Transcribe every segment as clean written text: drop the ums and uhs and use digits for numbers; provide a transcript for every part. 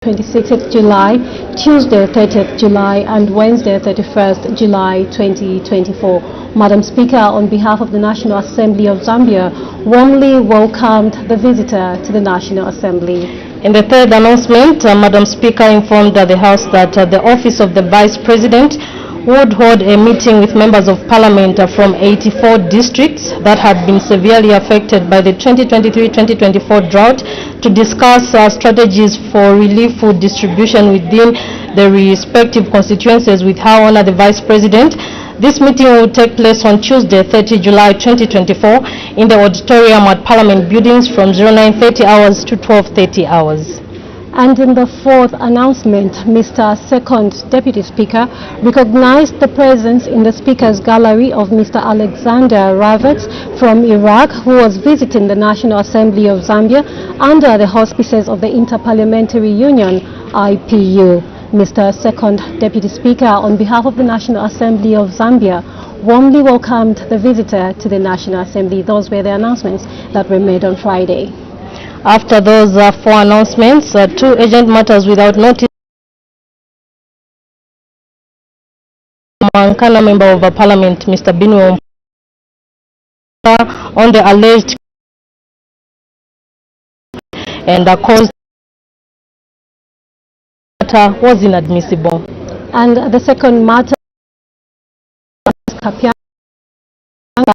26th July, Tuesday 30th July and Wednesday 31st July 2024. Madam Speaker, on behalf of the National Assembly of Zambia, warmly welcomed the visitor to the National Assembly. In the third announcement, Madam Speaker informed the House that the Office of the Vice President would hold a meeting with members of Parliament from 84 districts that had been severely affected by the 2023-2024 drought to discuss strategies for relief food distribution within the respective constituencies with Her Honor the Vice President. This meeting will take place on Tuesday, 30 July 2024 in the auditorium at Parliament buildings from 09:30 hours to 12:30 hours. And in the fourth announcement, Mr. Second Deputy Speaker recognized the presence in the Speaker's Gallery of Mr. Alexander Ravets from Iraq, who was visiting the National Assembly of Zambia under the auspices of the Interparliamentary Union, IPU. Mr. Second Deputy Speaker, on behalf of the National Assembly of Zambia, warmly welcomed the visitor to the National Assembly. Those were the announcements that were made on Friday. After those four announcements, two urgent matters without notice. Mankana Member of Parliament, Mr. Binwo, on the alleged and the cause matter was inadmissible. And the second matter,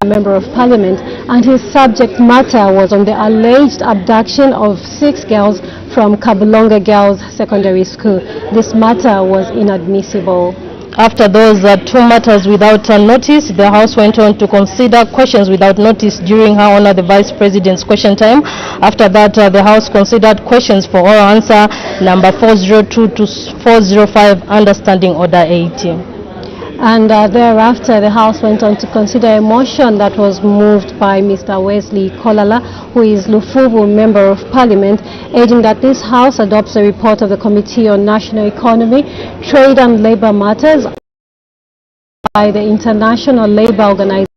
Member of Parliament, and his subject matter was on the alleged abduction of 6 girls from Kabulonga Girls Secondary School. This matter was inadmissible. After those two matters without notice, the House went on to consider questions without notice during Her Honor the Vice President's question time. After that, the House considered questions for oral answer number 402 to 405 under Standing Order 80. And thereafter, the House went on to consider a motion that was moved by Mr. Wesley Kolala, who is Lufuvu Member of Parliament, urging that this House adopts a report of the Committee on National Economy, Trade and Labour Matters by the International Labour Organization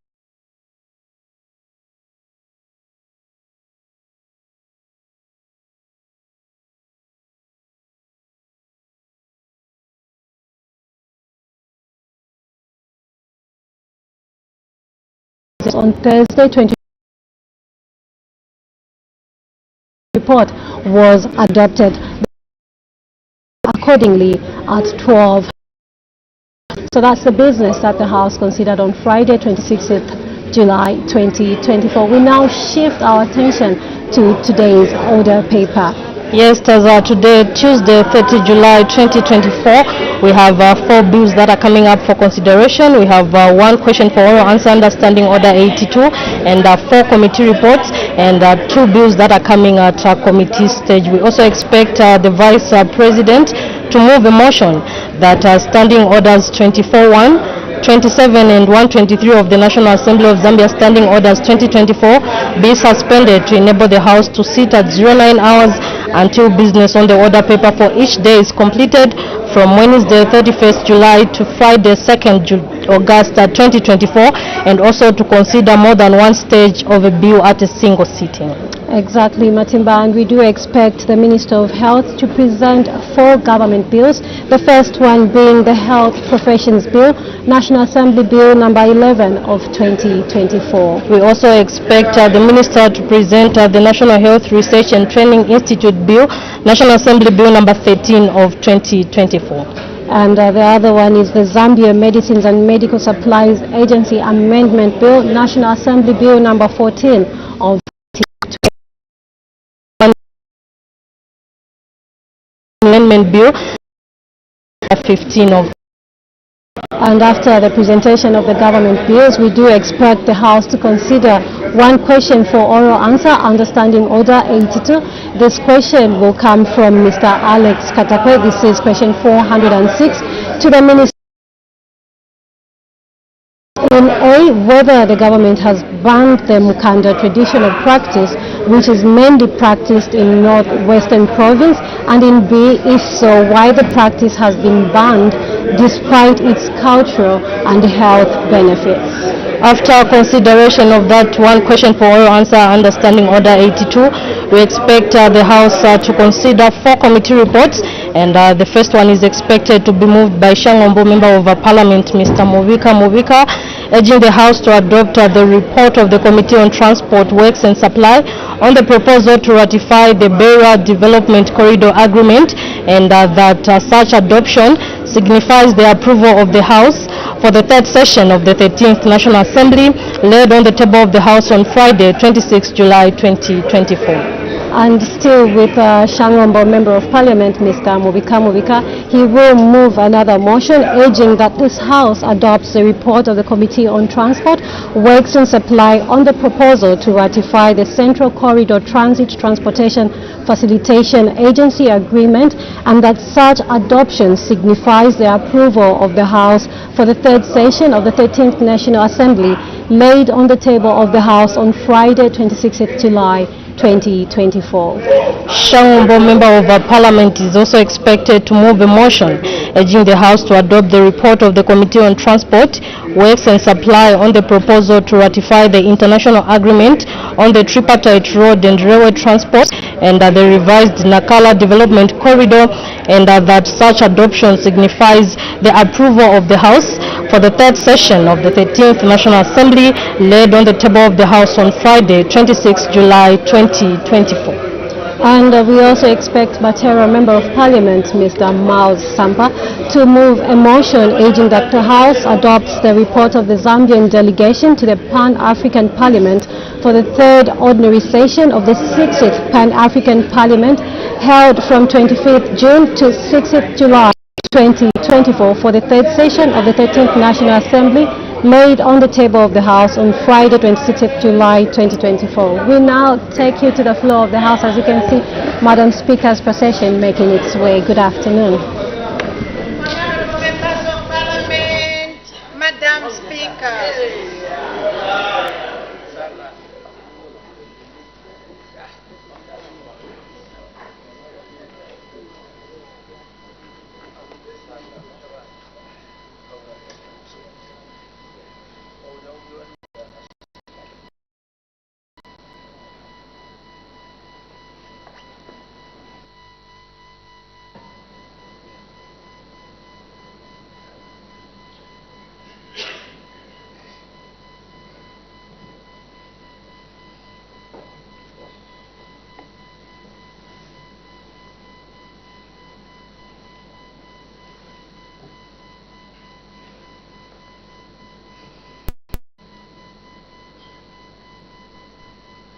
on Thursday 20 report was adopted accordingly at 12. So that's the business that the House considered on Friday 26th July 2024. We now shift our attention to today's order paper. Yes, as today, Tuesday, 30 July 2024, we have 4 bills that are coming up for consideration. We have 1 question for oral answer under Standing Order 82 and 4 committee reports and 2 bills that are coming at committee stage. We also expect the Vice President to move a motion that Standing Orders 24-1, 27 and 123 of the National Assembly of Zambia Standing Orders 2024 be suspended to enable the House to sit at 09 hours until business on the order paper for each day is completed from Wednesday 31st July to Friday 2nd August 2024, and also to consider more than one stage of a bill at a single sitting. Exactly, Matimba, and we do expect the Minister of Health to present 4 government bills, the first one being the Health Professions Bill, National Assembly Bill number 11 of 2024. We also expect the Minister to present the National Health Research and Training Institute Bill, National Assembly Bill number 13 of 2024. And the other one is the Zambia Medicines and Medical Supplies Agency Amendment Bill, National Assembly Bill number 14 of 2024. Amendment Bill 15 of. And after the presentation of the government bills, we do expect the House to consider 1 question for oral answer under Standing Order 82. This question will come from Mr. Alex Katakwe. This is question 406 to the Minister. In A, whether the government has banned the Mukanda traditional practice, which is mainly practiced in Northwestern Province, and in B, if so, why the practice has been banned despite its cultural and health benefits. After consideration of that one question for oral answer under Standing Order 82, we expect the House to consider 4 committee reports, and the first one is expected to be moved by Shangombo Member of Parliament, Mr. Movika, urging the House to adopt the report of the Committee on Transport, Works and Supply on the proposal to ratify the Beira Development Corridor Agreement, and that such adoption signifies the approval of the House for the 3rd session of the 13th National Assembly, laid on the table of the House on Friday, 26 July 2024. And still with Shangombo Member of Parliament, Mr. Movika, he will move another motion urging that this House adopts the report of the Committee on Transport, Works and Supply on the proposal to ratify the Central Corridor Transit Transportation Facilitation Agency Agreement, and that such adoption signifies the approval of the House for the 3rd session of the 13th National Assembly, laid on the table of the House on Friday, 26th July 2024. Shangombo Member of Parliament is also expected to move a motion urging the House to adopt the report of the Committee on Transport, Works and Supply on the proposal to ratify the International Agreement on the Tripartite Road and Railway Transport and the revised Nakala Development Corridor, and that such adoption signifies the approval of the House for the 3rd session of the 13th National Assembly, laid on the table of the House on Friday, 26 July 2024. And we also expect Batera Member of Parliament, Mr. Miles Sampa, to move a motion urging that the House adopts the report of the Zambian delegation to the Pan-African Parliament for the 3rd ordinary session of the 60th Pan-African Parliament, held from 25th June to 6th July 2024 for the 3rd session of the 13th National Assembly, laid on the table of the House on Friday, 26th July 2024. We now take you to the floor of the House. As you can see, Madam Speaker's procession making its way. Good afternoon. Honourable Members of Parliament, Madam Speaker.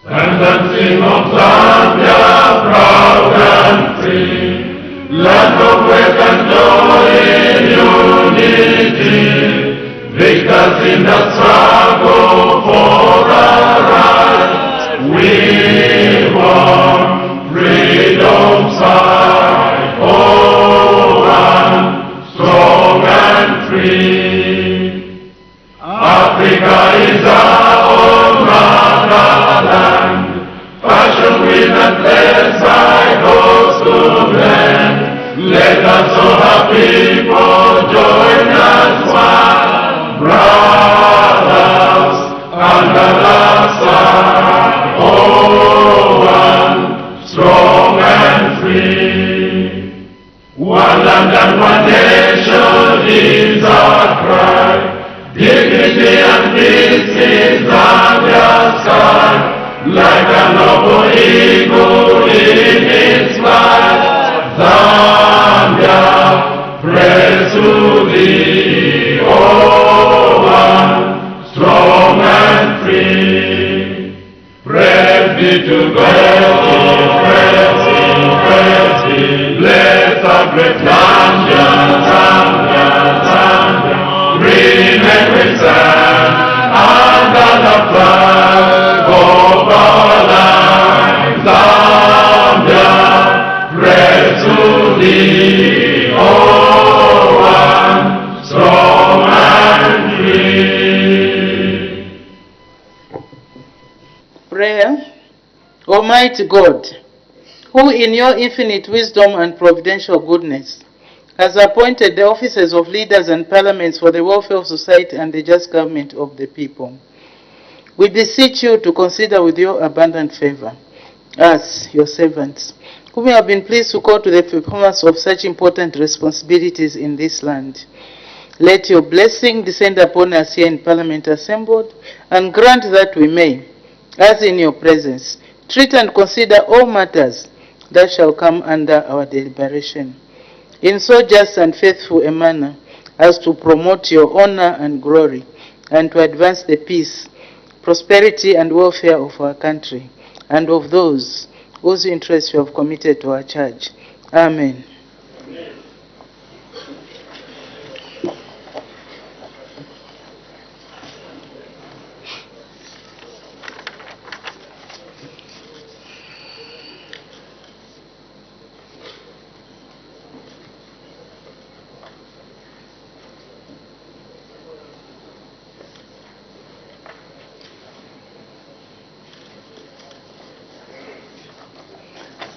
And sing of Zambia, proud and free, land of wealth and joy in unity, victors in the struggle for our rights. We want freedom's side, oh, one, strong and free. Africa is our own motherland, fashioned with the threads by those who blend. Let us all our people join as one, brothers under the sun, oh, one, strong and free. One land and one nation is our cry. Dignity and peace in Zambia's sky, like a noble eagle in its flight. Zambia, praise to thee, oh, one, strong and free. Praise be to God, praise be, bless our great Zambia, Zambia, Zambia. Remain we stand under the flag of our land. Zambia, praise to thee, oh, one, strong and free. Prayer. Almighty God, who in your infinite wisdom and providential goodness has appointed the offices of leaders and parliaments for the welfare of society and the just government of the people. We beseech you to consider with your abundant favor us, your servants, whom you have been pleased to call to the performance of such important responsibilities in this land. Let your blessing descend upon us here in Parliament assembled, and grant that we may, as in your presence, treat and consider all matters that shall come under our deliberation, in so just and faithful a manner as to promote your honor and glory, and to advance the peace, prosperity, and welfare of our country, and of those whose interests you have committed to our charge. Amen.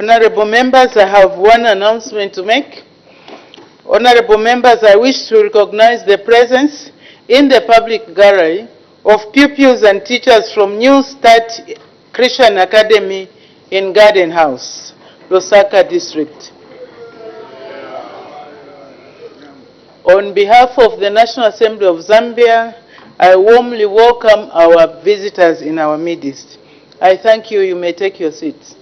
Honorable members, I have one announcement to make. Honorable members, I wish to recognize the presence in the public gallery of pupils and teachers from New Start Christian Academy in Garden House, Lusaka District. On behalf of the National Assembly of Zambia, I warmly welcome our visitors in our midst. I thank you. You may take your seats.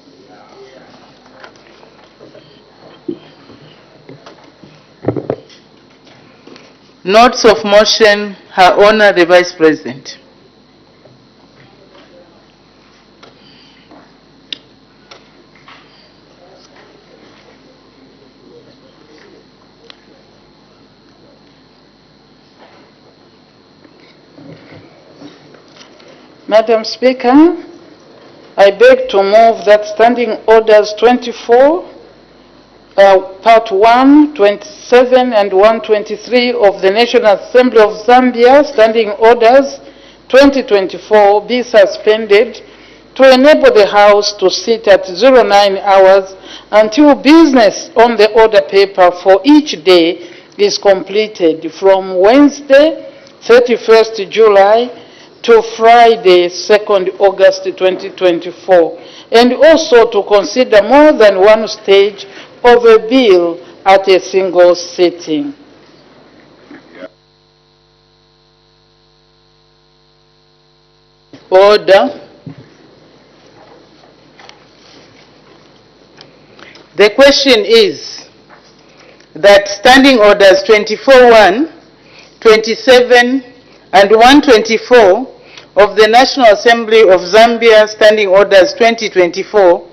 Notes of motion, Her Honor the Vice President. Madam Speaker, I beg to move that Standing Orders 24, Part 1, 27, and 123 of the National Assembly of Zambia Standing Orders 2024 be suspended to enable the House to sit at 09 hours until business on the order paper for each day is completed from Wednesday, 31st July to Friday, 2nd August 2024, and also to consider more than one stage of a bill at a single sitting. Order. The question is that Standing Orders 24.1, 27, and 124 of the National Assembly of Zambia Standing Orders 2024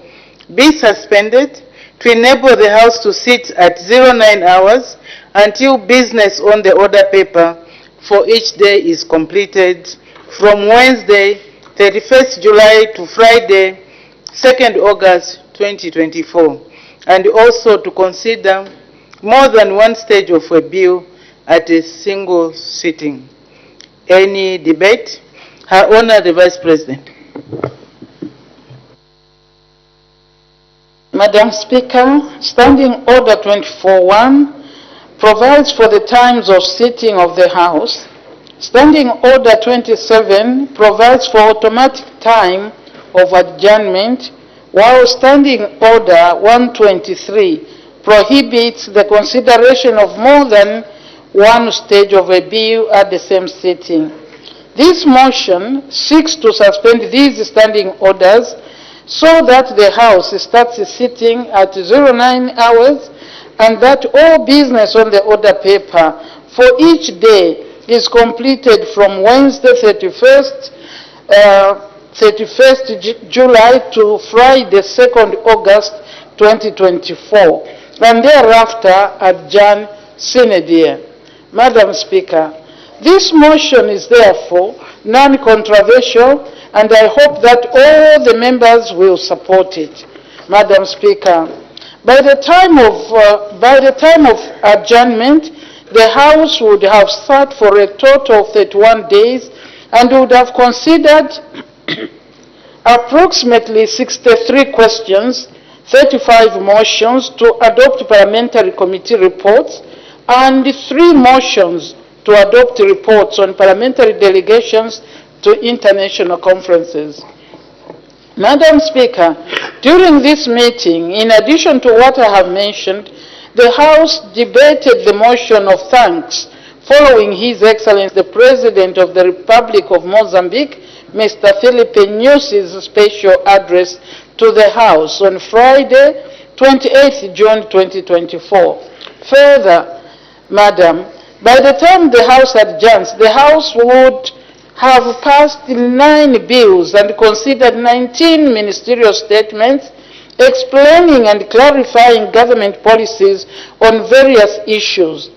be suspended to enable the House to sit at 09 hours until business on the order paper for each day is completed from Wednesday, 31st July to Friday, 2nd August 2024, and also to consider more than one stage of a bill at a single sitting. Any debate? Her Honor the Vice President. Madam Speaker, Standing Order 24.1 provides for the times of sitting of the House. Standing Order 27 provides for automatic time of adjournment, while Standing Order 123 prohibits the consideration of more than one stage of a bill at the same sitting. This motion seeks to suspend these standing orders so that the House starts sitting at 09 hours and that all business on the order paper for each day is completed from Wednesday 31st July to Friday 2nd August 2024 and thereafter adjourn sine die. Madam Speaker, this motion is therefore non-controversial, and I hope that all the members will support it. Madam Speaker, by the time of adjournment, the House would have sat for a total of 31 days and would have considered approximately 63 questions, 35 motions to adopt parliamentary committee reports, and 3 motions to adopt reports on parliamentary delegations to international conferences. Madam Speaker, during this meeting, in addition to what I have mentioned, the House debated the motion of thanks following His Excellency the President of the Republic of Mozambique, Mr. Filipe Nyusi's special address to the House on Friday, 28 June 2024. Further, Madam, by the time the House adjourns, the House would have passed 9 bills and considered 19 ministerial statements explaining and clarifying government policies on various issues.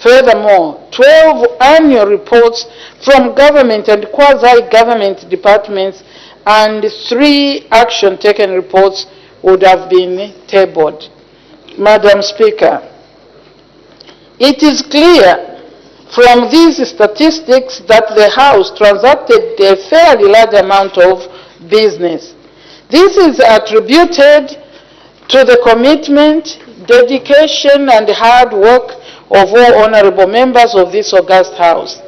Furthermore, 12 annual reports from government and quasi-government departments and 3 action taken reports would have been tabled. Madam Speaker, it is clear from these statistics that the House transacted a fairly large amount of business. This is attributed to the commitment, dedication, and hard work of all honorable members of this august House.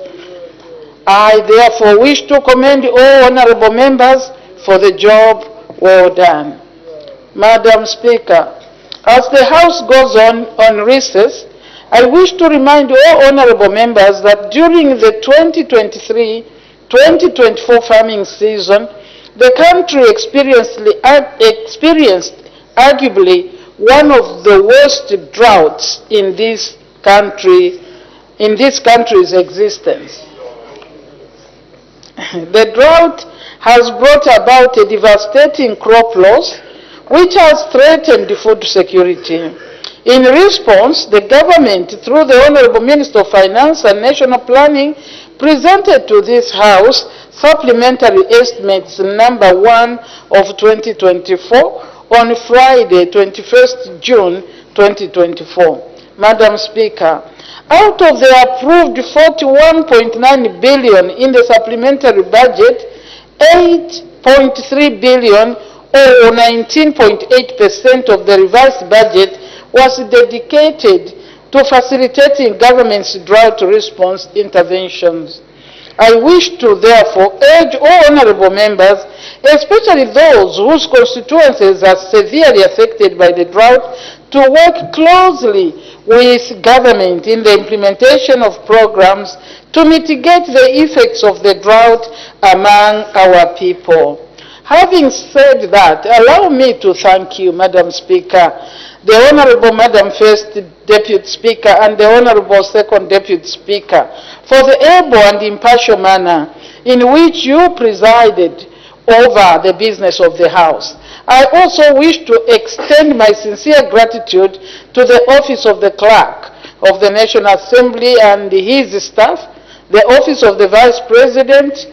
I therefore wish to commend all honorable members for the job well done. Madam Speaker, as the House goes on recess, I wish to remind all honorable members that during the 2023-2024 farming season, the country experienced arguably one of the worst droughts in this country's existence. The drought has brought about a devastating crop loss, which has threatened food security. In response, the government, through the Honorable Minister of Finance and National Planning, presented to this House Supplementary Estimates number 1 of 2024 on Friday, 21st June 2024. Madam Speaker, out of the approved 41.9 billion in the supplementary budget, 8.3 billion or 19.8% of the revised budget was dedicated to facilitating government's drought response interventions. I wish to therefore urge all honorable members, especially those whose constituencies are severely affected by the drought, to work closely with government in the implementation of programs to mitigate the effects of the drought among our people. Having said that, allow me to thank you, Madam Speaker, the Honorable Madam First Deputy Speaker and the Honorable Second Deputy Speaker for the able and impartial manner in which you presided over the business of the House. I also wish to extend my sincere gratitude to the Office of the Clerk of the National Assembly and his staff, the Office of the Vice President,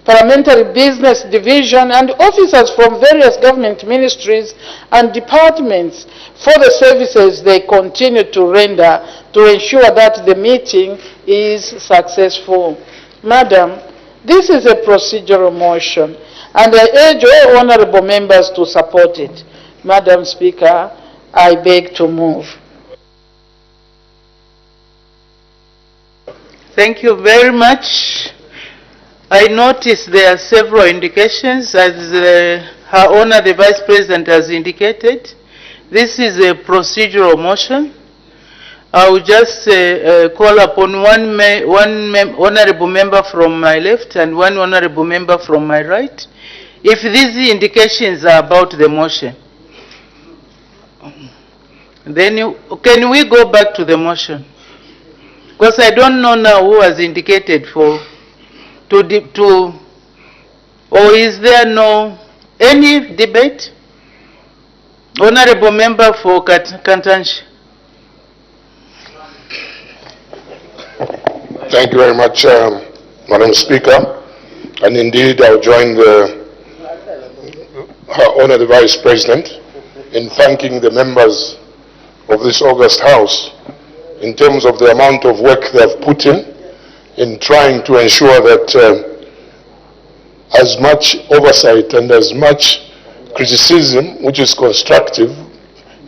Parliamentary Business Division, and officers from various government ministries and departments for the services they continue to render to ensure that the meeting is successful. Madam, this is a procedural motion, and I urge all honorable members to support it. Madam Speaker, I beg to move. Thank you very much. I notice there are several indications, as Her Honor the Vice President has indicated. This is a procedural motion. I will just call upon one honorable member from my left and one honorable member from my right. If these indications are about the motion, then can we go back to the motion? Because I don't know now who has indicated for or is there no any debate? Honorable member for Kantanshi. Thank you very much, Madam Speaker. And indeed, I'll join Her Honor the Vice President in thanking the members of this august House in terms of the amount of work they have put in trying to ensure that as much oversight and as much criticism, which is constructive,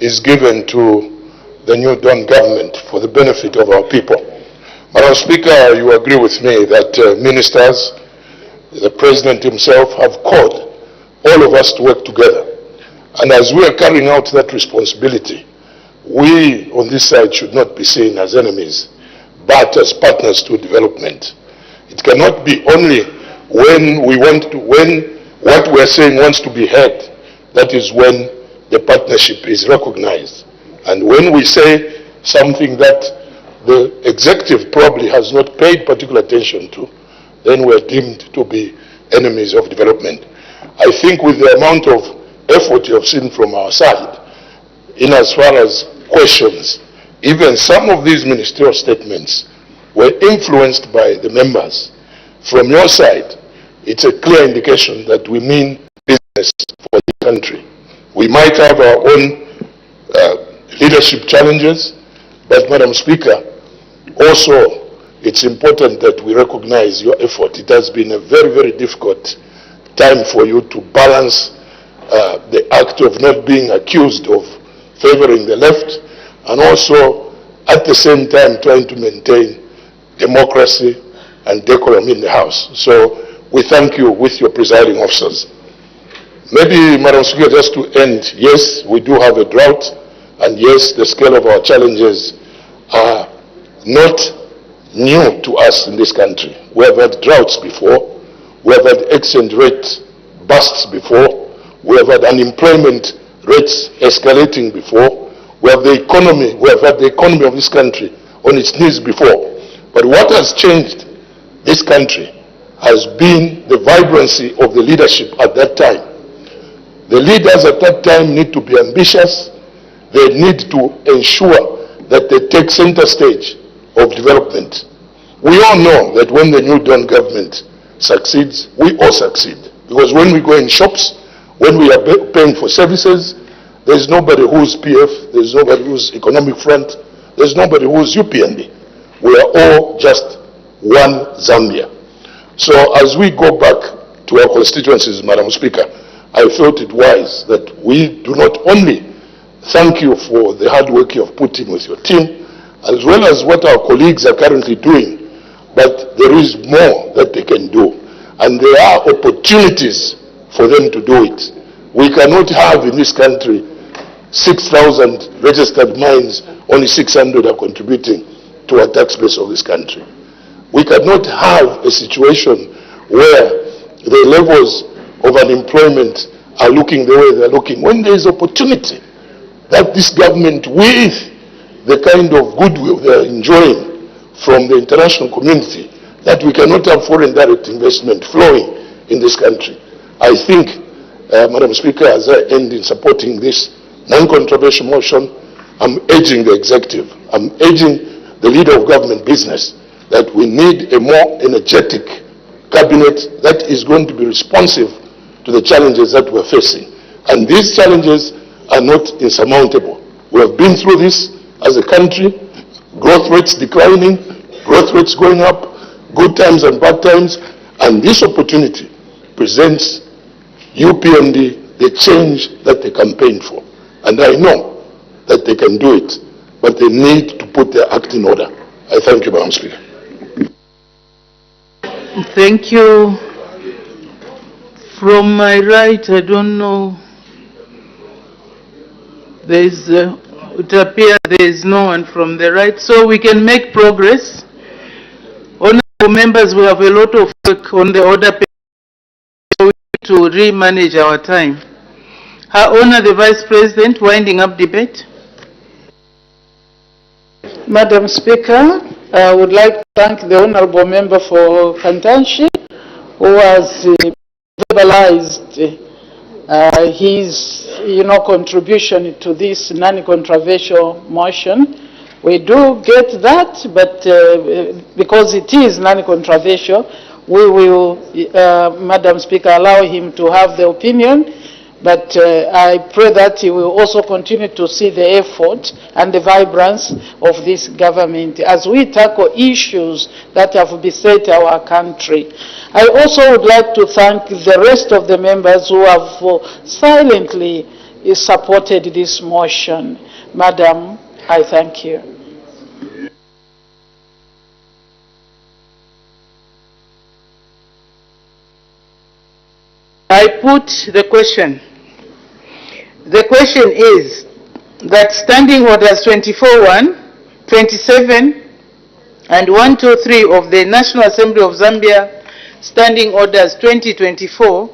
is given to the new Dawn government for the benefit of our people. Madam Speaker, you agree with me that ministers, the President himself have called all of us to work together. And as we are carrying out that responsibility, we on this side should not be seen as enemies, but as partners to development. It cannot be only when what we are saying wants to be heard, that is when the partnership is recognized. And when we say something that the executive probably has not paid particular attention to, then we are deemed to be enemies of development. I think with the amount of effort you have seen from our side, in as far as questions, even some of these ministerial statements were influenced by the members. From your side, it's a clear indication that we mean business for the country. We might have our own leadership challenges, but Madam Speaker, also it's important that we recognize your effort. It has been a very, very difficult time for you to balance the act of not being accused of favoring the left, and also at the same time trying to maintain democracy and decorum in the House. So we thank you with your presiding officers. Maybe, Madam Speaker, just to end, yes, we do have a drought, and yes, the scale of our challenges are not new to us in this country. We have had droughts before, we have had exchange rate busts before, we have had unemployment rates escalating before, we have had the economy of this country on its knees before. But what has changed this country has been the vibrancy of the leadership at that time. The leaders at that time need to be ambitious. They need to ensure that they take center stage of development. We all know that when the new Dawn government succeeds, we all succeed. Because when we go in shops, when we are paying for services, there's nobody who's PF, there's nobody who's Economic Front, there's nobody who's UPND. We are all just one Zambia. So as we go back to our constituencies, Madam Speaker, I felt it wise that we do not only thank you for the hard work you have put in with your team, as well as what our colleagues are currently doing, but there is more that they can do. And there are opportunities for them to do it. We cannot have in this country 6,000 registered mines, only 600 are contributing to our tax base of this country. We cannot have a situation where the levels of unemployment are looking the way they're looking, when there is opportunity that this government, with the kind of goodwill they're enjoying from the international community, that we cannot have foreign direct investment flowing in this country. I think, Madam Speaker, as I end in supporting this non-controversial motion, I'm urging the executive, I'm urging the leader of government business, that we need a more energetic cabinet that is going to be responsive to the challenges that we're facing. And these challenges are not insurmountable. We have been through this as a country, growth rates declining, growth rates going up, good times and bad times, and this opportunity presents UPND the change that they campaigned for. And I know that they can do it, but they need to put their act in order. I thank you, Madam Speaker. Thank you. From my right, I don't know. It appears there is no one from the right, so we can make progress. Honorable members, we have a lot of work on the order paper, so we need to re-manage our time. Her Honor the Vice President, winding up debate. Madam Speaker, I would like to thank the Honorable Member for Kantanshi, who has verbalized his contribution to this non-controversial motion. We do get that, but because it is non-controversial, we will, Madam Speaker, allow him to have the opinion. But I pray that he will also continue to see the effort and the vibrance of this government as we tackle issues that have beset our country. I also would like to thank the rest of the members who have silently supported this motion. Madam I thank you. I put the question. The question is that Standing Orders 24.1, 27, and 123 of the National Assembly of Zambia Standing Orders 2024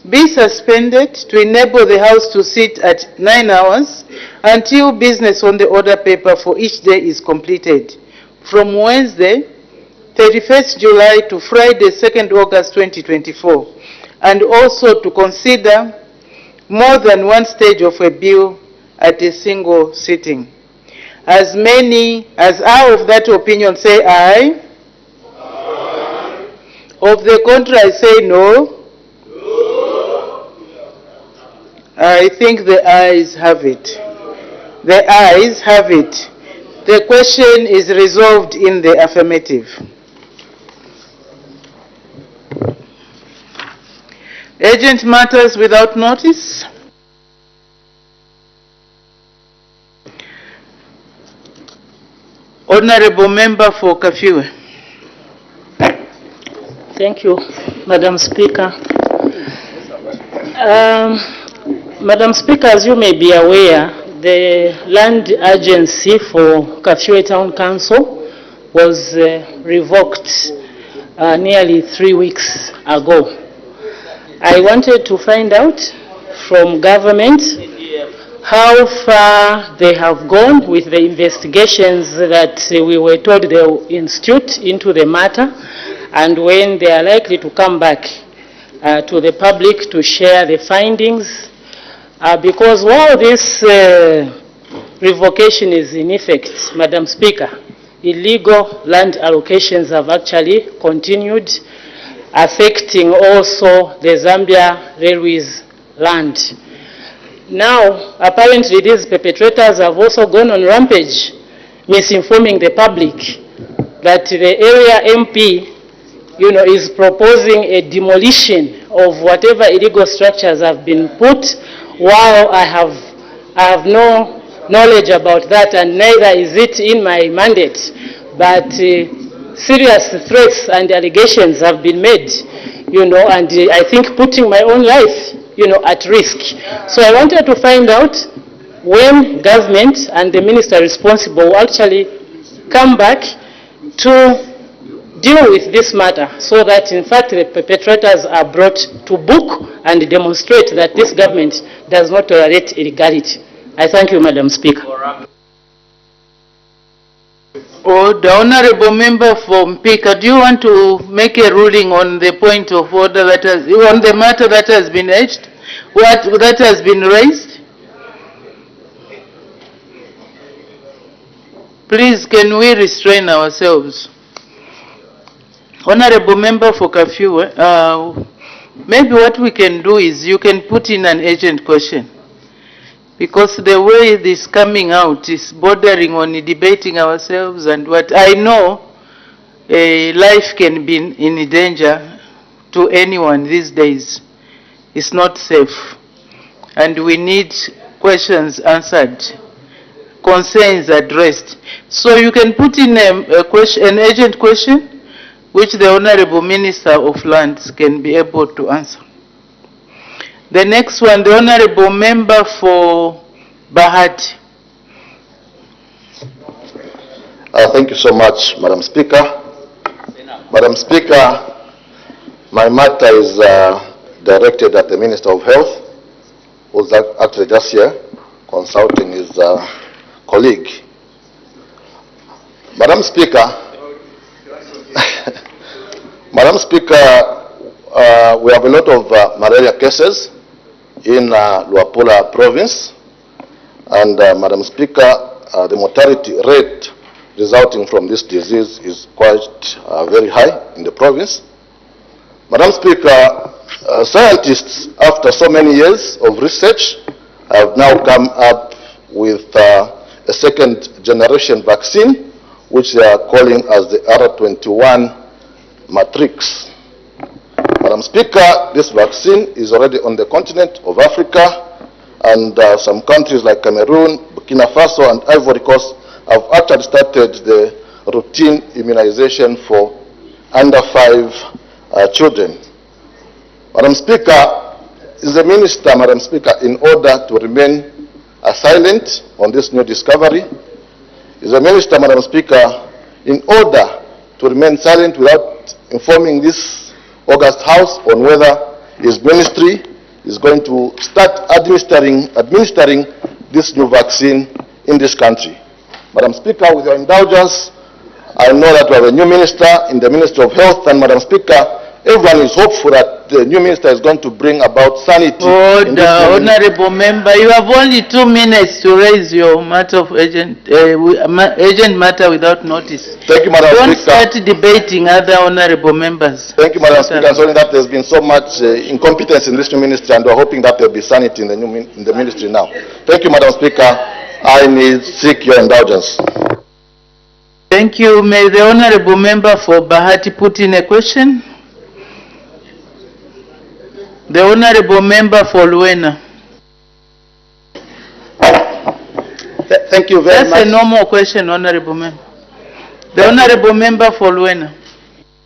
be suspended to enable the House to sit at 9 hours until business on the order paper for each day is completed, from Wednesday, 31st July to Friday, 2nd August 2024, and also to consider more than one stage of a bill at a single sitting. As many as are of that opinion say aye. Aye. Of the contrary say no. I think the ayes have it. The ayes have it. The question is resolved in the affirmative. Urgent matters without notice. Honorable Member for Kafue. Thank you, Madam Speaker. Madam Speaker, as you may be aware, the land agency for Kafue Town Council was revoked nearly 3 weeks ago. I wanted to find out from government how far they have gone with the investigations that we were told they will institute into the matter, and when they are likely to come back to the public to share the findings. Because while this revocation is in effect, Madam Speaker, illegal land allocations have actually continued, affecting also the Zambia Railways land. Now, apparently these perpetrators have also gone on rampage, misinforming the public that the area MP, is proposing a demolition of whatever illegal structures have been put, while I have no knowledge about that, and neither is it in my mandate. But serious threats and allegations have been made, and I think putting my own life, at risk. So I wanted to find out when government and the minister responsible will actually come back to deal with this matter, so that in fact the perpetrators are brought to book and demonstrate that this government does not tolerate illegality. I thank you, Madam Speaker. The Honorable Member for Mpika, do you want to make a ruling on the point of order that has, on the matter that has been urged, that has been raised? Please, can we restrain ourselves? Honorable Member for Kafue, maybe what we can do is you can put in an urgent question, because the way this is coming out is bordering on debating ourselves, and what I know, life can be in danger to anyone these days. It's not safe, and we need questions answered, concerns addressed. So you can put in a question, an urgent question, which the Honorable Minister of Lands can be able to answer. The next one, the Honorable Member for Bahati. Thank you so much, Madam Speaker. Madam Speaker, my matter is directed at the Minister of Health, who's actually just here consulting his colleague. Madam Speaker, Madam Speaker, we have a lot of malaria cases in Luapula province, and Madam Speaker, the mortality rate resulting from this disease is quite very high in the province. Madam Speaker, scientists, after so many years of research, have now come up with a second generation vaccine, which they are calling as the R21 Matrix. Madam Speaker, this vaccine is already on the continent of Africa, and some countries like Cameroon, Burkina Faso, and Ivory Coast have actually started the routine immunization for under 5 children. Madam Speaker, is the Minister, Madam Speaker, in order to remain silent on this new discovery? Is the Minister, Madam Speaker, in order to remain silent without informing this August House on whether his ministry is going to start administering this new vaccine in this country? Madam Speaker, with your indulgence, I know that we have a new minister in the Ministry of Health, and Madam Speaker, everyone is hopeful that the new minister is going to bring about sanity. Order, honorable member, you have only 2 minutes to raise your matter of urgent matter without notice. Thank you, Madam Don't Speaker. start debating other honorable members. Thank you, Madam Speaker. I'm sorry that there's been so much incompetence in this new ministry, and we're hoping that there'll be sanity in the ministry now. Thank you, Madam Speaker. I seek your indulgence. Thank you. May the honorable member for Bahati put in a question. The honorable member for Luena. Thank you very much. That's a normal question, honorable member. The honorable member for Luena.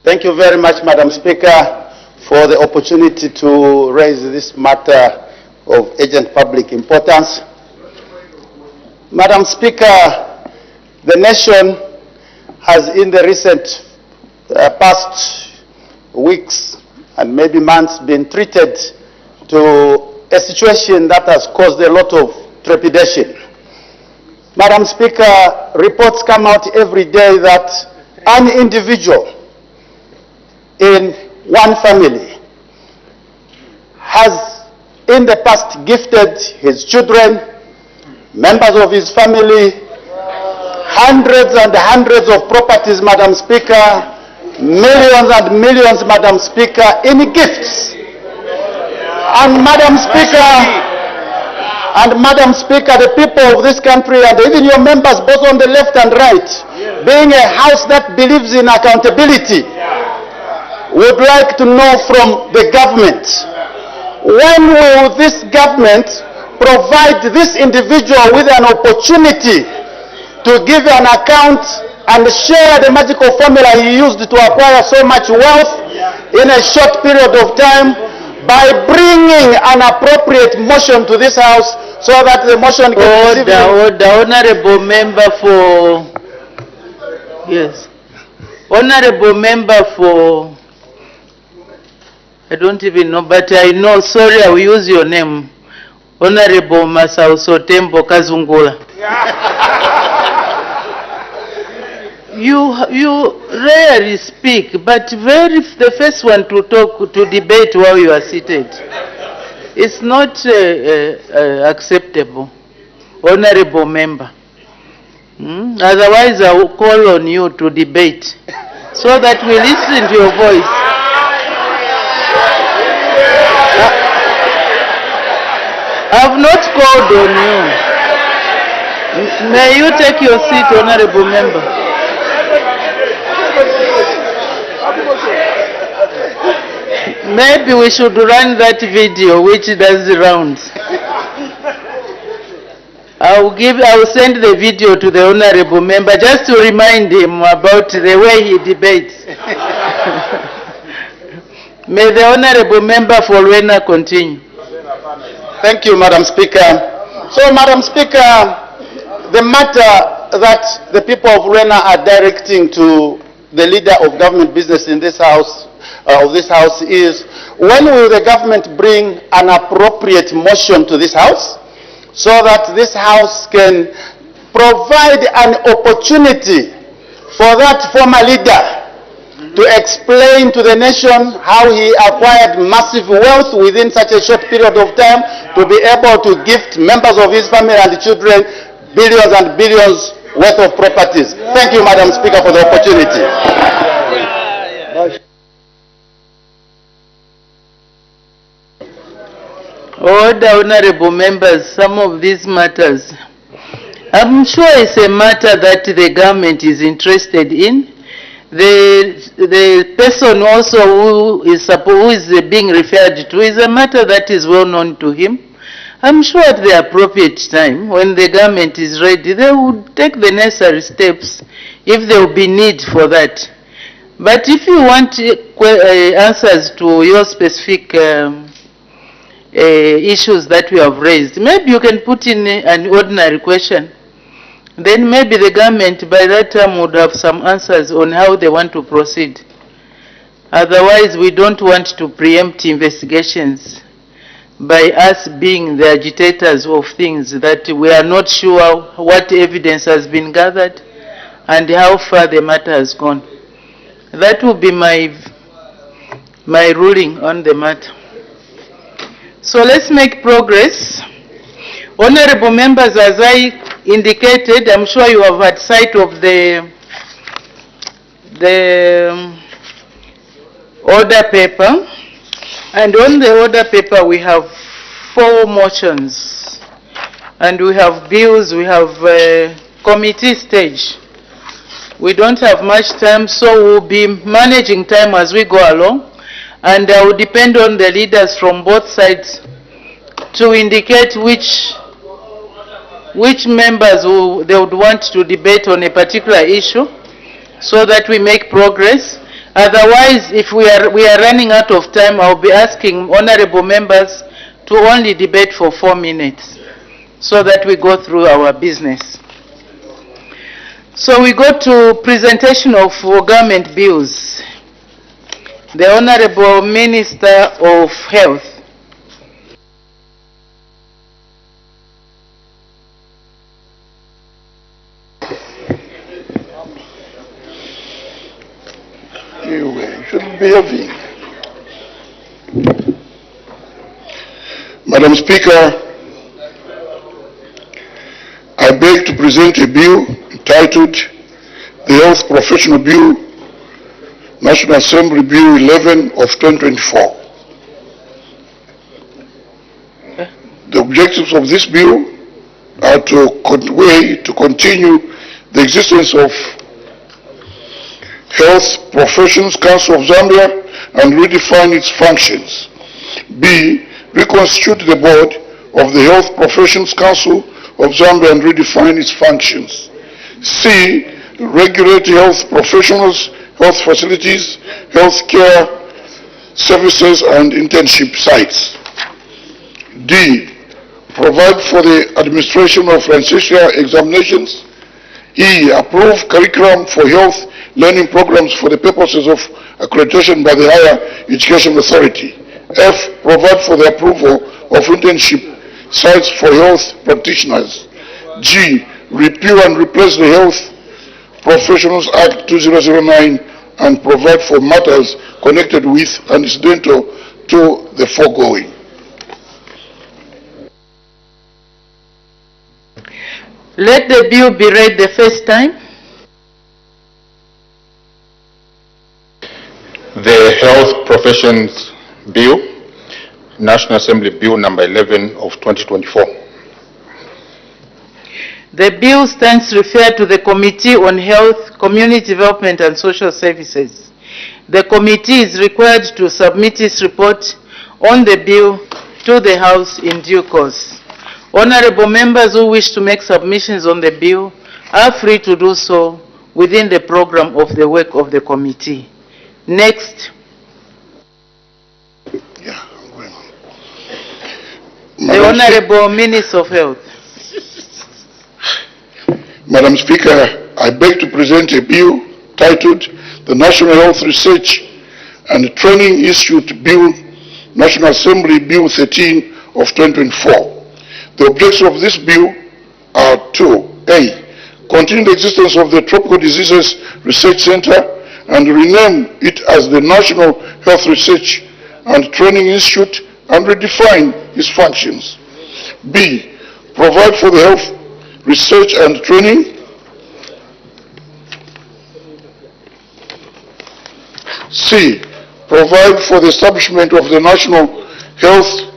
Thank you very much, Madam Speaker, for the opportunity to raise this matter of urgent public importance. Madam Speaker, the nation has in the recent past weeks and maybe months been treated to a situation that has caused a lot of trepidation. Madam Speaker, reports come out every day that an individual in one family has in the past gifted his children, members of his family, hundreds and hundreds of properties, Madam Speaker, millions and millions, Madam Speaker, in gifts. And Madam Speaker, the people of this country and even your members both on the left and right, being a house that believes in accountability, would like to know from the government, when will this government provide this individual with an opportunity to give an account and share the magical formula he used to acquire so much wealth in a short period of time by bringing an appropriate motion to this house so that the motion can be honorable member for, yes, honorable member for, I don't even know, but I know, sorry, I will use your name, Honorable Masauso Tembo Kazungula. You rarely speak, but the first one to talk, to debate while you are seated. It's not acceptable, honorable member. Otherwise, I will call on you to debate so that we listen to your voice. I have not called on you. May you take your seat, honorable member. Maybe we should run that video which does the rounds. I will send the video to the honorable member just to remind him about the way he debates. May the honorable member for Luena continue. Thank you, Madam Speaker. So, Madam Speaker, the matter that the people of Luena are directing to the leader of government business in this house, is, when will the government bring an appropriate motion to this house so that this house can provide an opportunity for that former leader to explain to the nation how he acquired massive wealth within such a short period of time to be able to gift members of his family and children billions and billions worth of properties. Thank you, Madam Speaker, for the opportunity. Order, honorable members, some of these matters, I'm sure it's a matter that the government is interested in. The person also who is being referred to is a matter that is well known to him. I'm sure at the appropriate time, when the government is ready, they would take the necessary steps if there will be need for that. But if you want answers to your specific issues that we have raised, maybe you can put in an ordinary question. Then maybe the government by that time would have some answers on how they want to proceed. Otherwise, we don't want to preempt investigations by us being the agitators of things that we are not sure what evidence has been gathered and how far the matter has gone. That will be my ruling on the matter. So let's make progress. Honorable members, as I indicated, I'm sure you have had sight of the order paper. And on the order paper, we have 4 motions. And we have bills, we have committee stage. We don't have much time, so we'll be managing time as we go along. And I will depend on the leaders from both sides to indicate which members they would want to debate on a particular issue so that we make progress. Otherwise, if we are running out of time, I'll be asking honorable members to only debate for 4 minutes so that we go through our business. So we go to presentation of government bills. The Honorable Minister of Health. You shouldn't be having. Madam Speaker, I beg to present a bill entitled the Health Professional Bill, National Assembly Bill 11 of 2024. The objectives of this bill are to continue the existence of Health Professions Council of Zambia and redefine its functions. B, reconstitute the board of the Health Professions Council of Zambia and redefine its functions. C, regulate health professionals, health facilities, health care services and internship sites. D, provide for the administration of licensure examinations. E, approve curriculum for health learning programs for the purposes of accreditation by the Higher Education Authority. F, provide for the approval of internship sites for health practitioners. G, repeal and replace the Health Professionals Act 2009 and provide for matters connected with and incidental to the foregoing. Let the bill be read the first time. The Health Professions Bill, National Assembly Bill number 11 of 2024. The bill stands referred to the Committee on Health, Community Development and Social Services. The committee is required to submit its report on the bill to the House in due course. Honorable members who wish to make submissions on the bill are free to do so within the program of the work of the committee. Next. The Honorable Minister of Health. Madam Speaker, I beg to present a bill titled the National Health Research and Training Institute Bill, National Assembly Bill 13 of 2024. The objectives of this bill are to A, continue the existence of the Tropical Diseases Research Center and rename it as the National Health Research and Training Institute and redefine its functions. B, provide for the health research and training. C, provide for the establishment of the National Health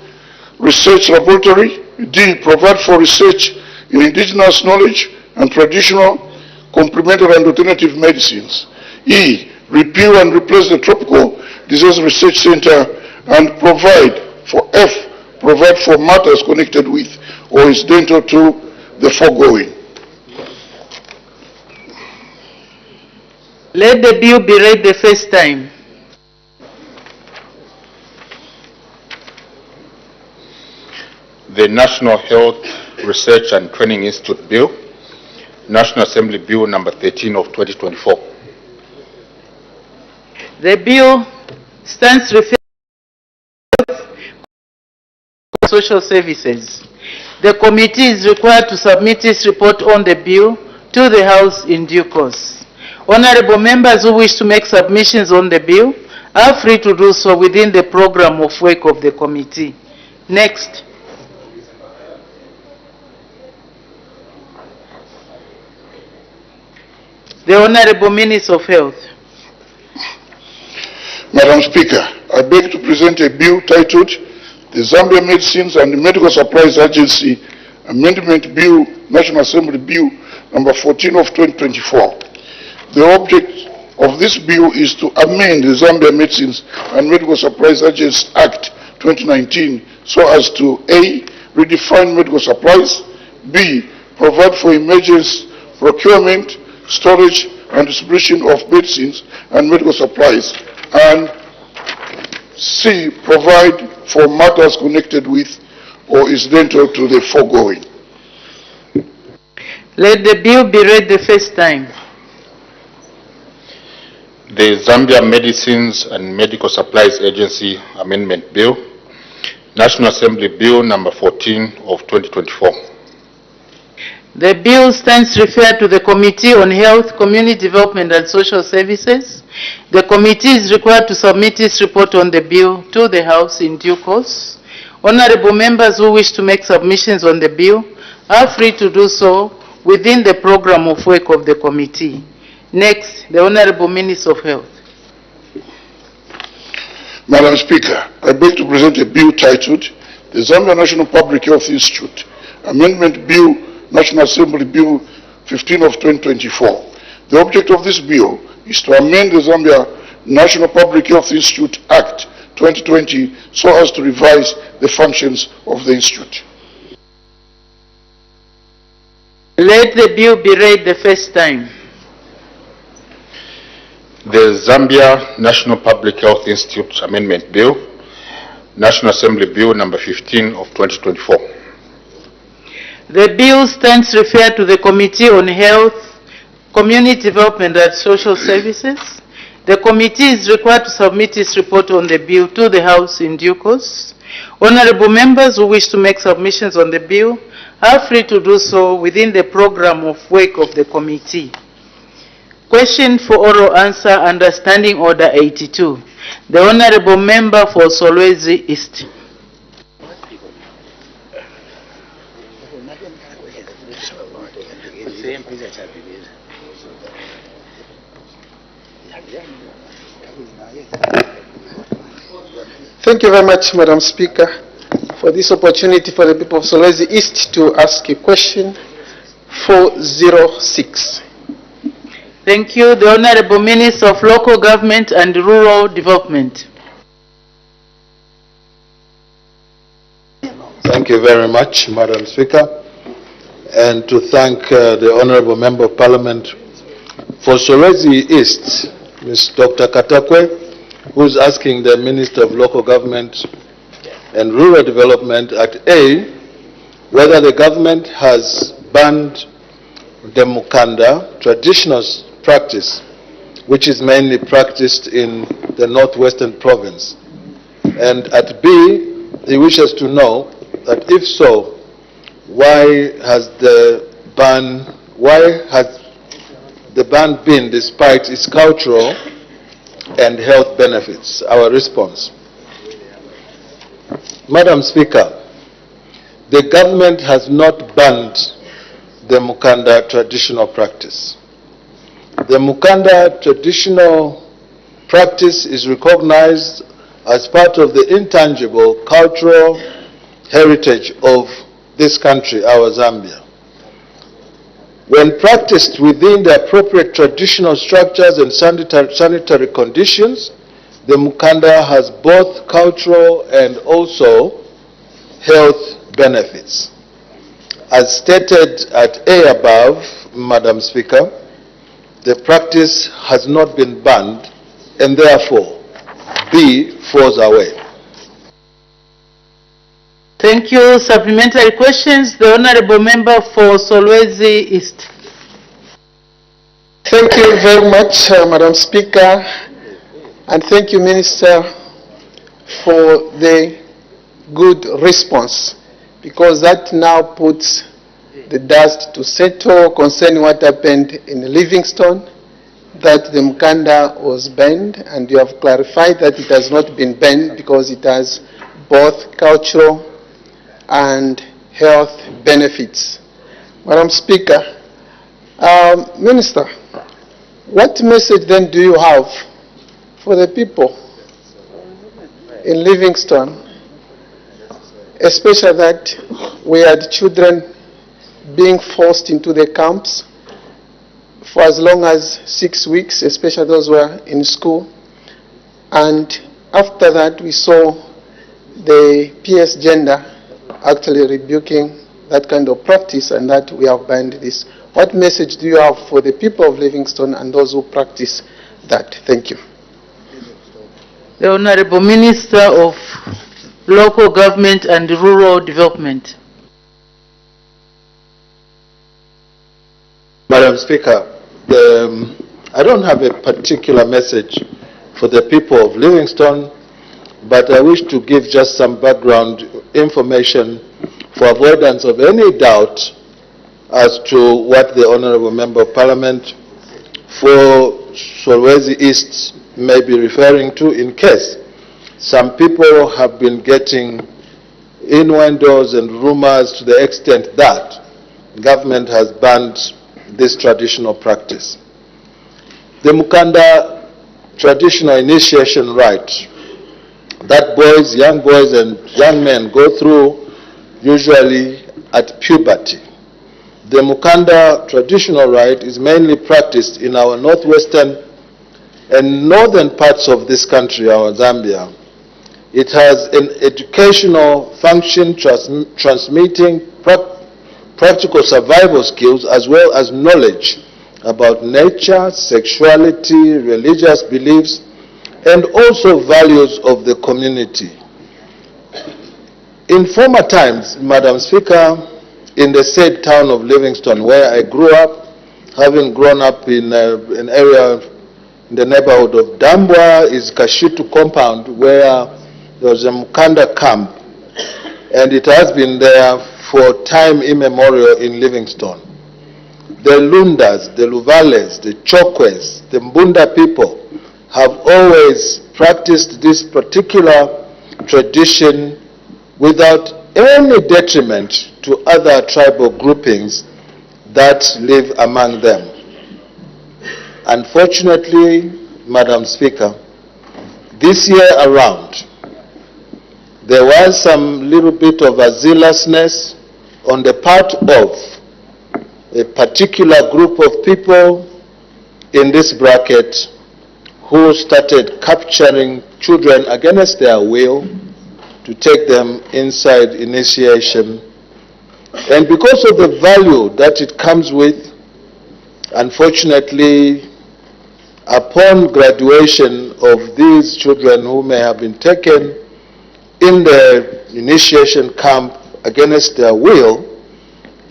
Research Laboratory. D, provide for research in indigenous knowledge and traditional, complementary and alternative medicines. E, repeal and replace the Tropical Disease Research Center and provide for F, provide for matters connected with or incidental to the foregoing. Let the bill be read the first time. The National Health Research and Training Institute Bill, National Assembly Bill number 13 of 2024. The bill stands referred to social services. The committee is required to submit its report on the bill to the House in due course. Honorable members who wish to make submissions on the bill are free to do so within the program of work of the committee. Next. The Honorable Minister of Health. Madam Speaker, I beg to present a bill titled the Zambia Medicines and Medical Supplies Agency Amendment Bill, National Assembly Bill number 14 of 2024. The object of this bill is to amend the Zambia Medicines and Medical Supplies Agency Act 2019 so as to A. redefine medical supplies, B. provide for emergency procurement, storage and distribution of medicines and medical supplies, and C. provide for matters connected with or incidental to the foregoing. Let the bill be read the first time. The Zambia Medicines and Medical Supplies Agency Amendment Bill, National Assembly Bill number 14 of 2024. The bill stands referred to the Committee on Health, Community Development and Social Services. The committee is required to submit its report on the bill to the House in due course. Honorable members who wish to make submissions on the bill are free to do so within the program of work of the committee. Next, the Honorable Minister of Health. Madam Speaker, I beg to present a bill titled the Zambia National Public Health Institute Amendment Bill, National Assembly Bill 15 of 2024. The object of this bill is to amend the Zambia National Public Health Institute Act 2020 so as to revise the functions of the institute. Let the bill be read the first time. The Zambia National Public Health Institute Amendment Bill, National Assembly Bill number 15 of 2024. The bill stands referred to the Committee on Health, Community Development and Social Services. The committee is required to submit its report on the bill to the House in due course. Honorable members who wish to make submissions on the bill are free to do so within the program of work of the committee. Question for oral answer under Standing Order 82. The Honorable Member for Solwezi East. Thank you very much, Madam Speaker, for this opportunity for the people of Solwezi East to ask a question. 406. Thank you. The Honorable Minister of Local Government and Rural Development. Thank you very much, Madam Speaker, and to thank the Honorable Member of Parliament for Solwezi East, Ms. Dr. Katakwe, who is asking the Minister of Local Government and Rural Development at A, whether the government has banned the Mukanda traditional practice, which is mainly practiced in the northwestern province. And at B, he wishes to know that if so, why has the ban been despite its cultural and health benefits? Our response. Madam Speaker, the government has not banned the Mukanda traditional practice. The Mukanda traditional practice is recognized as part of the intangible cultural heritage of this country, our Zambia. When practiced within the appropriate traditional structures and sanitary conditions, the Mukanda has both cultural and also health benefits. As stated at A above, Madam Speaker, the practice has not been banned, and therefore B falls away. Thank you. Supplementary questions. The Honorable Member for Solwezi East. Thank you very much, Madam Speaker, and thank you, Minister, for the good response, because that now puts the dust to settle concerning what happened in Livingstone, that the Mkanda was banned, and you have clarified that it has not been banned because it has both cultural and health benefits. Madam Speaker, Minister, what message then do you have for the people in Livingstone, especially that we had children being forced into the camps for as long as 6 weeks, especially those who were in school, and after that we saw the PS gender actually rebuking that kind of practice, and that we have banned this. What message do you have for the people of Livingstone and those who practice that? Thank you. The Honorable Minister of Local Government and Rural Development. Madam Speaker, I don't have a particular message for the people of Livingstone, but I wish to give just some background information for avoidance of any doubt as to what the Honourable Member of Parliament for Solwezi East may be referring to, in case some people have been getting innuendos and rumors to the extent that government has banned this traditional practice. The Mukanda traditional initiation rite that young boys and young men go through usually at puberty. The Mukanda traditional rite is mainly practiced in our northwestern and northern parts of this country, our Zambia. It has an educational function transmitting practical survival skills as well as knowledge about nature, sexuality, religious beliefs, and also values of the community. In former times, Madam Speaker, in the said town of Livingstone, where I grew up, having grown up in an area in the neighborhood of Dambwa, is Kashitu compound, where there was a Mukanda camp, and it has been there for time immemorial in Livingstone. The Lundas, the Luvales, the Chokwes, the Mbunda people have always practiced this particular tradition without any detriment to other tribal groupings that live among them. Unfortunately, Madam Speaker, this year around, there was some little bit of a zealousness on the part of a particular group of people in this bracket who started capturing children against their will to take them inside initiation. And because of the value that it comes with, unfortunately, upon graduation of these children who may have been taken in the initiation camp against their will,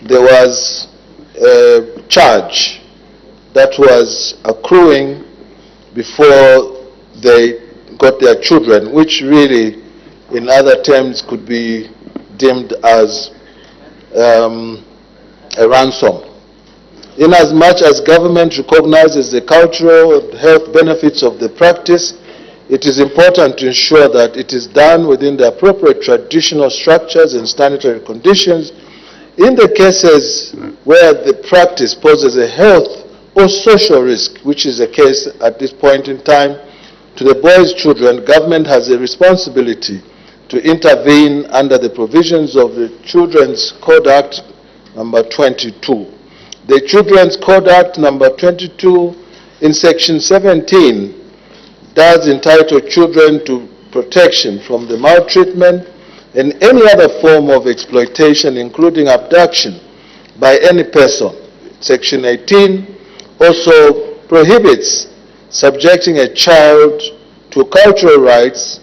there was a charge that was accruing before they got their children, which really, in other terms, could be deemed as a ransom. Inasmuch as government recognizes the cultural and health benefits of the practice, it is important to ensure that it is done within the appropriate traditional structures and sanitary conditions. In the cases where the practice poses a health or social risk, which is the case at this point in time, to the boys' children, government has a responsibility to intervene under the provisions of the Children's Code Act number 22. The Children's Code Act number 22 in section 17 does entitle children to protection from the maltreatment, and any other form of exploitation, including abduction, by any person. Section 18 also prohibits subjecting a child to cultural rites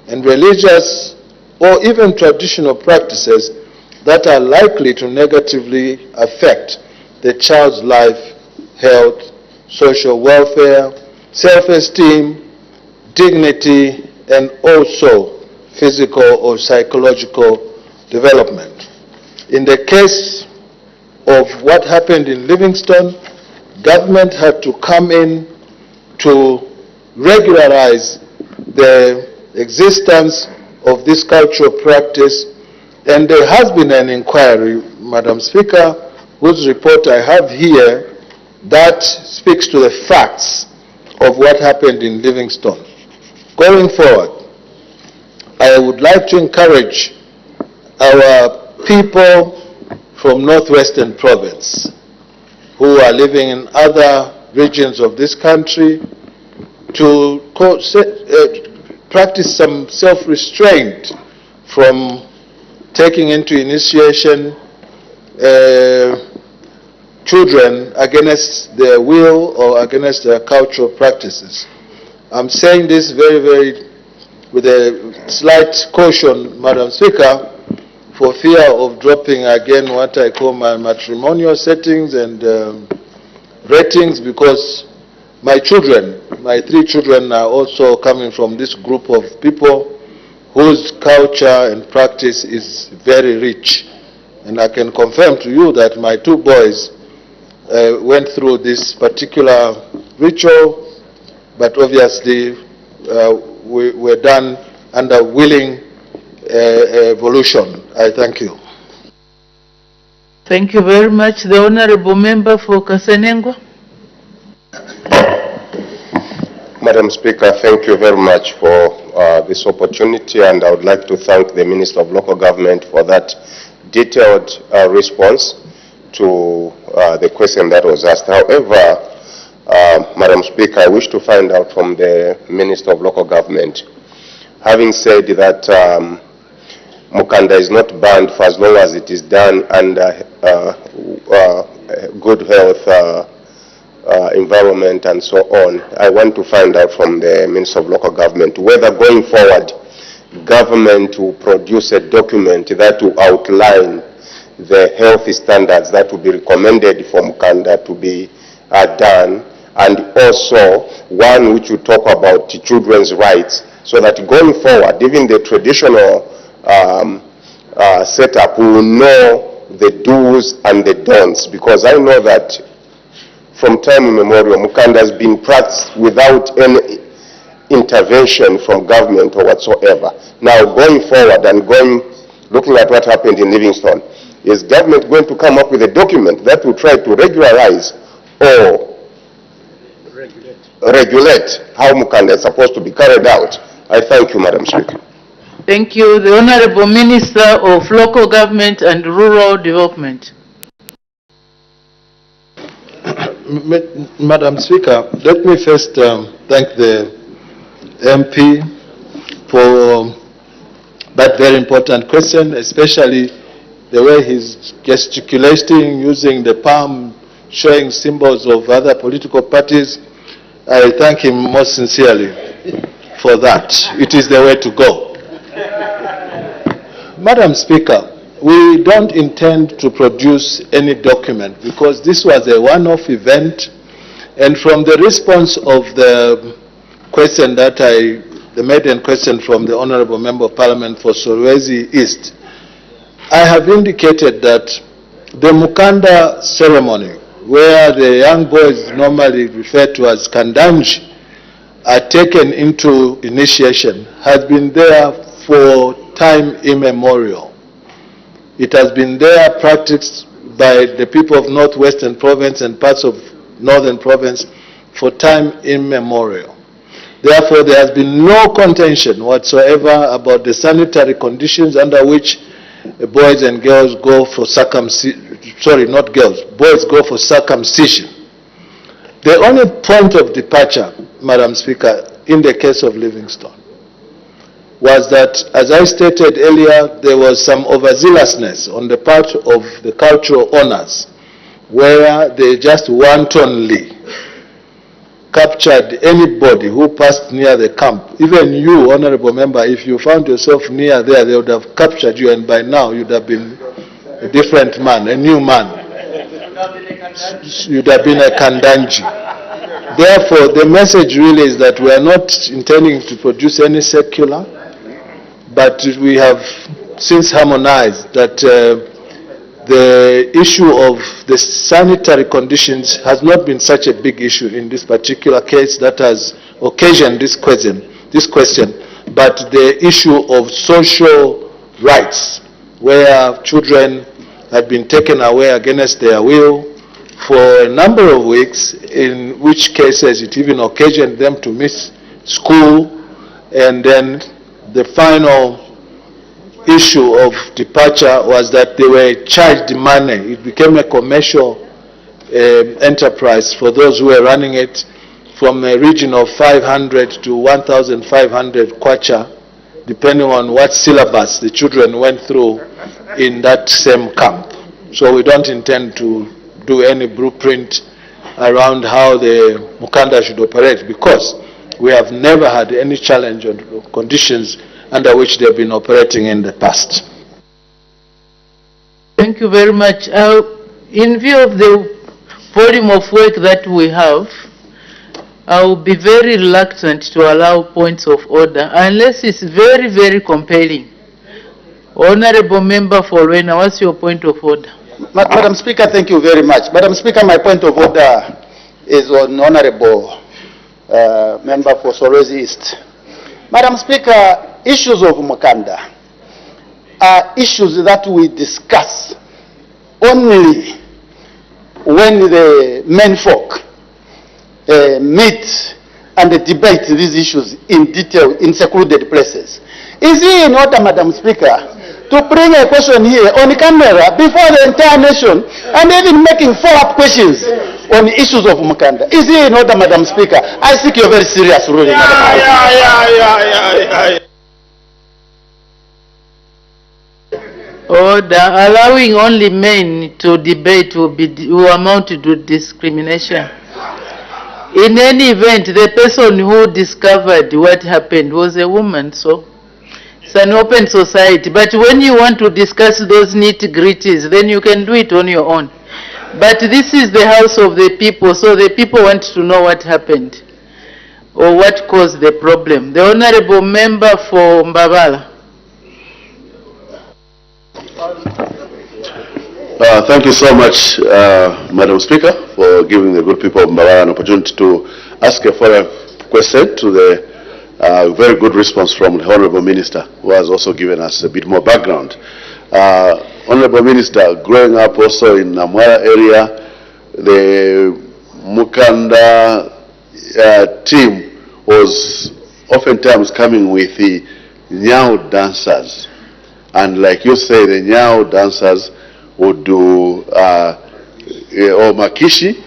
and religious or even traditional practices that are likely to negatively affect the child's life, health, social welfare, self-esteem, dignity, and also physical or psychological development. In the case of what happened in Livingstone, government had to come in to regularize the existence of this cultural practice, and there has been an inquiry, Madam Speaker, whose report I have here that speaks to the facts of what happened in Livingstone. Going forward, I would like to encourage our people from Northwestern Province who are living in other regions of this country to practice some self-restraint from taking into initiation children against their will or against their cultural practices. I'm saying this very with a slight caution, Madam Speaker, for fear of dropping again what I call my matrimonial settings and ratings, because my children, my 3 children, are also coming from this group of people whose culture and practice is very rich. And I can confirm to you that my 2 boys went through this particular ritual, but obviously we were done under willing evolution. I thank you. Thank you very much. The Honorable Member for Kasenengwa. Madam Speaker, thank you very much for this opportunity, and I would like to thank the Minister of Local Government for that detailed response to the question that was asked. However, Madam Speaker, I wish to find out from the Minister of Local Government, having said that Mukanda is not banned for as long as it is done under good health environment and so on, I want to find out from the Minister of Local Government whether going forward government will produce a document that will outline the healthy standards that will be recommended for Mukanda to be done, and also one which will talk about children's rights, so that going forward, even the traditional setup will know the do's and the don'ts, because I know that from time immemorial, Mukanda has been practiced without any intervention from government or whatsoever. Now, going forward and looking at what happened in Livingstone, is government going to come up with a document that will try to regularize or regulate how Mukanda is supposed to be carried out? I thank you, Madam Speaker. Thank you. The Honorable Minister of Local Government and Rural Development. Madam Speaker, let me first thank the MP for that very important question, especially the way he's gesticulating, using the palm, showing symbols of other political parties. I thank him most sincerely for that. It is the way to go. Madam Speaker, we don't intend to produce any document because this was a one-off event, and from the response of the question that the maiden question from the Honorable Member of Parliament for Solwezi East, I have indicated that the Mukanda ceremony, where the young boys normally referred to as Kandanji, are taken into initiation, has been there for time immemorial. It has been there practiced by the people of Northwestern Province and parts of Northern Province for time immemorial. Therefore, there has been no contention whatsoever about the sanitary conditions under which boys and girls go for circumcision. Sorry, not girls, boys go for circumcision. The only point of departure, Madam Speaker, in the case of Livingstone, was that, as I stated earlier, there was some overzealousness on the part of the cultural owners, where they just wantonly captured anybody who passed near the camp. Even you, honorable member, if you found yourself near there, they would have captured you, and by now you'd have been a different man, a new man. You'd have been a Kandanji. Therefore, the message really is that we are not intending to produce any secular, but we have since harmonized that the issue of the sanitary conditions has not been such a big issue in this particular case that has occasioned this question, but the issue of social rights, where children had been taken away against their will for a number of weeks, in which cases it even occasioned them to miss school, and then the final issue of departure was that they were charged money. It became a commercial enterprise for those who were running it, from a region of 500 to 1,500 kwacha, depending on what syllabus the children went through in that same camp. So we don't intend to do any blueprint around how the Mukanda should operate, because we have never had any challenge on conditions under which they have been operating in the past. Thank you very much. In view of the volume of work that we have, I will be very reluctant to allow points of order unless it's very, very compelling. Honorable Member for Rwena, what's your point of order? Madam Speaker, thank you very much. Madam Speaker, my point of order is on Honorable Member for Solwezi East. Madam Speaker, issues of Mukanda are issues that we discuss only when the men folk meet and debate these issues in detail in secluded places. Is it in order, Madam Speaker, to bring a question here on camera before the entire nation and even making follow-up questions on issues of Mukanda? Is it in order, Madam Speaker? I think you're very serious ruling, Madam Speaker. Order. Allowing only men to debate will amount to discrimination. In any event, the person who discovered what happened was a woman, so it's an open society. But when you want to discuss those nitty-gritties, then you can do it on your own. But this is the house of the people, so the people want to know what happened or what caused the problem. The Honorable Member for Mbabala. Thank you so much, Madam Speaker, for giving the good people of Mbabala an opportunity to ask a follow-up question to the very good response from the Honorable Minister, who has also given us a bit more background. Honorable Minister, growing up also in Namwara area, the Mukanda team was oftentimes coming with the Nyao dancers. And like you say, the Nyao dancers would do or Makishi,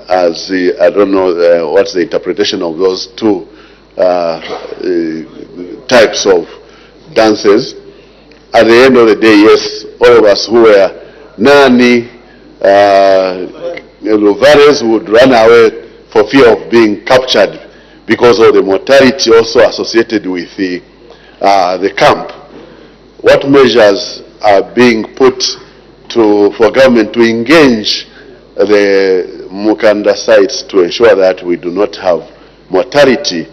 as I don't know what's the interpretation of those two types of dances. At the end of the day, yes, all of us who were Nani, Luvares would run away for fear of being captured because of the mortality also associated with the camp. What measures are being put for government to engage the Mukanda sites to ensure that we do not have mortality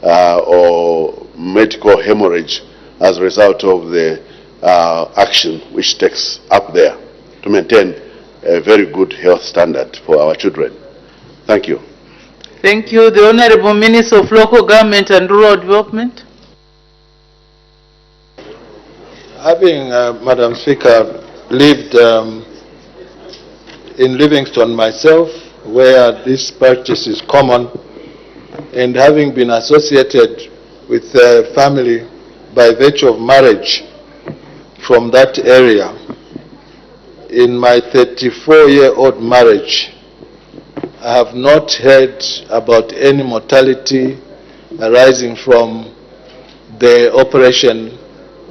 or medical hemorrhage as a result of the action which takes up there to maintain a very good health standard for our children? Thank you. Thank you. The Honorable Minister of Local Government and Rural Development. Having, Madam Speaker, lived in Livingston myself, where this practice is common, and having been associated with a family by virtue of marriage from that area, in my 34-year-old marriage, I have not heard about any mortality arising from the operation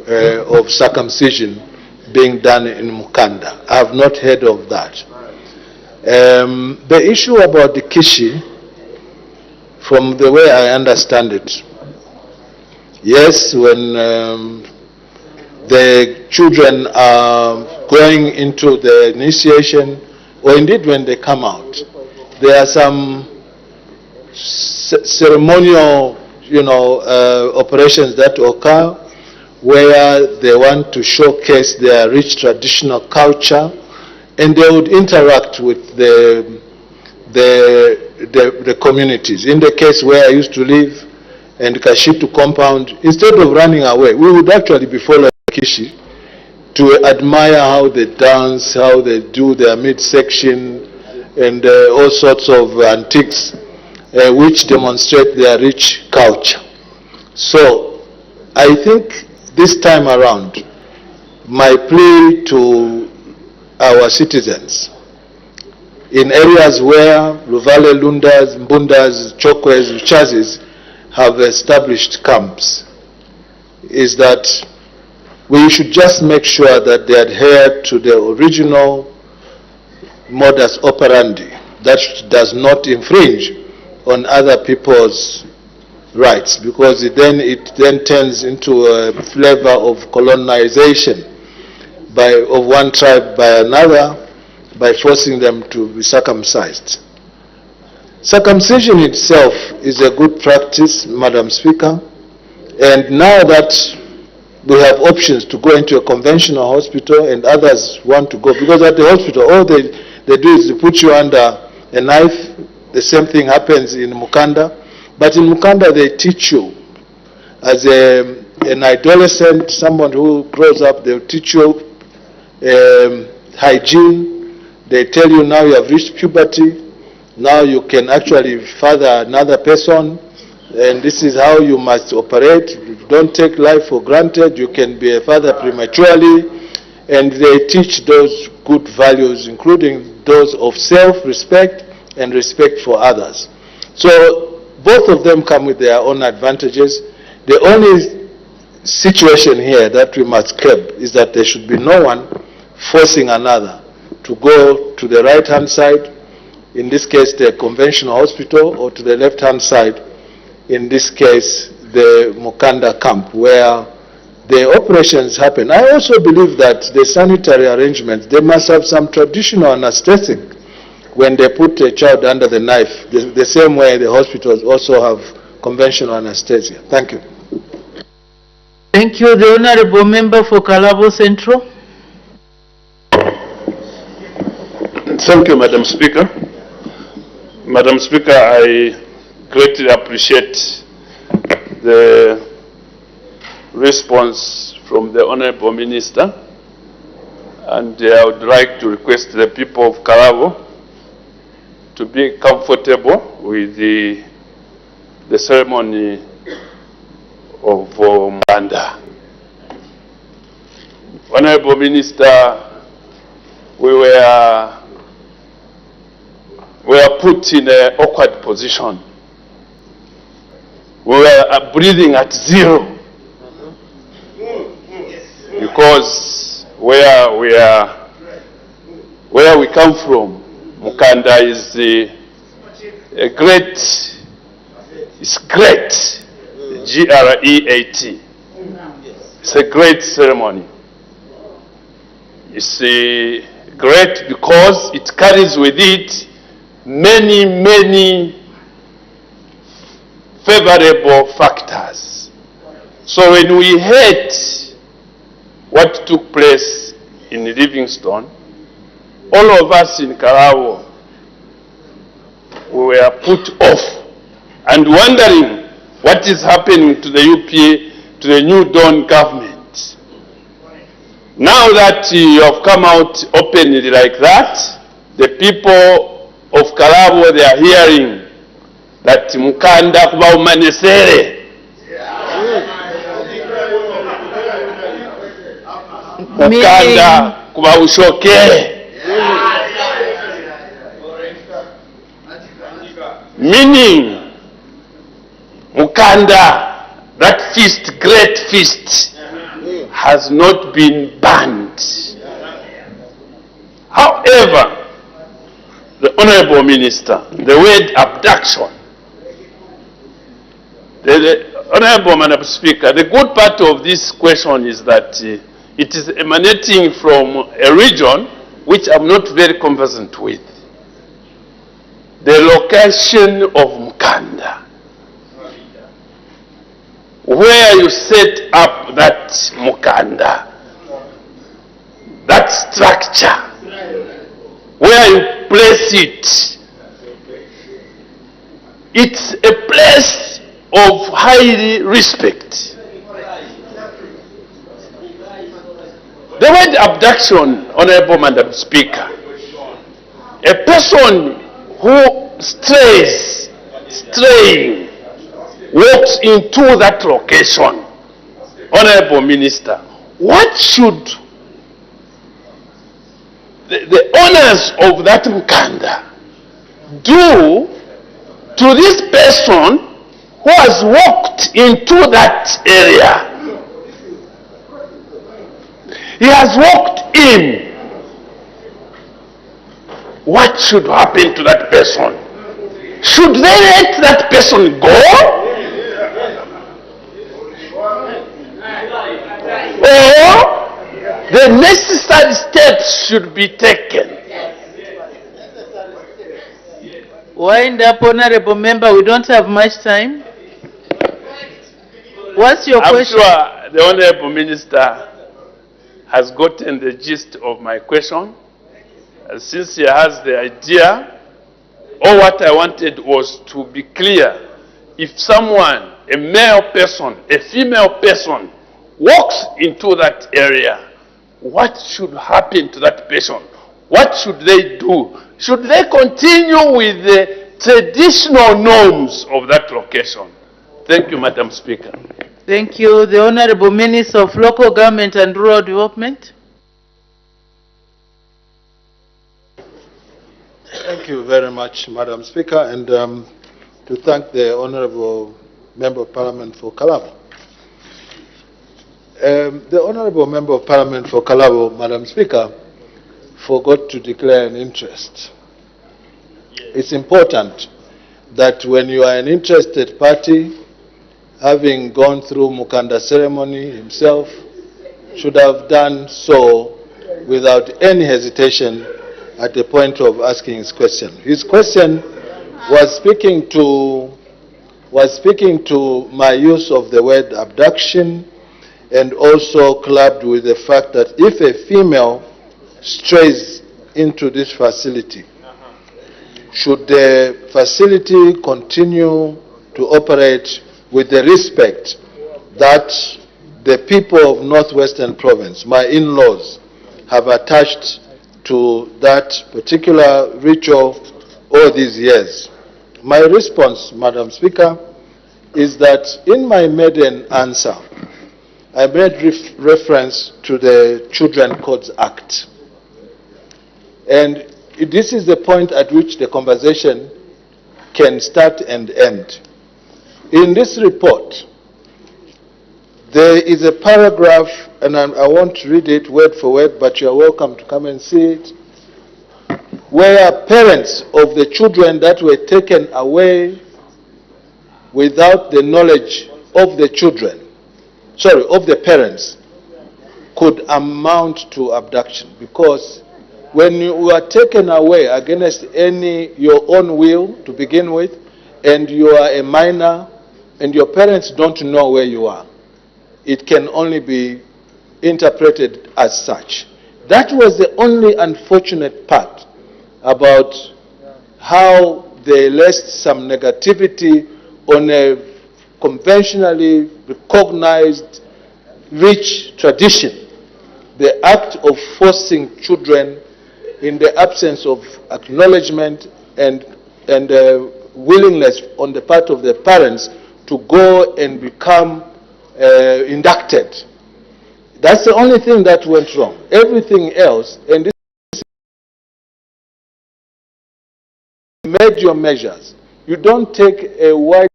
of circumcision being done in Mukanda. I have not heard of that. The issue about the Kishi, from the way I understand it, yes, when the children are going into the initiation, or indeed when they come out, there are some ceremonial, operations that occur where they want to showcase their rich traditional culture, and they would interact with the communities. In the case where I used to live, and Kashitu compound, instead of running away, we would actually be following Kishi to admire how they dance, how they do their midsection, and all sorts of antiques which demonstrate their rich culture. So I think this time around, my plea to our citizens in areas where Luvale, Lundas, Mbundas, Chokwes, Chazis have established camps is that we should just make sure that they adhere to the original modus operandi that does not infringe on other people's rights, because it then turns into a flavor of colonization of one tribe by another by forcing them to be circumcised. Circumcision itself is a good practice, Madam Speaker, and now that we have options to go into a conventional hospital and others want to go, because at the hospital all they do is to put you under a knife. The same thing happens in Mukanda, but in Mukanda they teach you as an adolescent, someone who grows up, they'll teach you hygiene. They tell you now you have reached puberty, now you can actually father another person, and this is how you must operate. You don't take life for granted. You can be a father prematurely, and they teach those good values, including those of self-respect and respect for others. So both of them come with their own advantages. The only situation here that we must curb is that there should be no one forcing another to go to the right-hand side, in this case the conventional hospital, or to the left-hand side, in this case the Mukanda camp, where the operations happen. I also believe that the sanitary arrangements, they must have some traditional anesthetic when they put a child under the knife, the same way the hospitals also have conventional anesthesia. Thank you. Thank you. The Honorable Member for Kalabo Central. Thank you, Madam Speaker. Madam Speaker, I greatly appreciate the response from the Honorable Minister, and I would like to request the people of Kalabo to be comfortable with the ceremony of Mukanda. Honorable Minister, we were put in an awkward position. We were breathing at zero because where we come from, Mukanda is it's great, G-R-E-A-T. It's a great ceremony. It's great because it carries with it many favorable factors. So when we heard what took place in Livingstone, all of us in Kalabo, we were put off and wondering what is happening to the UPA, to the New Dawn government. Now that you have come out openly like that, the people of Kalabo, they are hearing that Mukanda kuba umanesere. Mukanda kuba ushoke. Meaning, Mukanda, that feast, great feast, has not been banned. However, the Honorable Minister, the word abduction, the Honorable Madam Speaker, the good part of this question is that it is emanating from a region which I'm not very conversant with. The location of Mukanda, where you set up that Mukanda, that structure, where you place it, it's a place of high respect. The word abduction, Honorable Madam Speaker, a person who straying, walks into that location, Honorable Minister, what should the owners of that Mukanda do to this person who has walked into that area? He has walked in. What should happen to that person? Should they let that person go? Or the necessary steps should be taken? Wind up, Honorable Member. We don't have much time. What's your question? I'm sure the Honorable Minister has gotten the gist of my question. Since he has the idea, all what I wanted was to be clear. If someone, a male person, a female person, walks into that area, what should happen to that person? What should they do? Should they continue with the traditional norms of that location? Thank you, Madam Speaker. Thank you. The Honorable Minister of Local Government and Rural Development. Thank you very much, Madam Speaker, and to thank the Honorable Member of Parliament for Kalabo. The Honorable Member of Parliament for Kalabo, Madam Speaker, forgot to declare an interest. It's important that when you are an interested party, having gone through Mukanda ceremony himself, should have done so without any hesitation at the point of asking his question. His question was speaking to my use of the word abduction, and also clubbed with the fact that if a female strays into this facility, should the facility continue to operate with the respect that the people of Northwestern Province, my in-laws, have attached to that particular ritual all these years? My response, Madam Speaker, is that in my maiden answer, I made reference to the Children Codes Act. And this is the point at which the conversation can start and end. In this report, there is a paragraph, and I won't read it word for word, but you are welcome to come and see it, where parents of the children that were taken away without the knowledge of the children, of the parents, could amount to abduction. Because when you are taken away against your own will to begin with, and you are a minor, and your parents don't know where you are, it can only be interpreted as such. That was the only unfortunate part about how they left some negativity on a conventionally recognized rich tradition, the act of forcing children in the absence of acknowledgement and willingness on the part of the parents to go and become inducted. That's the only thing that went wrong. Everything else, and this major measures. You don't take a wide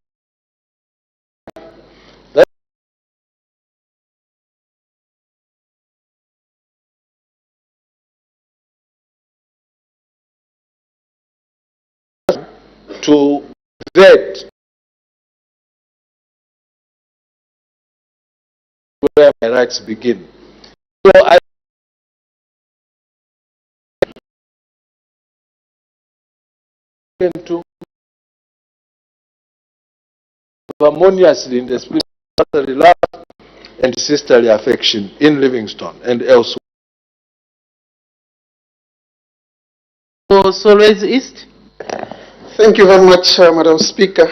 vet where my rights begin. So I to harmoniously in the spirit of brotherly love and sisterly affection in Livingstone and elsewhere. For Solwezi East. Thank you very much, Madam Speaker,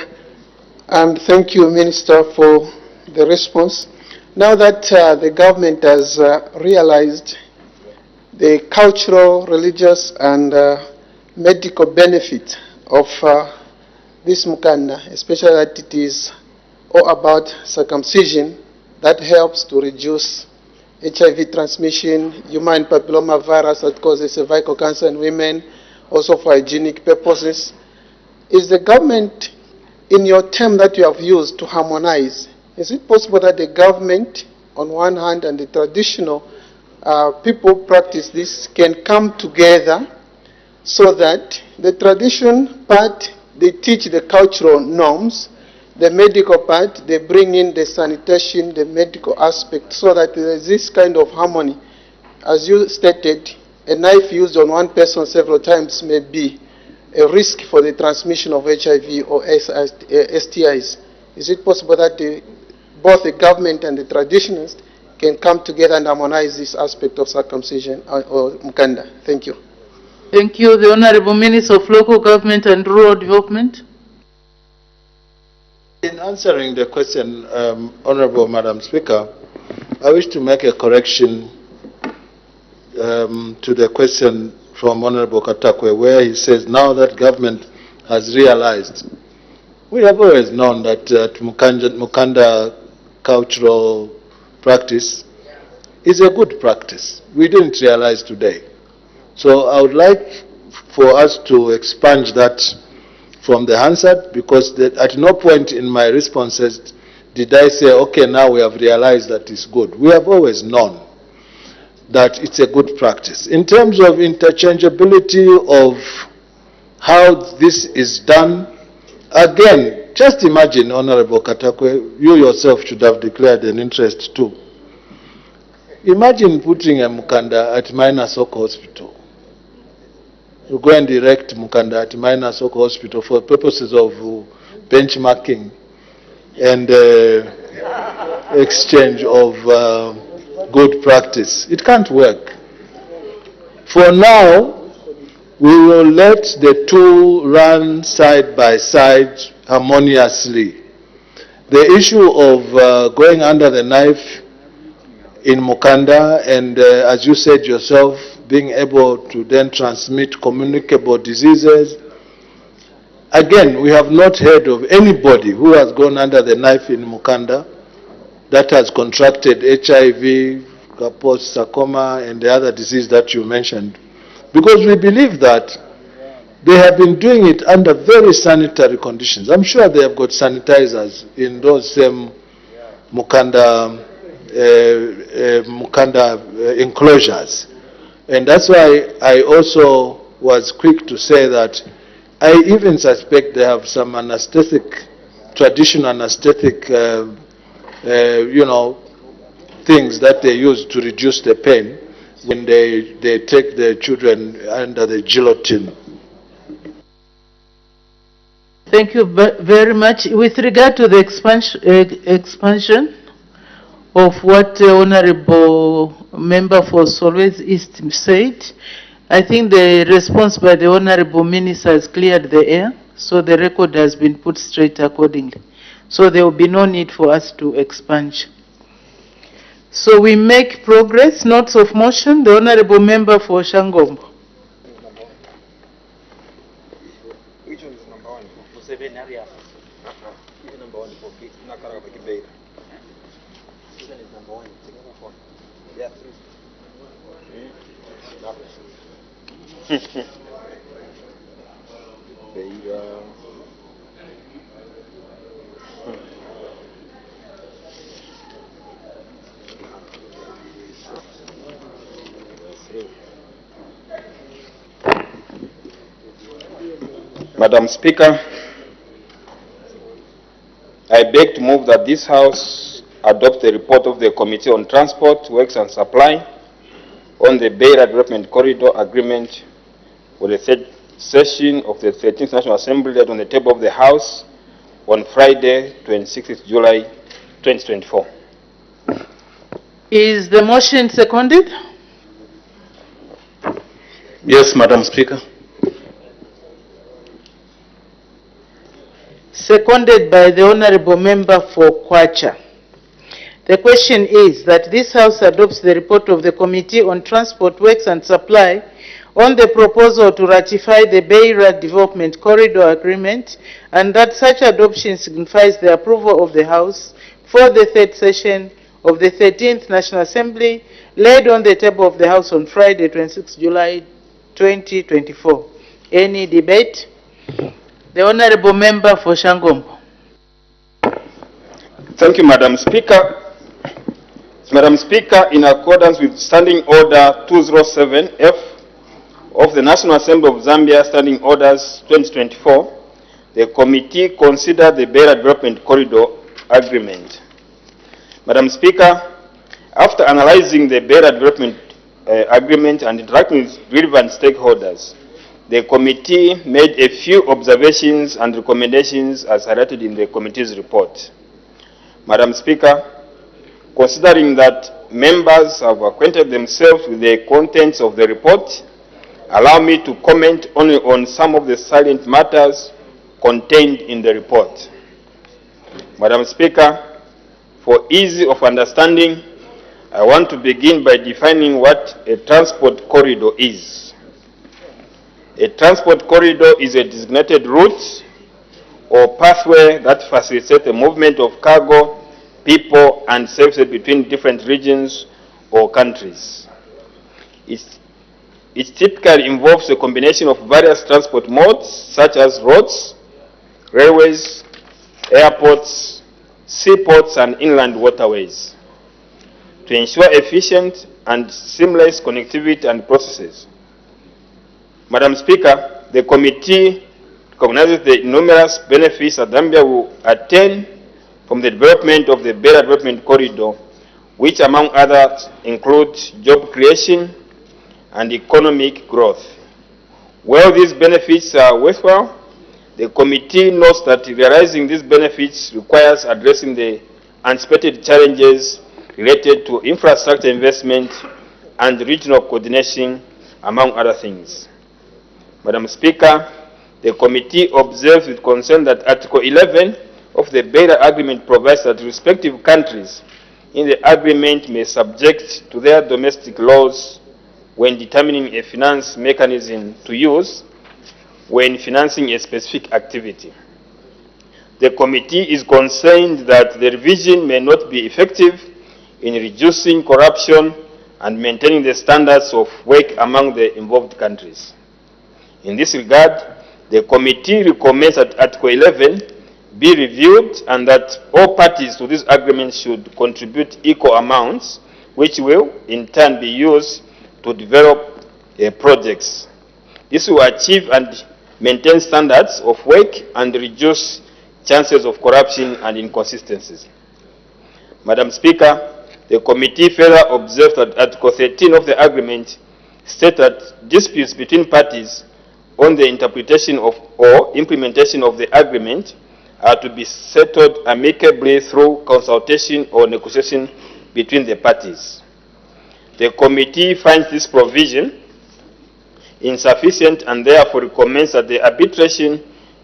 and thank you, Minister, for the response. Now that the government has realized the cultural, religious, and medical benefit of this mukanda, especially that it is all about circumcision, that helps to reduce HIV transmission, human papilloma virus that causes cervical cancer in women, also for hygienic purposes. Is the government, in your term that you have used to harmonize, is it possible that the government, on one hand, and the traditional people practice this, can come together so that the tradition part, they teach the cultural norms, the medical part, they bring in the sanitation, the medical aspect, so that there is this kind of harmony. As you stated, a knife used on one person several times may be a risk for the transmission of HIV or STIs. Is it possible that both the government and the traditionalists can come together and harmonize this aspect of circumcision or mukanda? Thank you. Thank you. The Honorable Minister of Local Government and Rural Development. In answering the question, Honorable Madam Speaker, I wish to make a correction to the question from Honorable Katakwe, where he says now that government has realized. We have always known that mukanda cultural practice is a good practice. We didn't realize today. So I would like for us to expunge that from the Hansard, because at no point in my responses did I say, okay, now we have realized that it's good. We have always known that it's a good practice. In terms of interchangeability of how this is done, again, just imagine, Honorable Katakwe, you yourself should have declared an interest too. Imagine putting a mukanda at Minor Soko Hospital. You go and direct mukanda at Minor Soko Hospital for purposes of benchmarking and exchange of good practice. It can't work. For now, we will let the two run side by side harmoniously. The issue of going under the knife in mukanda and, as you said yourself, being able to then transmit communicable diseases. Again, we have not heard of anybody who has gone under the knife in mukanda that has contracted HIV, Kaposi sarcoma, and the other disease that you mentioned. Because we believe that they have been doing it under very sanitary conditions. I'm sure they have got sanitizers in those same mukanda enclosures. And that's why I also was quick to say that I even suspect they have some anesthetic, traditional anesthetic, things that they use to reduce the pain when they take the children under the guillotine. Thank you very much. With regard to the expansion of what the Honorable Member for Solwezi East said, I think the response by the Honorable Minister has cleared the air, so the record has been put straight accordingly. So there will be no need for us to expunge. So we make progress. Notes of motion. The Honorable Member for Shangombo. Which one is number one? For 7 area. Number one for Beira. This one is number one. Yeah. Beira. Madam Speaker, I beg to move that this House adopt the report of the Committee on Transport, Works and Supply on the Beira Development Corridor Agreement for the third session of the 13th National Assembly laid on the table of the House on Friday, 26th July 2024. Is the motion seconded? Yes, Madam Speaker. Seconded by the Honorable Member for Kwacha. The question is that this House adopts the report of the Committee on Transport, Works and Supply on the proposal to ratify the Beira Development Corridor Agreement, and that such adoption signifies the approval of the House for the third session of the 13th National Assembly laid on the table of the House on Friday, 26 July 2024. Any debate? The Honorable Member for Shangombo. Thank you, Madam Speaker. Madam Speaker, in accordance with Standing Order 207F of the National Assembly of Zambia Standing Orders 2024, the committee considered the Beira Development Corridor Agreement. Madam Speaker, after analyzing the Beira Development Agreement and interacting with relevant stakeholders, the committee made a few observations and recommendations as highlighted in the committee's report. Madam Speaker, considering that members have acquainted themselves with the contents of the report, allow me to comment only on some of the salient matters contained in the report. Madam Speaker, for ease of understanding, I want to begin by defining what a transport corridor is. A transport corridor is a designated route or pathway that facilitates the movement of cargo, people, and services between different regions or countries. It typically involves a combination of various transport modes such as roads, railways, airports, seaports, and inland waterways to ensure efficient and seamless connectivity and processes. Madam Speaker, the committee recognizes the numerous benefits that Zambia will attain from the development of the Beira Development Corridor, which among others include job creation and economic growth. While these benefits are worthwhile, the committee notes that realizing these benefits requires addressing the anticipated challenges related to infrastructure investment and regional coordination, among other things. Madam Speaker, the committee observes with concern that Article 11 of the Beira Agreement provides that respective countries in the agreement may subject to their domestic laws when determining a finance mechanism to use when financing a specific activity. The committee is concerned that the revision may not be effective in reducing corruption and maintaining the standards of work among the involved countries. In this regard, the committee recommends that Article 11 be reviewed and that all parties to this agreement should contribute equal amounts, which will in turn be used to develop projects. This will achieve and maintain standards of work and reduce chances of corruption and inconsistencies. Madam Speaker, the committee further observed that Article 13 of the agreement states that disputes between parties on the interpretation of or implementation of the agreement are to be settled amicably through consultation or negotiation between the parties. The committee finds this provision insufficient and therefore recommends that the arbitration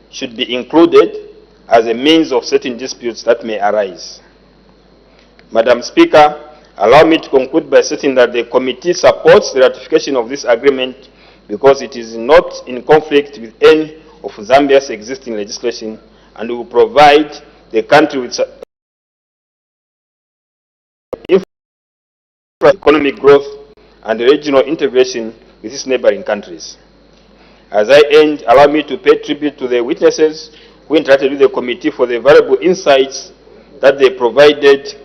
should be included as a means of settling disputes that may arise. Madam Speaker, allow me to conclude by stating that the committee supports the ratification of this agreement because it is not in conflict with any of Zambia's existing legislation and will provide the country with economic growth and regional integration with its neighboring countries. As I end, allow me to pay tribute to the witnesses who interacted with the committee for the valuable insights that they provided.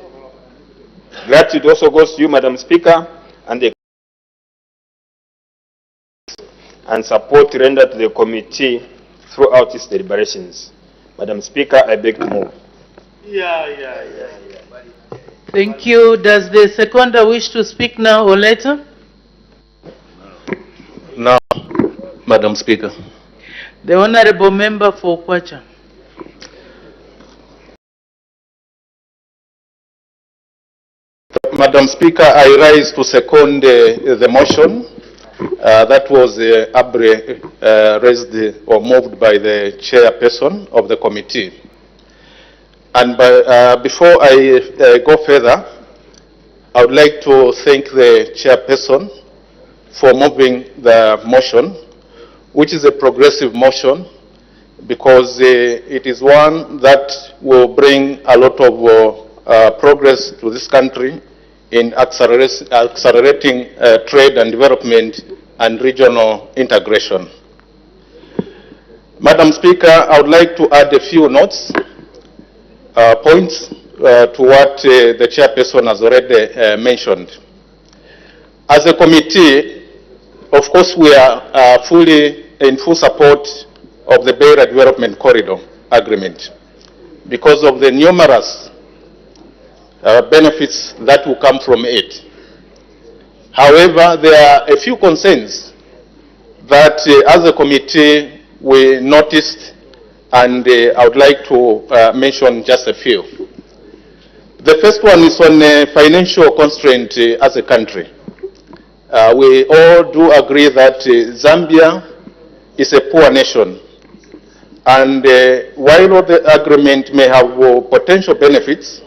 Gratitude also goes to you, Madam Speaker, and the support rendered to the committee throughout its deliberations. Madam Speaker, I beg to move. Thank you. Does the seconder wish to speak now or later? Now, Madam Speaker. The Honorable Member for Kwacha. Madam Speaker, I rise to second the motion that was raised or moved by the chairperson of the committee. And before I go further, I would like to thank the chairperson for moving the motion, which is a progressive motion, because it is one that will bring a lot of progress to this country in accelerating trade and development and regional integration. Madam Speaker, I would like to add a few notes, points to what the chairperson has already mentioned. As a committee, of course, we are in full support of the Beira Development Corridor Agreement because of the numerous benefits that will come from it. However, there are a few concerns that as a committee we noticed, and I would like to mention just a few. The first one is on financial constraint as a country. We all do agree that Zambia is a poor nation, and while the agreement may have potential benefits,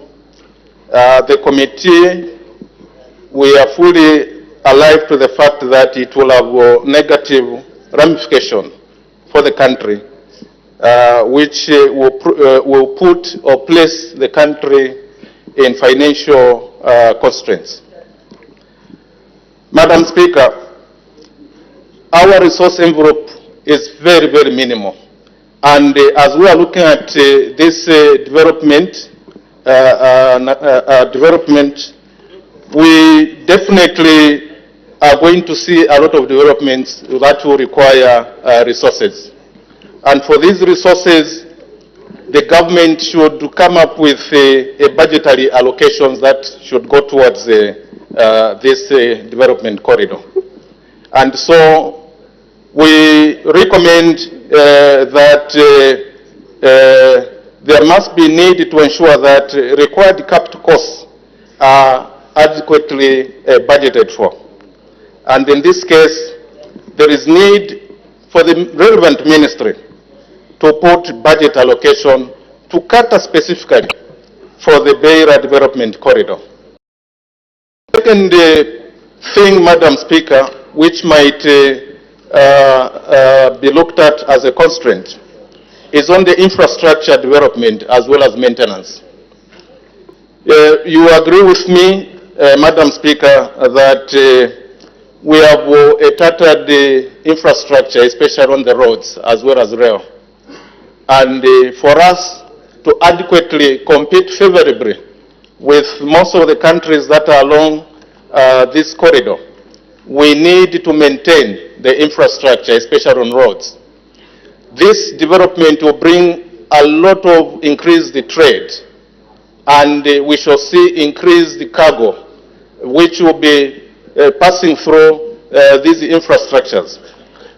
the committee, we are fully alive to the fact that it will have negative ramification for the country, which will put or place the country in financial constraints. Madam Speaker, our resource envelope is very, very minimal. And as we are looking at this development, we definitely are going to see a lot of developments that will require resources. And for these resources, the government should come up with a budgetary allocations that should go towards this development corridor. And so we recommend that there must be need to ensure that required capital costs are adequately budgeted for. And in this case, there is need for the relevant ministry to put budget allocation to cater specifically for the Beira Development Corridor. Second thing, Madam Speaker, which might be looked at as a constraint is on the infrastructure development as well as maintenance. You agree with me, Madam Speaker, that we have a tattered infrastructure, especially on the roads as well as rail. And for us to adequately compete favorably with most of the countries that are along this corridor, we need to maintain the infrastructure, especially on roads. This development will bring a lot of increased trade, and we shall see increased cargo, which will be passing through these infrastructures.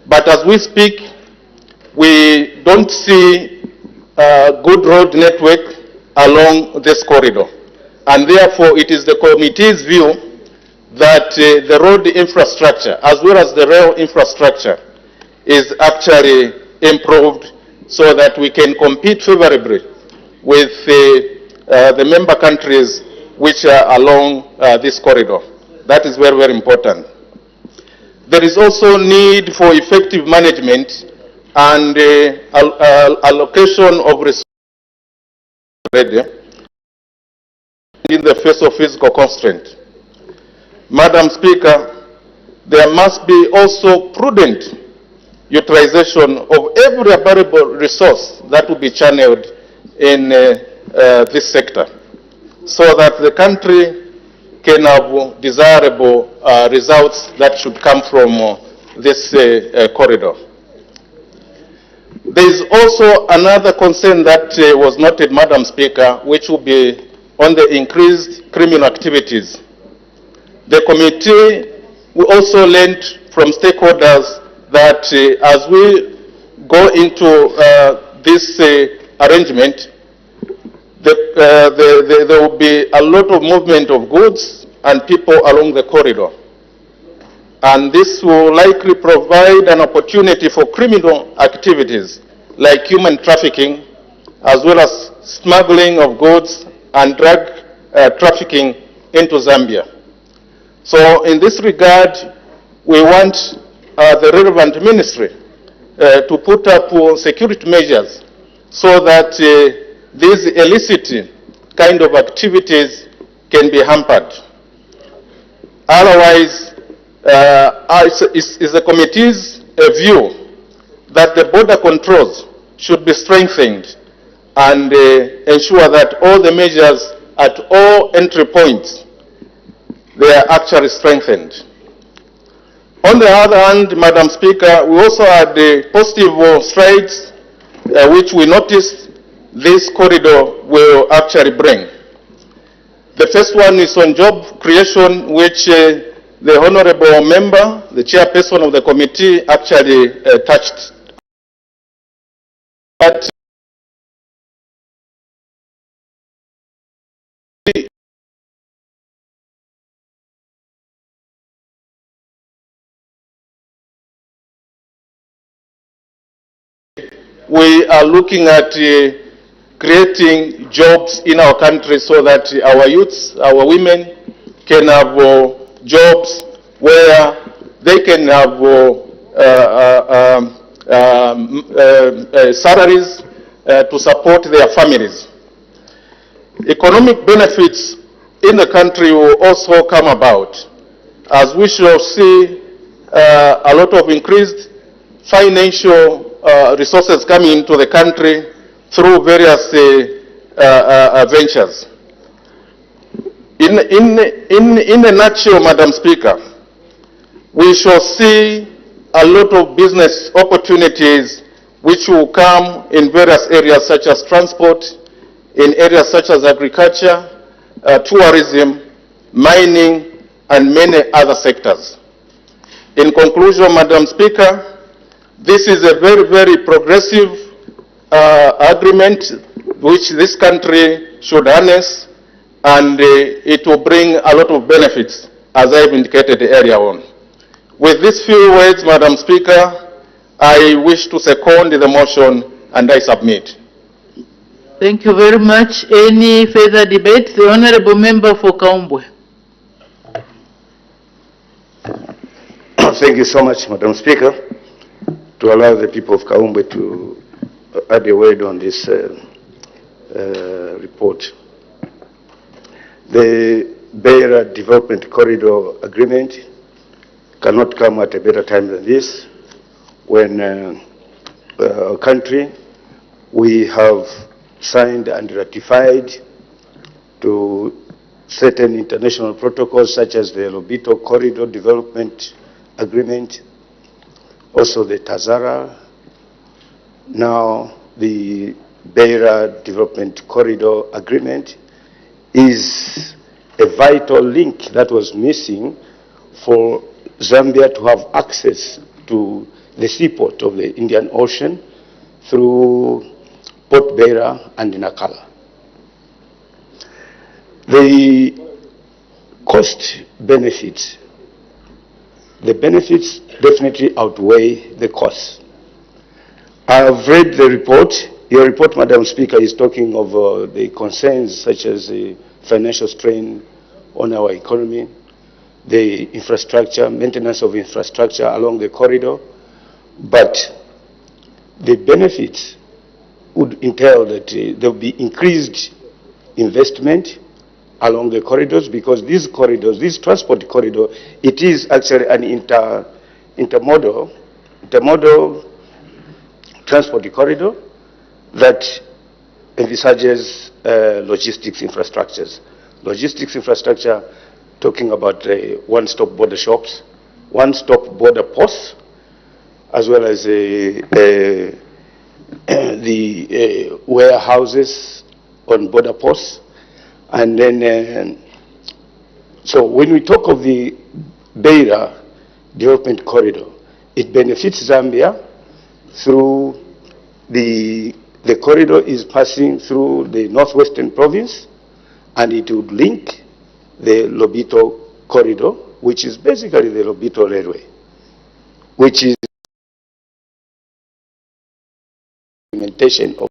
But as we speak, we don't see a good road network along this corridor. And therefore, it is the committee's view that the road infrastructure, as well as the rail infrastructure, is actually improved so that we can compete favorably with the member countries which are along this corridor. That is very, very important. There is also need for effective management and allocation of resources in the face of physical constraint. Madam Speaker, there must be also prudent utilization of every available resource that will be channeled in this sector so that the country can have desirable results that should come from this corridor. There is also another concern that was noted, Madam Speaker, which will be on the increased criminal activities. The committee will also learned from stakeholders that as we go into this arrangement, there will be a lot of movement of goods and people along the corridor. And this will likely provide an opportunity for criminal activities like human trafficking, as well as smuggling of goods and drug trafficking into Zambia. So in this regard, we want the relevant ministry to put up security measures so that these illicit kind of activities can be hampered. Otherwise, it's the committee's view that the border controls should be strengthened and ensure that all the measures at all entry points, they are actually strengthened. On the other hand, Madam Speaker, we also had positive strides which we noticed this corridor will actually bring. The first one is on job creation, which the honorable member, the chairperson of the committee, actually touched. But we are looking at creating jobs in our country so that our youths, our women can have jobs where they can have salaries to support their families. Economic benefits in the country will also come about, as we shall see a lot of increased financial resources coming into the country through various ventures. In a nutshell, Madam Speaker, we shall see a lot of business opportunities which will come in various areas such as transport, in areas such as agriculture, tourism, mining, and many other sectors. In conclusion, Madam Speaker, this is a very, very progressive agreement which this country should harness, and it will bring a lot of benefits, as I've indicated earlier on. With these few words, Madam Speaker, I wish to second the motion and I submit. Thank you very much. Any further debate? The Honorable Member for Kaumbwe. Thank you so much, Madam Speaker, to allow the people of Kaumbwe to add a word on this report. The Beira Development Corridor Agreement cannot come at a better time than this, when our country, we have signed and ratified to certain international protocols such as the Lobito Corridor Development Agreement, also the Tazara, now the Beira Development Corridor Agreement is a vital link that was missing for Zambia to have access to the seaport of the Indian Ocean through Port Beira and Nakala. The cost benefits, the benefits definitely outweigh the costs. I have read the report. Your report, Madam Speaker, is talking of the concerns such as the financial strain on our economy, the infrastructure, maintenance of infrastructure along the corridor, but the benefits would entail that there will be increased investment along the corridors, because these corridors, this transport corridor, it is actually an intermodal transport corridor that envisages logistics infrastructures. Logistics infrastructure, talking about one-stop border shops, one-stop border posts, as well as the warehouses on border posts. And then, so when we talk of the Beira Development Corridor, it benefits Zambia through the corridor is passing through the northwestern province, and it would link the Lobito corridor, which is basically the Lobito Railway, which is implementation of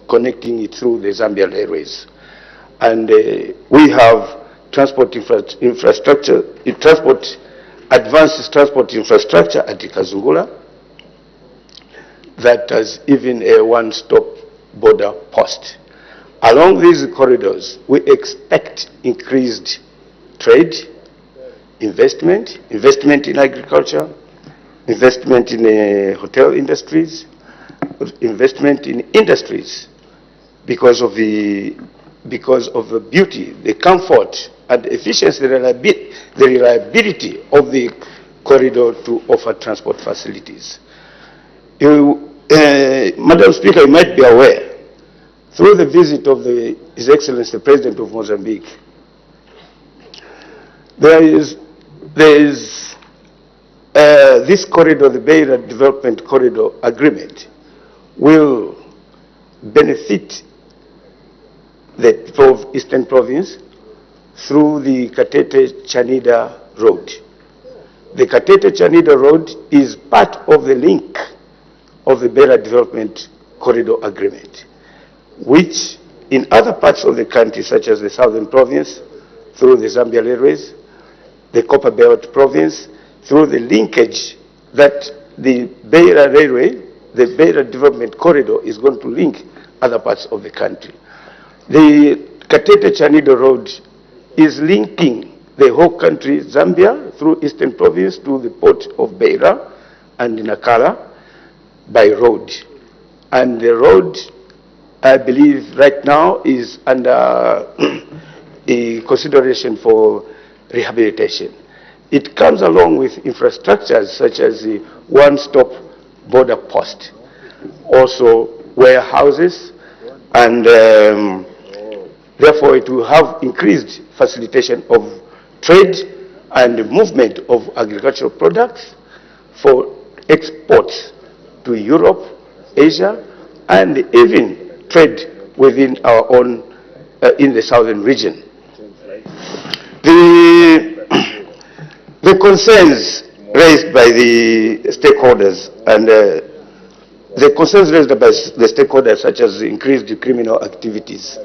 connecting it through the Zambia railways. And we have transport infrastructure, advanced transport infrastructure at Kazungula that has even a one-stop border post. Along these corridors, we expect increased trade, investment in agriculture, investment in hotel industries, investment in industries, because of the beauty, the comfort, and efficiency, the reliability of the corridor to offer transport facilities. Madam Speaker, you might be aware, through the visit of His Excellency the President of Mozambique, there is this corridor, the Beira Development Corridor Agreement, will benefit the people of Eastern Province through the Katete-Chanida Road. The Katete-Chanida Road is part of the link of the Beira Development Corridor Agreement, which in other parts of the country, such as the Southern Province, through the Zambia Railways, the Copper Belt Province, through the linkage that the Beira Railway, the Beira Development Corridor is going to link other parts of the country. The Katete-Chanida Road is linking the whole country, Zambia, through Eastern Province to the port of Beira and Nakala by road. And the road, I believe, right now is under a consideration for rehabilitation. It comes along with infrastructures such as the one-stop border post, also warehouses, and therefore it will have increased facilitation of trade and movement of agricultural products for exports to Europe, Asia, and even trade within our own, in the southern region. The concerns raised by the stakeholders and the concerns raised by the stakeholders, such as increased criminal activities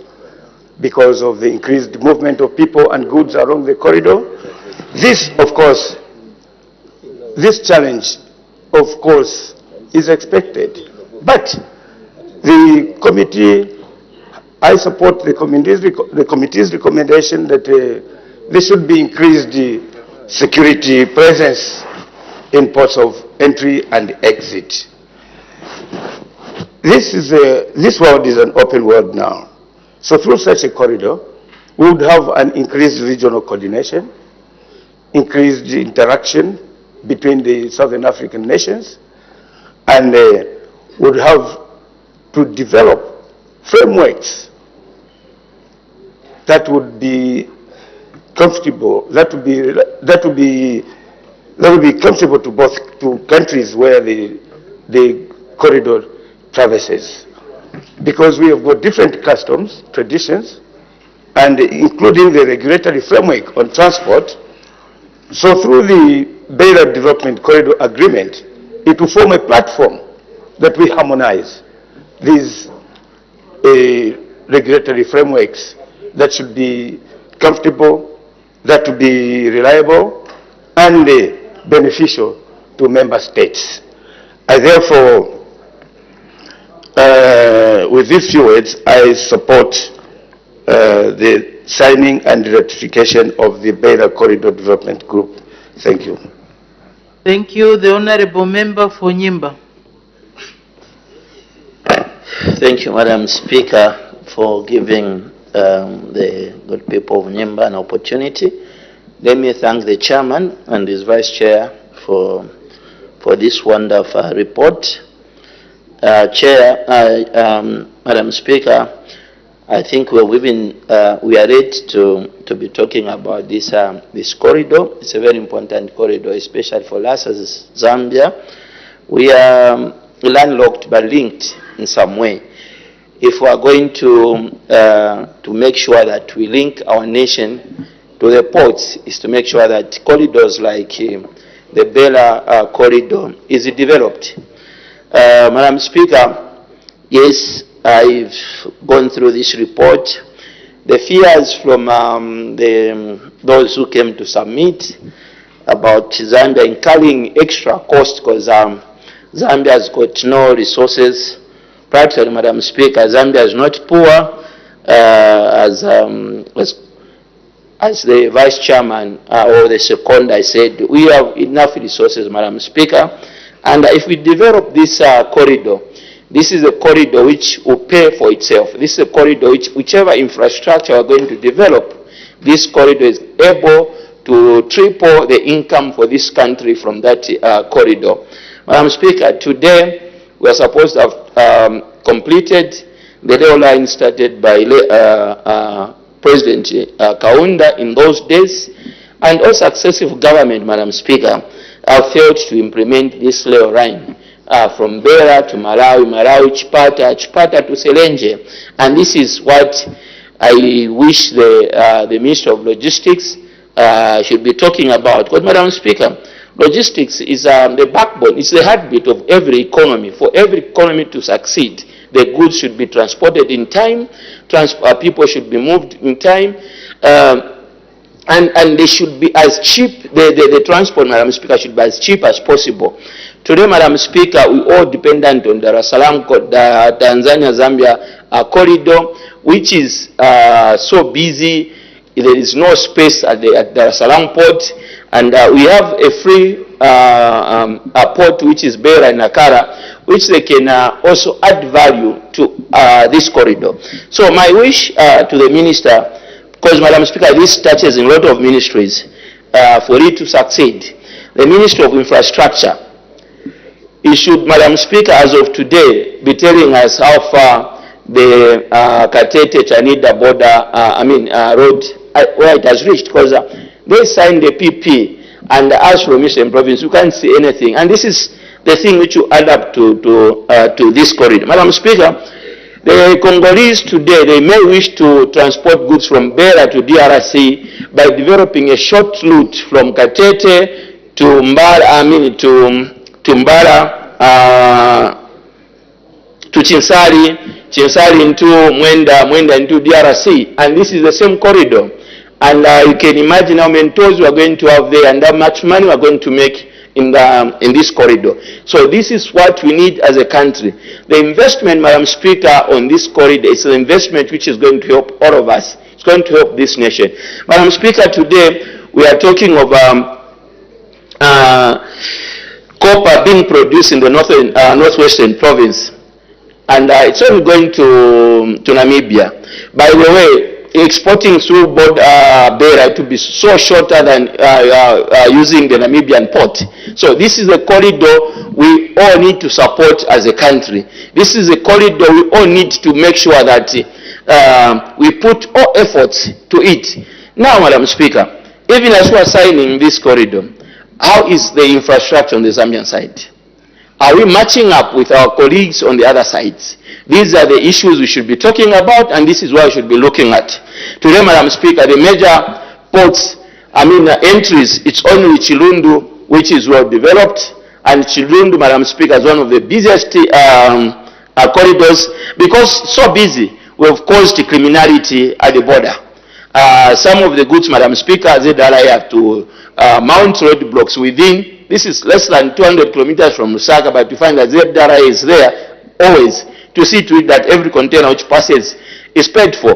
because of the increased movement of people and goods along the corridor. This, of course, this challenge, of course, is expected. But the committee, I support the committee's recommendation that there should be increased security presence in ports of entry and exit. This world is an open world now. So through such a corridor, we would have an increased regional coordination, increased interaction between the Southern African nations, and would have to develop frameworks that would be comfortable, that would be comfortable to both countries where the corridor traverses, because we have got different customs, traditions, and including the regulatory framework on transport. So through the Beira Development Corridor Agreement, it will form a platform that we harmonize these regulatory frameworks that should be comfortable, that will be reliable, and beneficial to member states. I therefore, with these few words, I support the signing and ratification of the Beira Corridor Development Group. Thank you. Thank you. The Honorable Member for Nyimba. Thank you, Madam Speaker, for giving the good people of Nyimba an opportunity. Let me thank the chairman and his vice chair for this wonderful report. Madam Speaker, I think we are ready to be talking about this corridor. It's a very important corridor, especially for us as Zambia. We are landlocked but linked in some way. If we are going to make sure that we link our nation to the ports, is to make sure that corridors like the Beira Corridor is developed. Madam Speaker, yes, I've gone through this report. The fears from those who came to submit about Zambia incurring extra cost because Zambia has got no resources. Practically, Madam Speaker, Zambia is not poor, as the Vice Chairman or the second I said, we have enough resources, Madam Speaker. And if we develop this corridor, this is a corridor which will pay for itself. This is a corridor which, whichever infrastructure we are going to develop, this corridor is able to triple the income for this country from that corridor. Madam Speaker, today we are supposed to have completed the rail line started by President Kaunda in those days, and all successive government, Madam Speaker, have failed to implement this rail line from Beira to Malawi, Malawi, Chipata to Selenje. And this is what I wish the Minister of Logistics should be talking about. Because, Madam Speaker, logistics is the backbone, it's the heartbeat of every economy. For every economy to succeed, the goods should be transported in time, people should be moved in time, and they should be as cheap, the transport, Madam Speaker, should be as cheap as possible. Today, Madam Speaker, we all dependent on Dar es Salaam, Tanzania-Zambia corridor, which is so busy. There is no space at Dar es Salaam port, and we have a free port, which is Beira and Nakara, which they can also add value to this corridor. So my wish to the Minister, because, Madam Speaker, this touches in a lot of ministries, for it to succeed. The Minister of Infrastructure, he should, Madam Speaker, as of today, be telling us how far the Katete-Chanida border, road, where it has reached, because they signed the PP, and as from Eastern Province, you can't see anything. And this is the thing which will add up to this corridor. Madam Speaker, the Congolese today, they may wish to transport goods from Beira to DRC by developing a short route from Katete to Mbara, to Mbara, to Chinsari into Mwenda into DRC. And this is the same corridor. And you can imagine how many tolls we are going to have there and how much money we are going to make in this corridor. So this is what we need as a country. The investment, Madam Speaker, on this corridor is an investment which is going to help all of us. It's going to help this nation. Madam Speaker, today we are talking of copper being produced in the northwestern province, and it's only going to Namibia. By the way, exporting through Beira to be so shorter than using the Namibian port. So this is a corridor we all need to support as a country. This is a corridor we all need to make sure that we put all efforts to it. Now, Madam Speaker, even as we are signing this corridor, how is the infrastructure on the Zambian side? Are we matching up with our colleagues on the other sides? These are the issues we should be talking about, and this is what we should be looking at. Today, Madam Speaker, the major ports, entries, it's only Chilundu, which is well developed, and Chilundu, Madam Speaker, is one of the busiest corridors, because so busy, we have caused criminality at the border. Some of the goods, Madam Speaker, ZRI have to mount roadblocks within. This is less than 200 kilometers from Lusaka, but you find that ZRI is there always to see to it that every container which passes is paid for.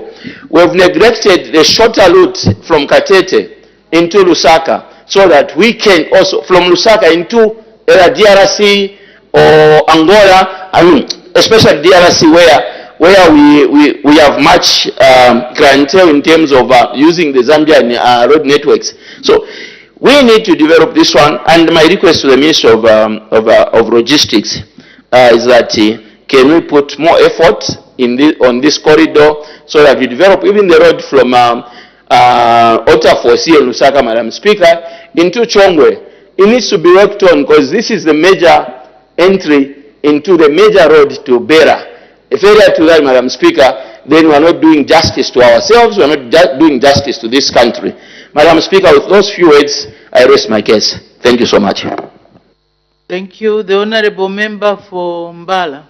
We have neglected the shorter route from Katete into Lusaka, so that we can also, from Lusaka into DRC or Angola, especially DRC where we have much clientele in terms of using the Zambian road networks. So we need to develop this one, and my request to the Minister of Logistics is that can we put more effort on this corridor so that we develop even the road from Otafosi and Lusaka, Madam Speaker, into Chongwe. It needs to be worked on because this is the major entry into the major road to Beira. A failure to that, Madam Speaker, then we are not doing justice to ourselves, we are not doing justice to this country. Madam Speaker, with those few words, I rest my case. Thank you so much. Thank you. The Honorable Member for Mbala.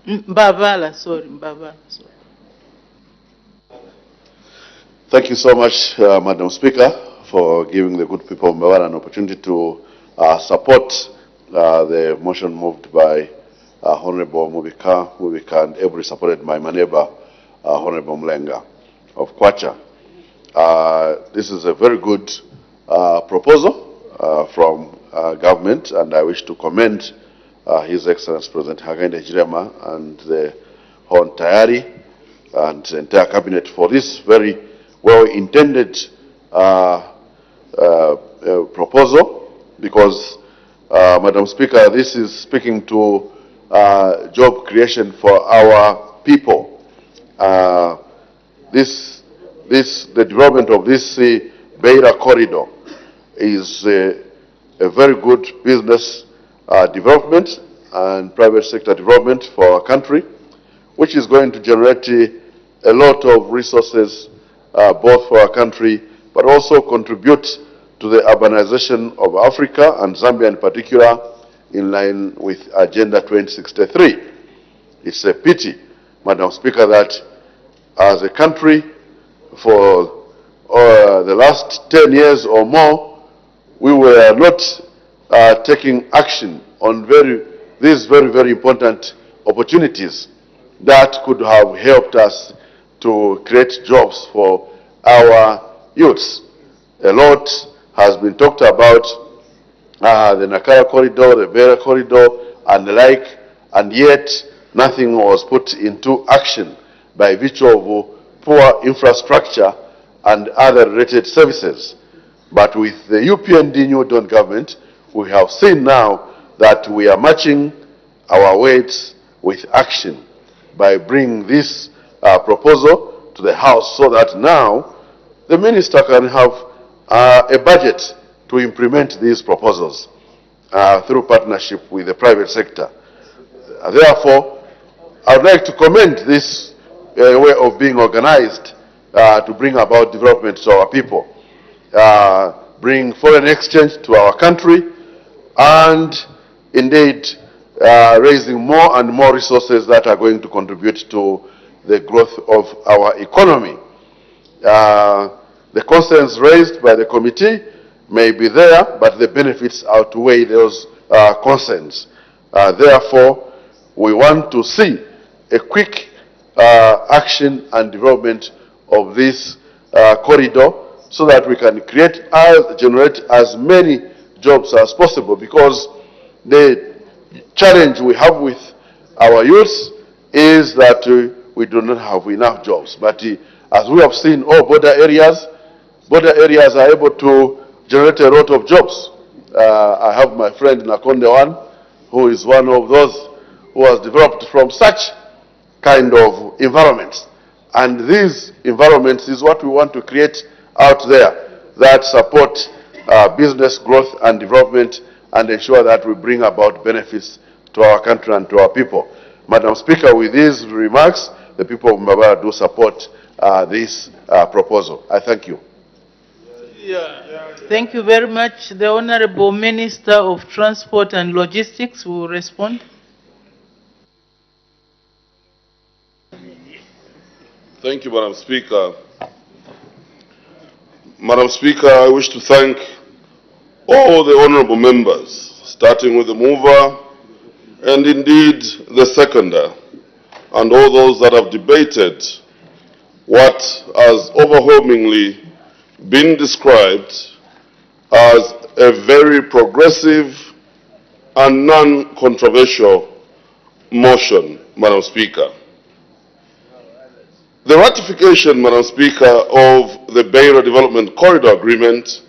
Mbavala, sorry. Thank you so much, Madam Speaker, for giving the good people of Mbala an opportunity to support the motion moved by Honorable Mubika and ably supported by my neighbor, Honorable Mlenga of Kwacha. This is a very good proposal from government, and I wish to commend His Excellency President Hakainde Hichilema and the Hon Tayari and the entire cabinet for this very well-intended proposal, because, Madam Speaker, this is speaking to job creation for our people. The development of this Beira Corridor is a very good business development and private sector development for our country, which is going to generate a lot of resources both for our country, but also contribute to the urbanization of Africa and Zambia in particular, in line with Agenda 2063. It's a pity, Madam Speaker, that as a country for the last 10 years or more, we were not taking action on these very important opportunities that could have helped us to create jobs for our youths. A lot has been talked about the Nakara Corridor, the Beira Corridor, and the like, and yet nothing was put into action by virtue of poor infrastructure and other related services. But with the UPND New Dawn government, we have seen now that we are matching our words with action by bringing this proposal to the House, so that now the Minister can have a budget to implement these proposals through partnership with the private sector. Therefore, I would like to commend this way of being organized to bring about development to our people, bring foreign exchange to our country, and indeed raising more and more resources that are going to contribute to the growth of our economy. The concerns raised by the committee may be there, but the benefits outweigh those concerns. Therefore, we want to see a quick action and development of this corridor, so that we can generate as many jobs as possible, because the challenge we have with our youth is that we do not have enough jobs. But as we have seen, all border areas are able to generate a lot of jobs. I have my friend Nakonde One, who is one of those who has developed from such kind of environments. And these environments is what we want to create out there that support business growth and development, and ensure that we bring about benefits to our country and to our people. Madam Speaker, with these remarks, the people of Mbabara do support this proposal. I thank you. Thank you very much. The Honorable Minister of Transport and Logistics will respond. Thank you, Madam Speaker. Madam Speaker, I wish to thank all the honorable members, starting with the mover and indeed the seconder, and all those that have debated what has overwhelmingly been described as a very progressive and non-controversial motion, Madam Speaker. The ratification, Madam Speaker, of the Beira Development Corridor Agreement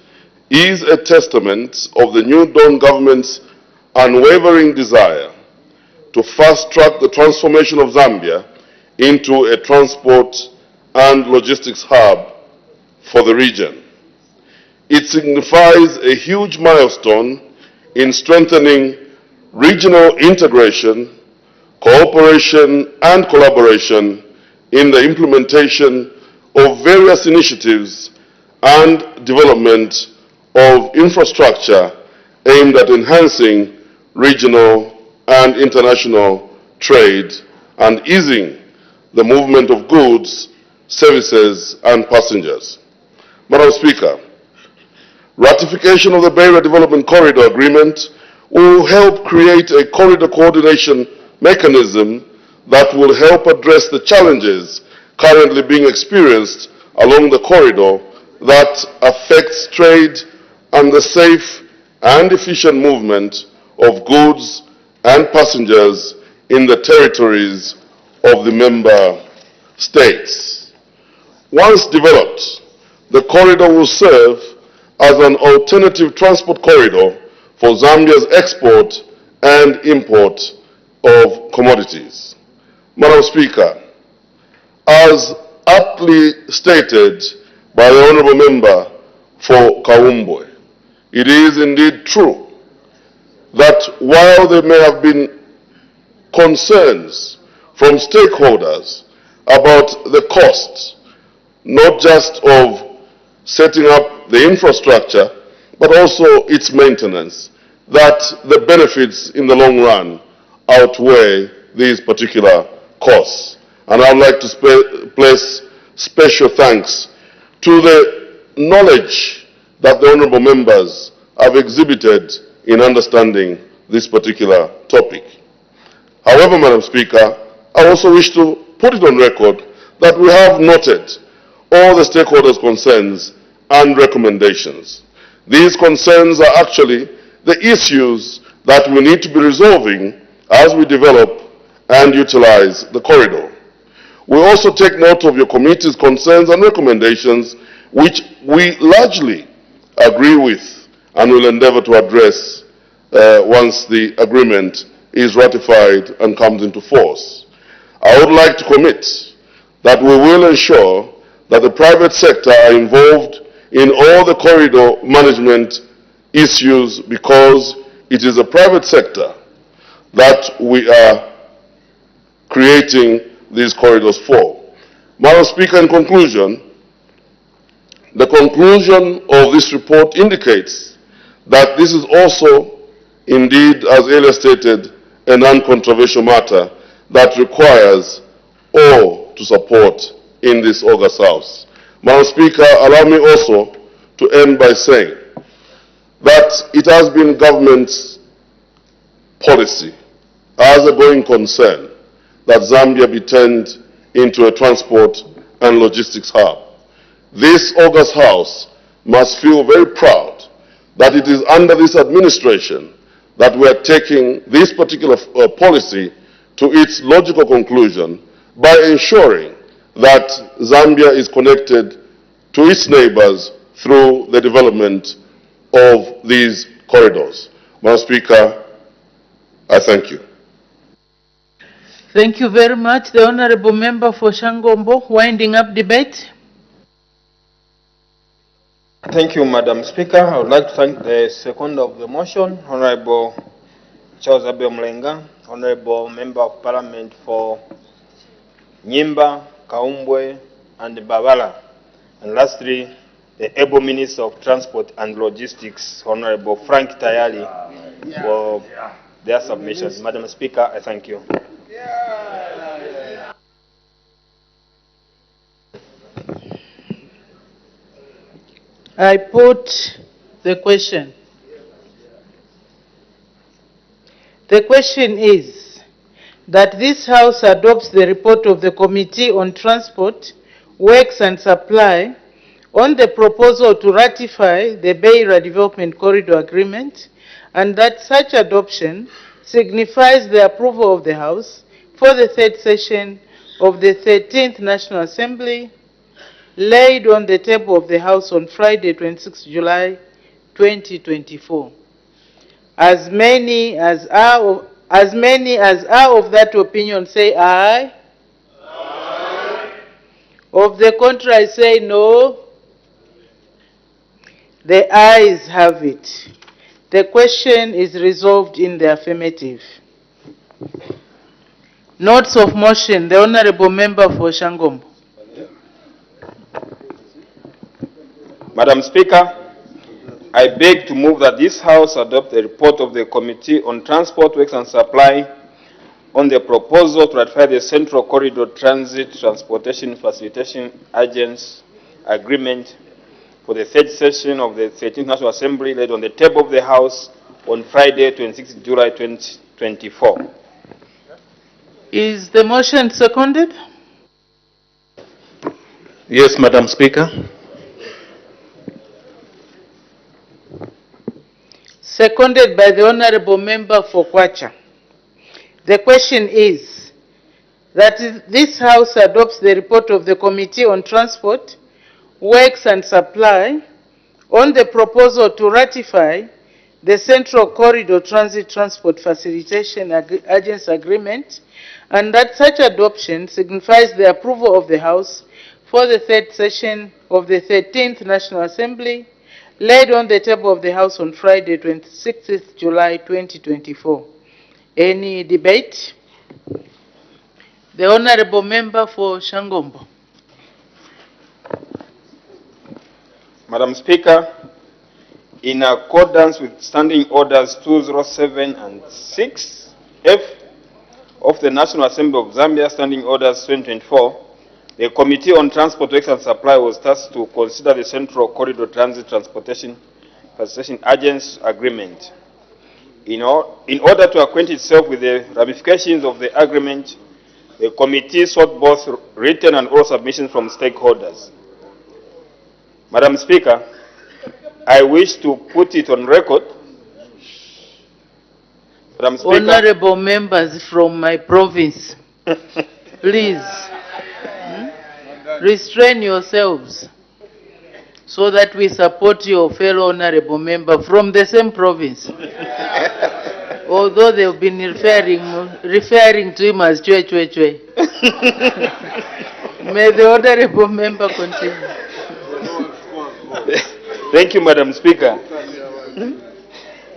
is a testament of the New Dawn government's unwavering desire to fast-track the transformation of Zambia into a transport and logistics hub for the region. It signifies a huge milestone in strengthening regional integration, cooperation, and collaboration in the implementation of various initiatives and development of infrastructure aimed at enhancing regional and international trade and easing the movement of goods, services, and passengers. Madam Speaker, ratification of the Beira Development Corridor Agreement will help create a corridor coordination mechanism that will help address the challenges currently being experienced along the corridor that affects trade and the safe and efficient movement of goods and passengers in the territories of the member states. Once developed, the corridor will serve as an alternative transport corridor for Zambia's export and import of commodities. Madam Speaker, as aptly stated by the Honourable Member for Kaumbwe, it is indeed true that while there may have been concerns from stakeholders about the costs, not just of setting up the infrastructure, but also its maintenance, that the benefits in the long run outweigh these particular costs. And I'd like to place special thanks to the knowledge that the honourable members have exhibited in understanding this particular topic. However, Madam Speaker, I also wish to put it on record that we have noted all the stakeholders' concerns and recommendations. These concerns are actually the issues that we need to be resolving as we develop and utilize the corridor. We also take note of your committee's concerns and recommendations, which we largely agree with and will endeavor to address once the agreement is ratified and comes into force. I would like to commit that we will ensure that the private sector are involved in all the corridor management issues, because it is the private sector that we are creating these corridors for. Madam Speaker, in conclusion, the conclusion of this report indicates that this is also, indeed, as earlier stated, a non-controversial matter that requires all to support in this August House. Madam Speaker, allow me also to end by saying that it has been government's policy as a going concern that Zambia be turned into a transport and logistics hub. This August House must feel very proud that it is under this administration that we are taking this particular policy to its logical conclusion by ensuring that Zambia is connected to its neighbors through the development of these corridors. Madam Speaker, I thank you. Thank you very much. The Honourable Member for Shangombo, winding up debate. Thank you, Madam Speaker. I would like to thank the seconder of the motion, Honourable Charles Abel Mlenga, Honourable Member of Parliament for Nyimba, Kaumbwe, and Babala. And lastly, the able Minister of Transport and Logistics, Honourable Frank Tayali, for their submissions. Madam Speaker, I thank you. I put the question. The question is that this House adopts the report of the Committee on Transport, Works and Supply on the proposal to ratify the Beira Development Corridor Agreement, and that such adoption signifies the approval of the House for the third session of the 13th National Assembly, laid on the table of the House on Friday, 26 July 2024. As many as are of that opinion say aye. Aye. Of the contrary say no. The ayes have it. The question is resolved in the affirmative. Notes of motion. The Honorable Member for Shangombo. Madam Speaker, I beg to move that this House adopt a report of the Committee on Transport, Works and Supply on the proposal to ratify the Central Corridor Transit Transportation Facilitation Agents Agreement for the third session of the 13th National Assembly, laid on the table of the House on Friday, 26 July 2024. Is the motion seconded? Yes, Madam Speaker. Seconded by the Honorable Member for Kwacha. The question is that this House adopts the report of the Committee on Transport, Works and Supply on the proposal to ratify the Central Corridor Transit Transport Facilitation Agents Agreement, and that such adoption signifies the approval of the House for the third session of the 13th National Assembly, laid on the table of the House on Friday, 26th July 2024. Any debate? The Honorable Member for Shangombo. Madam Speaker, in accordance with Standing Orders 207 and 6F of the National Assembly of Zambia, Standing Orders 2024, the Committee on Transport, Works and Supply was tasked to consider the Central Corridor Transit Transportation Facilitation Agents Agreement. In order to acquaint itself with the ramifications of the agreement, the committee sought both written and oral submissions from stakeholders. Madam Speaker, I wish to put it on record. Madam Speaker, Honorable members from my province, please restrain yourselves so that we support your fellow honorable member from the same province. Although they've been referring to him as Chwe Chwe Chwe. May the honorable member continue. Thank you, Madam Speaker.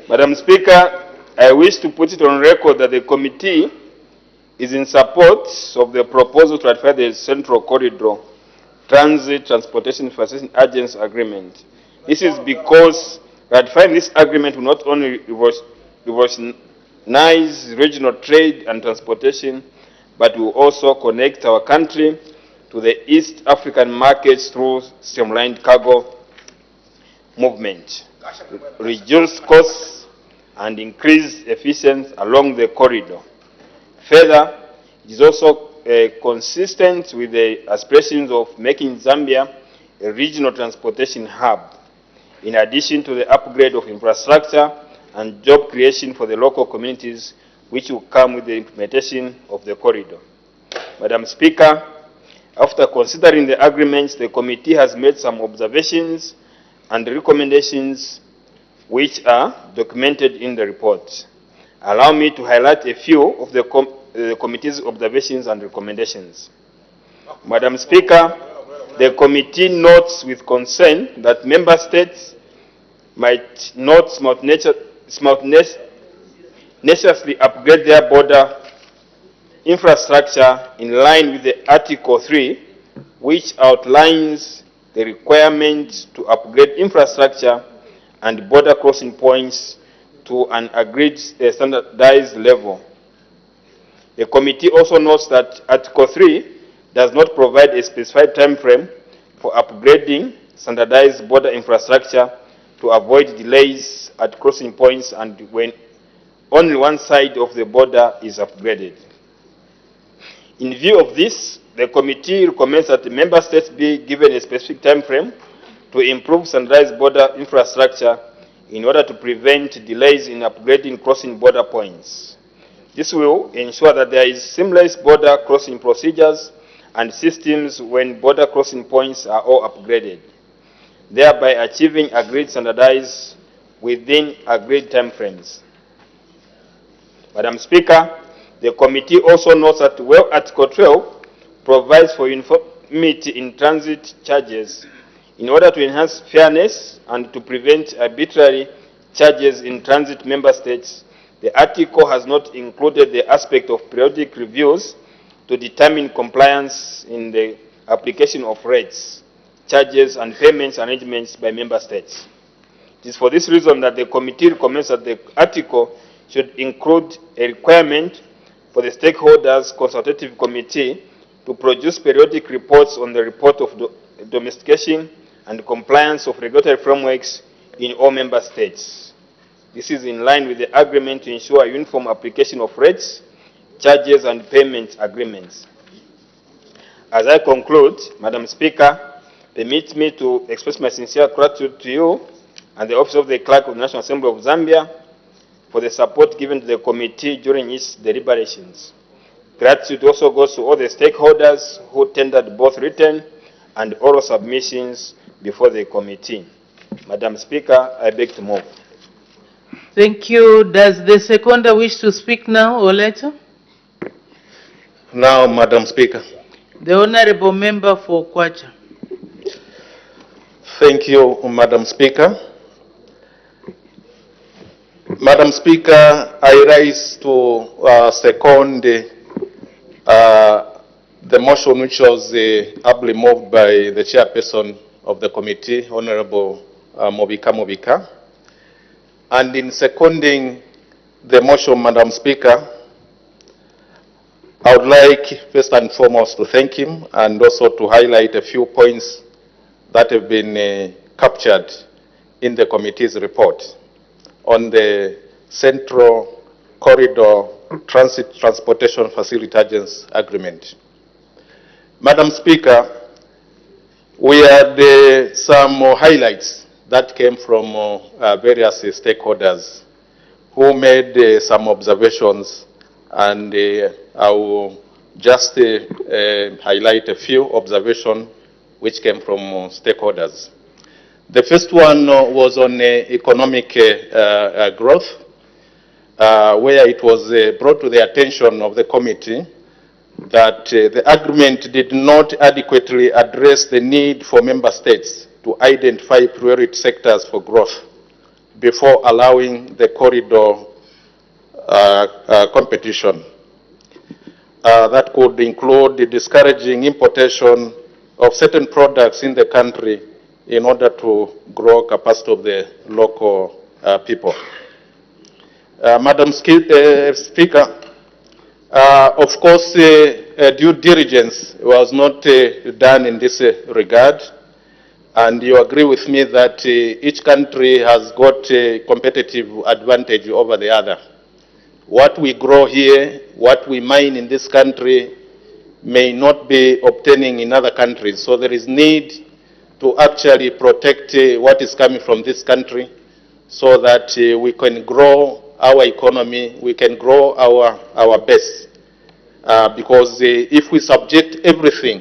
Madam Speaker, I wish to put it on record that the committee is in support of the proposal to ratify the Central Corridor Transit Transportation Facilitation Agents Agreement. This is because ratifying this agreement will not only revolutionize regional trade and transportation, but will also connect our country to the East African markets through streamlined cargo movement, reduce costs, and increase efficiency along the corridor. Further, it is also consistent with the aspirations of making Zambia a regional transportation hub, in addition to the upgrade of infrastructure and job creation for the local communities which will come with the implementation of the corridor. Madam Speaker, after considering the agreements, the committee has made some observations and recommendations which are documented in the report. Allow me to highlight a few of the committee's observations and recommendations. Madam Speaker, the committee notes with concern that member states might not necessarily upgrade their border infrastructure in line with the Article 3, which outlines the requirement to upgrade infrastructure and border crossing points to an agreed standardized level. The committee also notes that Article 3 does not provide a specified time frame for upgrading standardized border infrastructure to avoid delays at crossing points and when only one side of the border is upgraded. In view of this, the committee recommends that the member states be given a specific time frame to improve standardized border infrastructure in order to prevent delays in upgrading crossing border points. This will ensure that there is seamless border crossing procedures and systems when border crossing points are all upgraded, thereby achieving agreed standardize within agreed timeframes. Madam Speaker, the committee also notes that while Article 12 provides for uniformity in transit charges in order to enhance fairness and to prevent arbitrary charges in transit member states, the article has not included the aspect of periodic reviews to determine compliance in the application of rates, charges, and payments arrangements by member states. It is for this reason that the committee recommends that the article should include a requirement for the stakeholders consultative committee to produce periodic reports on the report of domestication and compliance of regulatory frameworks in all member states. This is in line with the agreement to ensure a uniform application of rates, charges, and payment agreements. As I conclude, Madam Speaker, permit me to express my sincere gratitude to you and the Office of the Clerk of the National Assembly of Zambia for the support given to the committee during its deliberations. Gratitude also goes to all the stakeholders who tendered both written and oral submissions before the committee. Madam Speaker, I beg to move. Thank you. Does the seconder wish to speak now or later? Now, Madam Speaker. The Honorable Member for Kwacha. Thank you, Madam Speaker. Madam Speaker, I rise to second the motion which was ably moved by the chairperson of the committee, Honorable Mobika. And in seconding the motion, Madam Speaker, I would like first and foremost to thank him and also to highlight a few points that have been captured in the committee's report on the Central Corridor Transportation Facilitations Agreement. Madam Speaker, we had some highlights that came from various stakeholders who made some observations, and I will just highlight a few observations which came from stakeholders. The first one was on economic growth, where it was brought to the attention of the committee that the agreement did not adequately address the need for member states to identify priority sectors for growth before allowing the corridor competition. That could include the discouraging importation of certain products in the country in order to grow capacity of the local people. Madam Speaker, of course, due diligence was not done in this regard, and you agree with me that each country has got a competitive advantage over the other. What we grow here, what we mine in this country may not be obtaining in other countries. So there is need to actually protect what is coming from this country so that we can grow our economy, we can grow our base. Because if we subject everything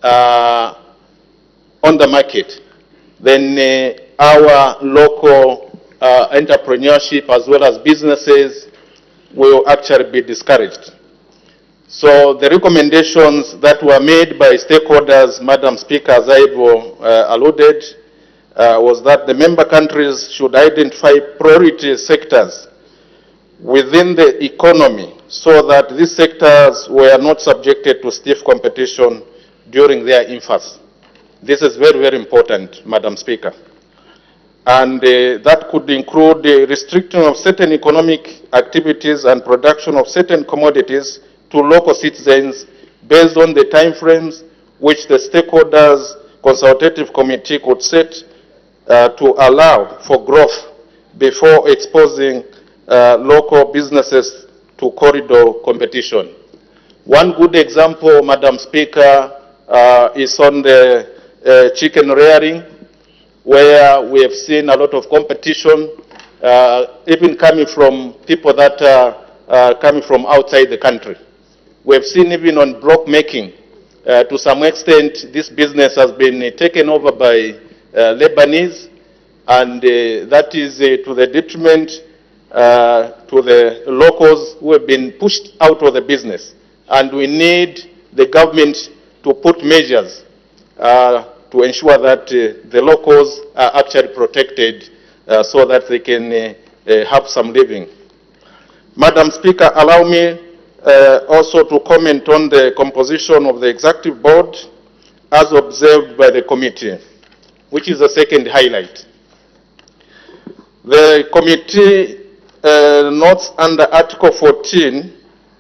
on the market, then our local entrepreneurship as well as businesses will actually be discouraged. So the recommendations that were made by stakeholders, Madam Speaker, as I've alluded, was that the member countries should identify priority sectors within the economy so that these sectors were not subjected to stiff competition during their infancy. This is very, very important, Madam Speaker. And that could include the restriction of certain economic activities and production of certain commodities to local citizens based on the timeframes which the stakeholders consultative committee could set to allow for growth before exposing local businesses to corridor competition. One good example, Madam Speaker, is on the chicken rearing, where we have seen a lot of competition, even coming from people that coming from outside the country. We have seen even on block making, to some extent, this business has been taken over by Lebanese, and that is to the detriment to the locals who have been pushed out of the business. And we need the government to put measures to ensure that the locals are actually protected so that they can have some living. Madam Speaker, allow me also to comment on the composition of the Executive Board as observed by the committee, which is the second highlight. The committee notes under Article 14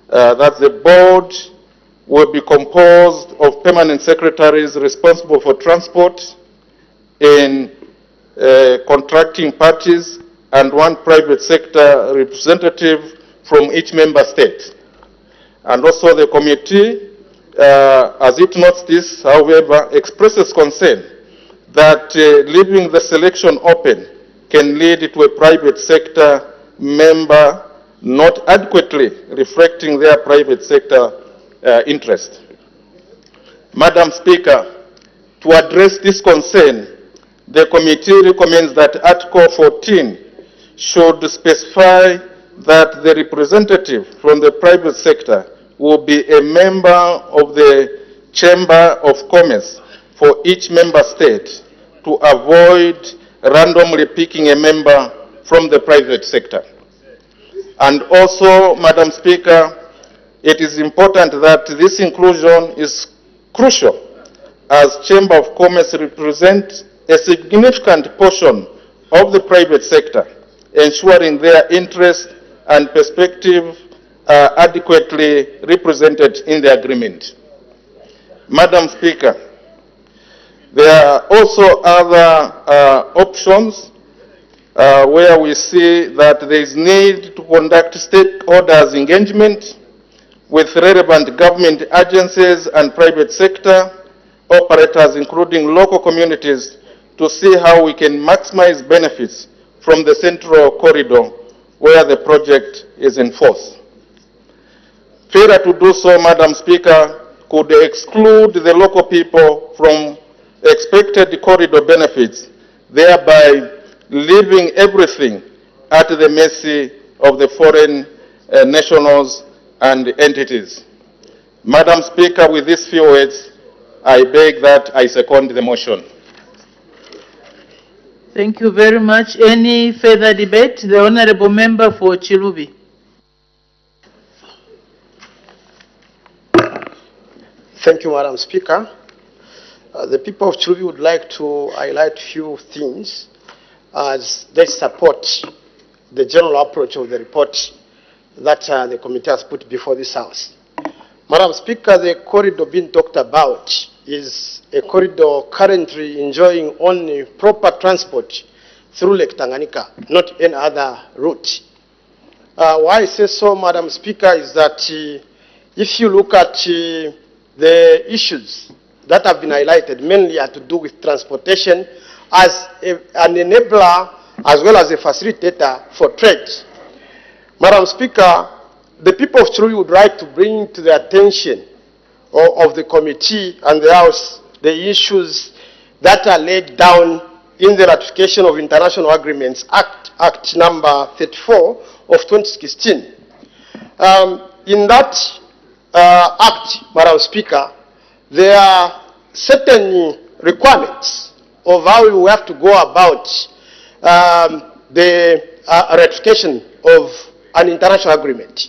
that the board will be composed of permanent secretaries responsible for transport in contracting parties and one private sector representative from each member state. And also the committee, as it notes this, however, expresses concern that leaving the selection open can lead to a private sector member not adequately reflecting their private sector interest. Madam Speaker, to address this concern, the committee recommends that Article 14 should specify that the representative from the private sector will be a member of the Chamber of Commerce for each member state to avoid randomly picking a member from the private sector. And also, Madam Speaker, it is important that this inclusion is crucial as Chamber of Commerce represents a significant portion of the private sector, ensuring their interest and perspective are adequately represented in the agreement. Madam Speaker, there are also other options where we see that there is need to conduct stakeholders engagement with relevant government agencies and private sector operators, including local communities, to see how we can maximize benefits from the central corridor where the project is in force. Failure to do so, Madam Speaker, could exclude the local people from expected corridor benefits, thereby leaving everything at the mercy of the foreign nationals and entities. Madam Speaker, with these few words, I beg that I second the motion. Thank you very much. Any further debate? The Honourable Member for Chilubi. Thank you, Madam Speaker. The people of Chilubi would like to highlight a few things as they support the general approach of the report that the committee has put before this House. Madam Speaker, the corridor being talked about is a corridor currently enjoying only proper transport through Lake Tanganyika, not any other route. Why I say so, Madam Speaker, is that if you look at the issues that have been highlighted, mainly are to do with transportation as an enabler as well as a facilitator for trade. Madam Speaker, the people of Chilubi would like to bring to the attention of the committee and the House the issues that are laid down in the ratification of international agreements, Act number 34 of 2016. In that Act, Madam Speaker, there are certain requirements of how we have to go about the ratification of an international agreement.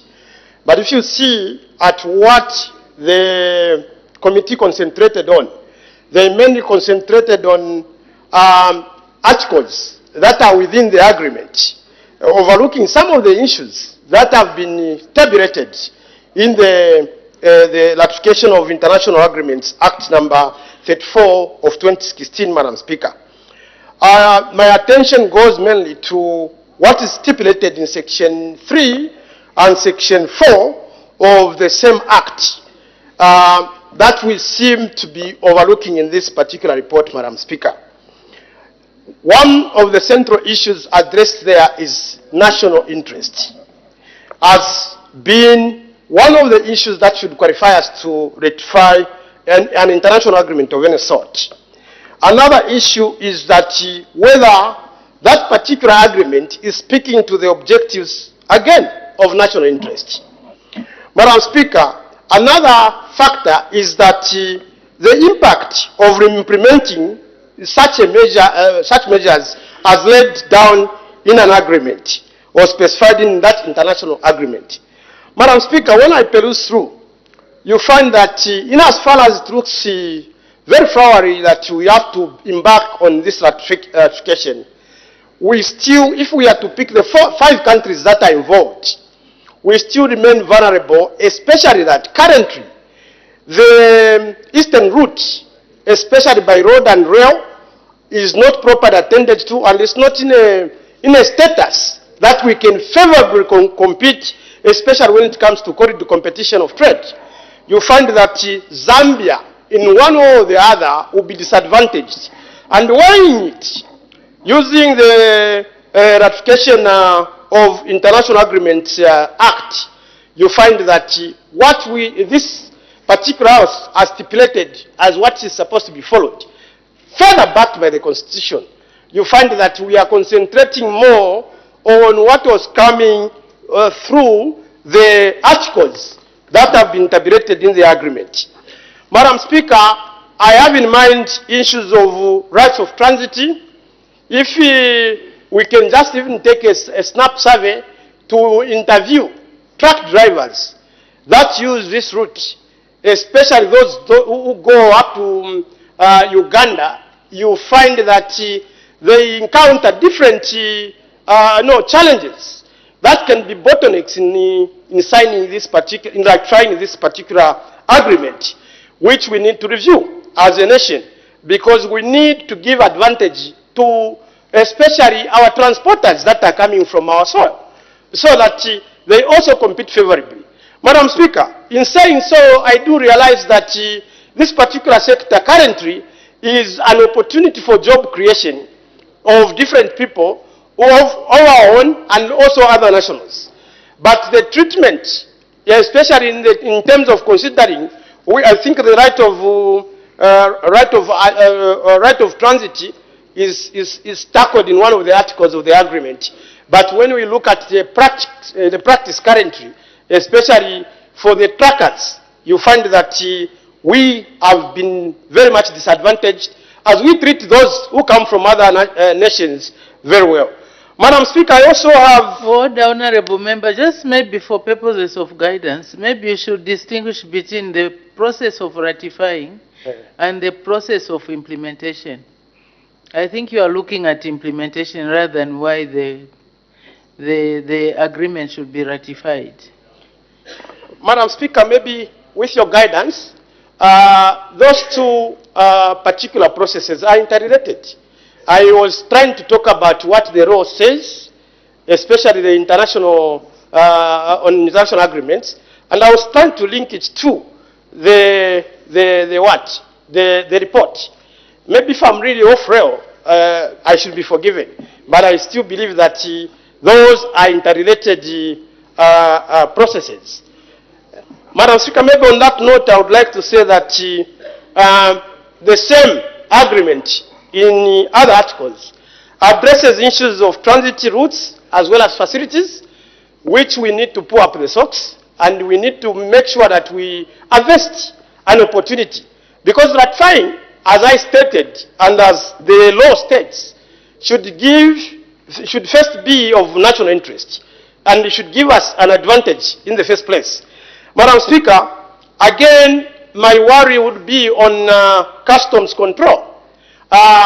But if you see at what the committee concentrated on, they mainly concentrated on articles that are within the agreement, overlooking some of the issues that have been tabulated in the ratification of international agreements, Act number 34 of 2016, Madam Speaker. My attention goes mainly to what is stipulated in Section 3 and Section 4 of the same Act that we seem to be overlooking in this particular report, Madam Speaker. One of the central issues addressed there is national interest. As being one of the issues that should qualify us to ratify an international agreement of any sort. Another issue is that whether that particular agreement is speaking to the objectives, again, of national interest. Madam Speaker, another factor is that the impact of implementing such measures as laid down in an agreement or specified in that international agreement. Madam Speaker, when I peruse through, you find that in as far as it looks very flowery that we have to embark on this ratification, we still, if we are to pick the 5 countries that are involved, we still remain vulnerable, especially that currently the eastern route, especially by road and rail, is not properly attended to, and it's not in a status that we can favorably compete, especially when it comes to corridor competition of trade. You find that Zambia, in one way or the other, will be disadvantaged. And weighing it, using the ratification of International Agreements Act, you find that this particular House has stipulated as what is supposed to be followed, further backed by the Constitution, you find that we are concentrating more on what was coming through the articles that have been tabulated in the agreement. Madam Speaker, I have in mind issues of rights of transit. If we can just even take a snap survey to interview truck drivers that use this route, especially those who go up to Uganda, you find that they encounter different challenges that can be bottlenecks in signing this particular, in ratifying this particular agreement, which we need to review as a nation, because we need to give advantage to especially our transporters that are coming from our soil, so that they also compete favorably. Madam Speaker, in saying so, I do realize that this particular sector currently is an opportunity for job creation of different people, of our own and also other nationals. But the treatment, especially in terms of considering, I think the right of transit is tackled in one of the articles of the agreement. But when we look at the practice currently, especially for the truckers, you find that we have been very much disadvantaged as we treat those who come from other nations very well. Madam Speaker, I also have... Order, Honorable Member, just maybe for purposes of guidance, maybe you should distinguish between the process of ratifying and the process of implementation. I think you are looking at implementation rather than why the agreement should be ratified. Madam Speaker, maybe with your guidance, those two particular processes are interrelated. I was trying to talk about what the law says, especially the international, on international agreements, and I was trying to link it to the report. Maybe if I'm really off rail, I should be forgiven, but I still believe that those are interrelated processes. Madam Speaker, maybe on that note, I would like to say that the same agreement in other articles addresses issues of transit routes as well as facilities, which we need to pull up the socks, and we need to make sure that we harvest an opportunity. Because ratifying, as I stated, and as the law states, should first be of national interest, and it should give us an advantage in the first place. Madam Speaker, again, my worry would be on customs control.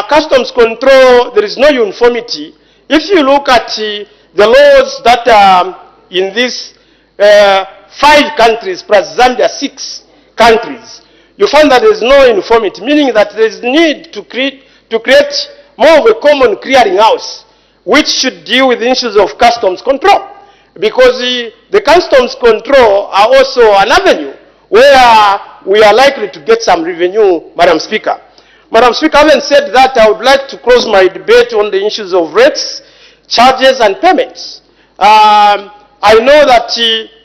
Customs control, there is no uniformity. If you look at the laws that are in these 5 countries plus Zambia 6 countries, you find that there is no uniformity, meaning that there is need to create more of a common clearinghouse, which should deal with issues of customs control. Because the customs control are also an avenue where we are likely to get some revenue, Madam Speaker. Madam Speaker, having said that, I would like to close my debate on the issues of rates, charges, and payments. I know that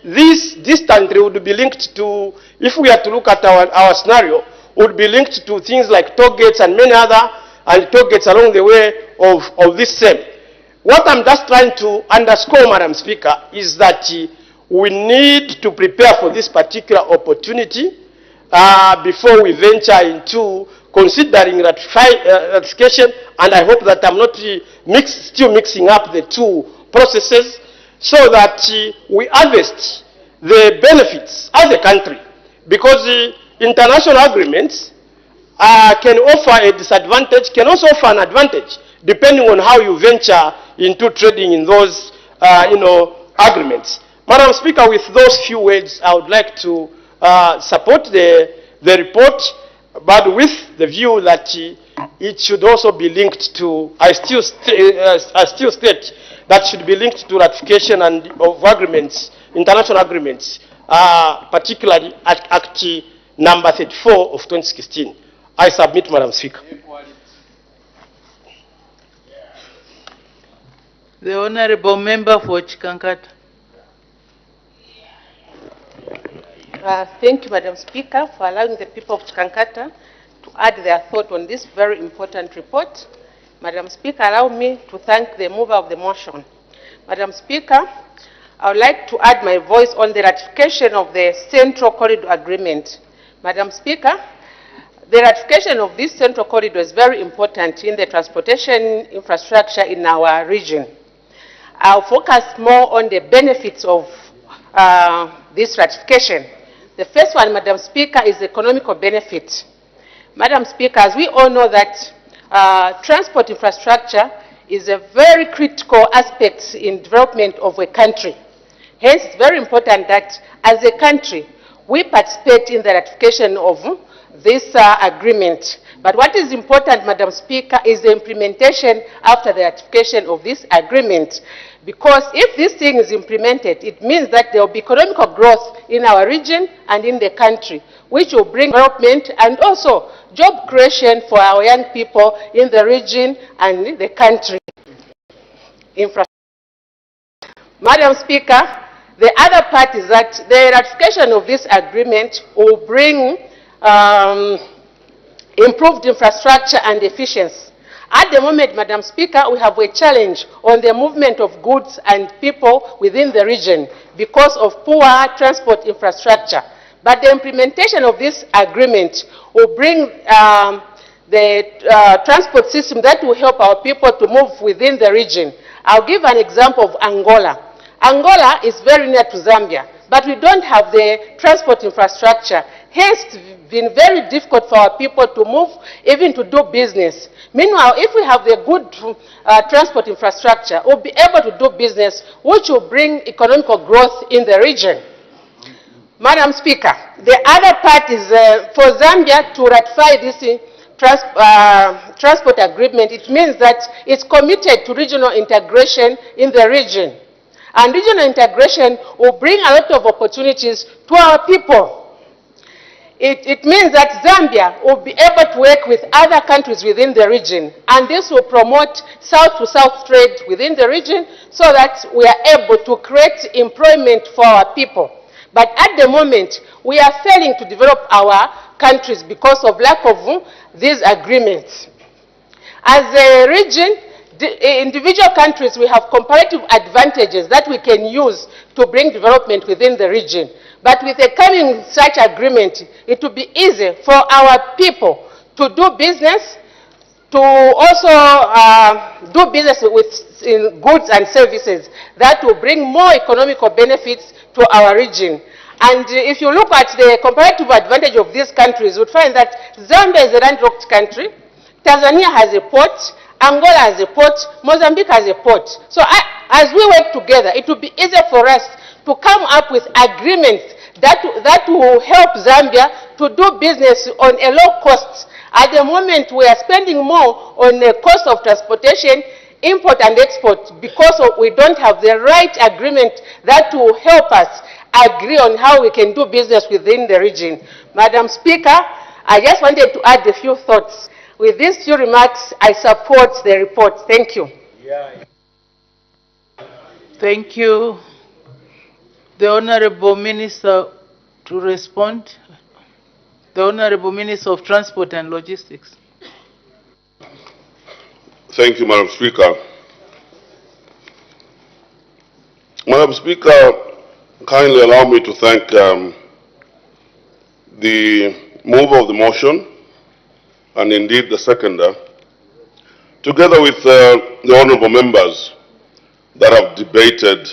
this distantly would be linked to, if we are to look at our scenario, would be linked to things like toll gates and many other toll gates along the way of this same. What I'm just trying to underscore, Madam Speaker, is that we need to prepare for this particular opportunity before we venture into considering ratification, and I hope that I'm not still mixing up the two processes, so that we harvest the benefits as a country, because international agreements can offer a disadvantage, can also offer an advantage, depending on how you venture into trading in those agreements. Madam Speaker, with those few words, I would like to support the report, but with the view that it should also be linked to, I still state that should be linked to ratification of agreements, international agreements, particularly Act number 34 of 2016. I submit, Madam Speaker. The Honourable Member for Chikankata. Thank you, Madam Speaker, for allowing the people of Chikankata to add their thought on this very important report. Madam Speaker, allow me to thank the mover of the motion. Madam Speaker, I would like to add my voice on the ratification of the Central Corridor Agreement. Madam Speaker, the ratification of this Central Corridor is very important in the transportation infrastructure in our region. I'll focus more on the benefits of this ratification. The first one, Madam Speaker, is economical benefit. Madam Speaker, as we all know that transport infrastructure is a very critical aspect in development of a country. Hence, it's very important that as a country, we participate in the ratification of this agreement. But what is important, Madam Speaker, is the implementation after the ratification of this agreement. Because if this thing is implemented, it means that there will be economical growth in our region and in the country, which will bring development and also job creation for our young people in the region and in the country. Madam Speaker, the other part is that the ratification of this agreement will bring improved infrastructure and efficiency. At the moment, Madam Speaker, we have a challenge on the movement of goods and people within the region because of poor transport infrastructure. But the implementation of this agreement will bring the transport system that will help our people to move within the region. I'll give an example of Angola. Angola is very near to Zambia, but we don't have the transport infrastructure. Hence, it's been very difficult for our people to move, even to do business. Meanwhile, if we have the good transport infrastructure, we'll be able to do business, which will bring economical growth in the region. Madam Speaker, the other part is for Zambia to ratify this transport agreement. It means that it's committed to regional integration in the region. And regional integration will bring a lot of opportunities to our people. It means that Zambia will be able to work with other countries within the region, and this will promote south-to-south trade within the region so that we are able to create employment for our people. But at the moment, we are failing to develop our countries because of lack of these agreements. As a region, individual countries, we have comparative advantages that we can use to bring development within the region. But with a coming such agreement, it will be easy for our people to do business, to also do business with goods and services that will bring more economical benefits to our region. And if you look at the comparative advantage of these countries, you would find that Zambia is a landlocked country, Tanzania has a port, Angola has a port, Mozambique has a port. So as we work together, it will be easier for us to come up with agreements that will help Zambia to do business on a low cost. At the moment, we are spending more on the cost of transportation, import and export, because we don't have the right agreement that will help us agree on how we can do business within the region. Madam Speaker, I just wanted to add a few thoughts. With these few remarks, I support the report. Thank you. Thank you. the Honorable Minister to respond. The Honorable Minister of Transport and Logistics. Thank you, Madam Speaker. Madam Speaker, kindly allow me to thank the mover of the motion and indeed the seconder, together with the honorable members that have debated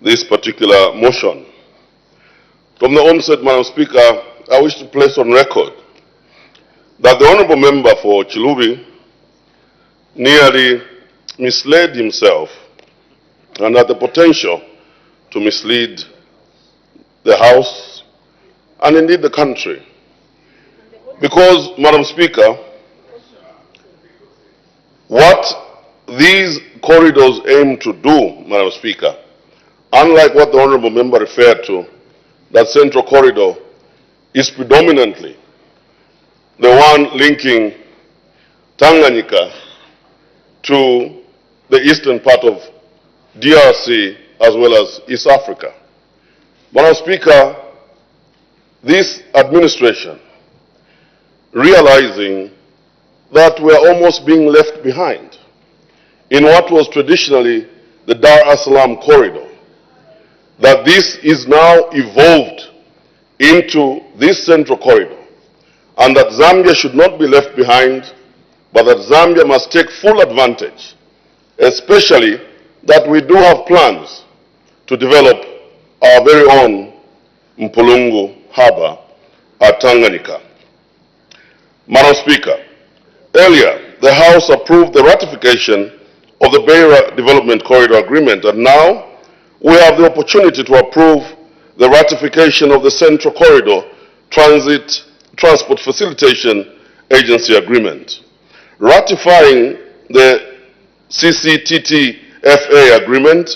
this particular motion. From the onset, Madam Speaker, I wish to place on record that the honorable member for Chilubi nearly misled himself and had the potential to mislead the House and indeed the country. Because, Madam Speaker, what these corridors aim to do, Madam Speaker, unlike what the honorable member referred to, that central corridor is predominantly the one linking Tanganyika to the eastern part of DRC as well as East Africa. Madam Speaker, this administration, realizing that we are almost being left behind in what was traditionally the Dar es Salaam corridor, that this is now evolved into this central corridor, and that Zambia should not be left behind, but that Zambia must take full advantage, especially that we do have plans to develop our very own Mpulungu Harbor at Tanganyika. Madam Speaker, earlier the House approved the ratification of the Beira Development Corridor Agreement, and now we have the opportunity to approve the ratification of the Central Corridor Transport Facilitation Agency Agreement. Ratifying the CCTTFA agreement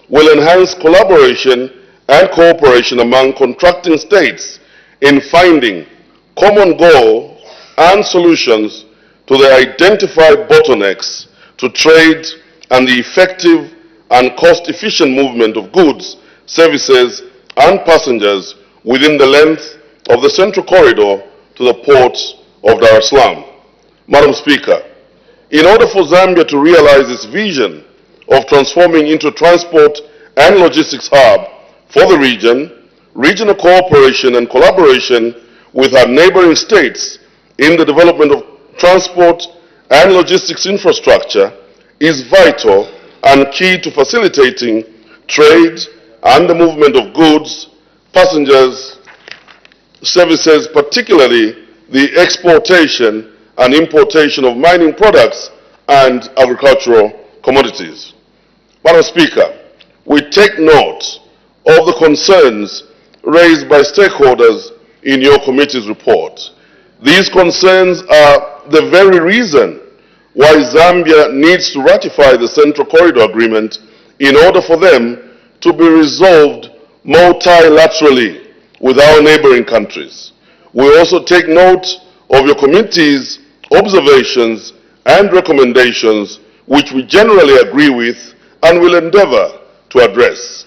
will enhance collaboration and cooperation among contracting states in finding common goals and solutions to the identified bottlenecks to trade and the effective and cost-efficient movement of goods, services, and passengers within the length of the Central Corridor to the ports of Dar es Salaam. Madam Speaker, in order for Zambia to realize its vision of transforming into a transport and logistics hub for the region, regional cooperation and collaboration with our neighboring states in the development of transport and logistics infrastructure is vital and key to facilitating trade and the movement of goods, passengers, services, particularly the exportation and importation of mining products and agricultural commodities. Madam Speaker, we take note of the concerns raised by stakeholders in your committee's report. These concerns are the very reason why Zambia needs to ratify the Central Corridor Agreement in order for them to be resolved multilaterally with our neighboring countries. We also take note of your committee's observations and recommendations, which we generally agree with and will endeavor to address.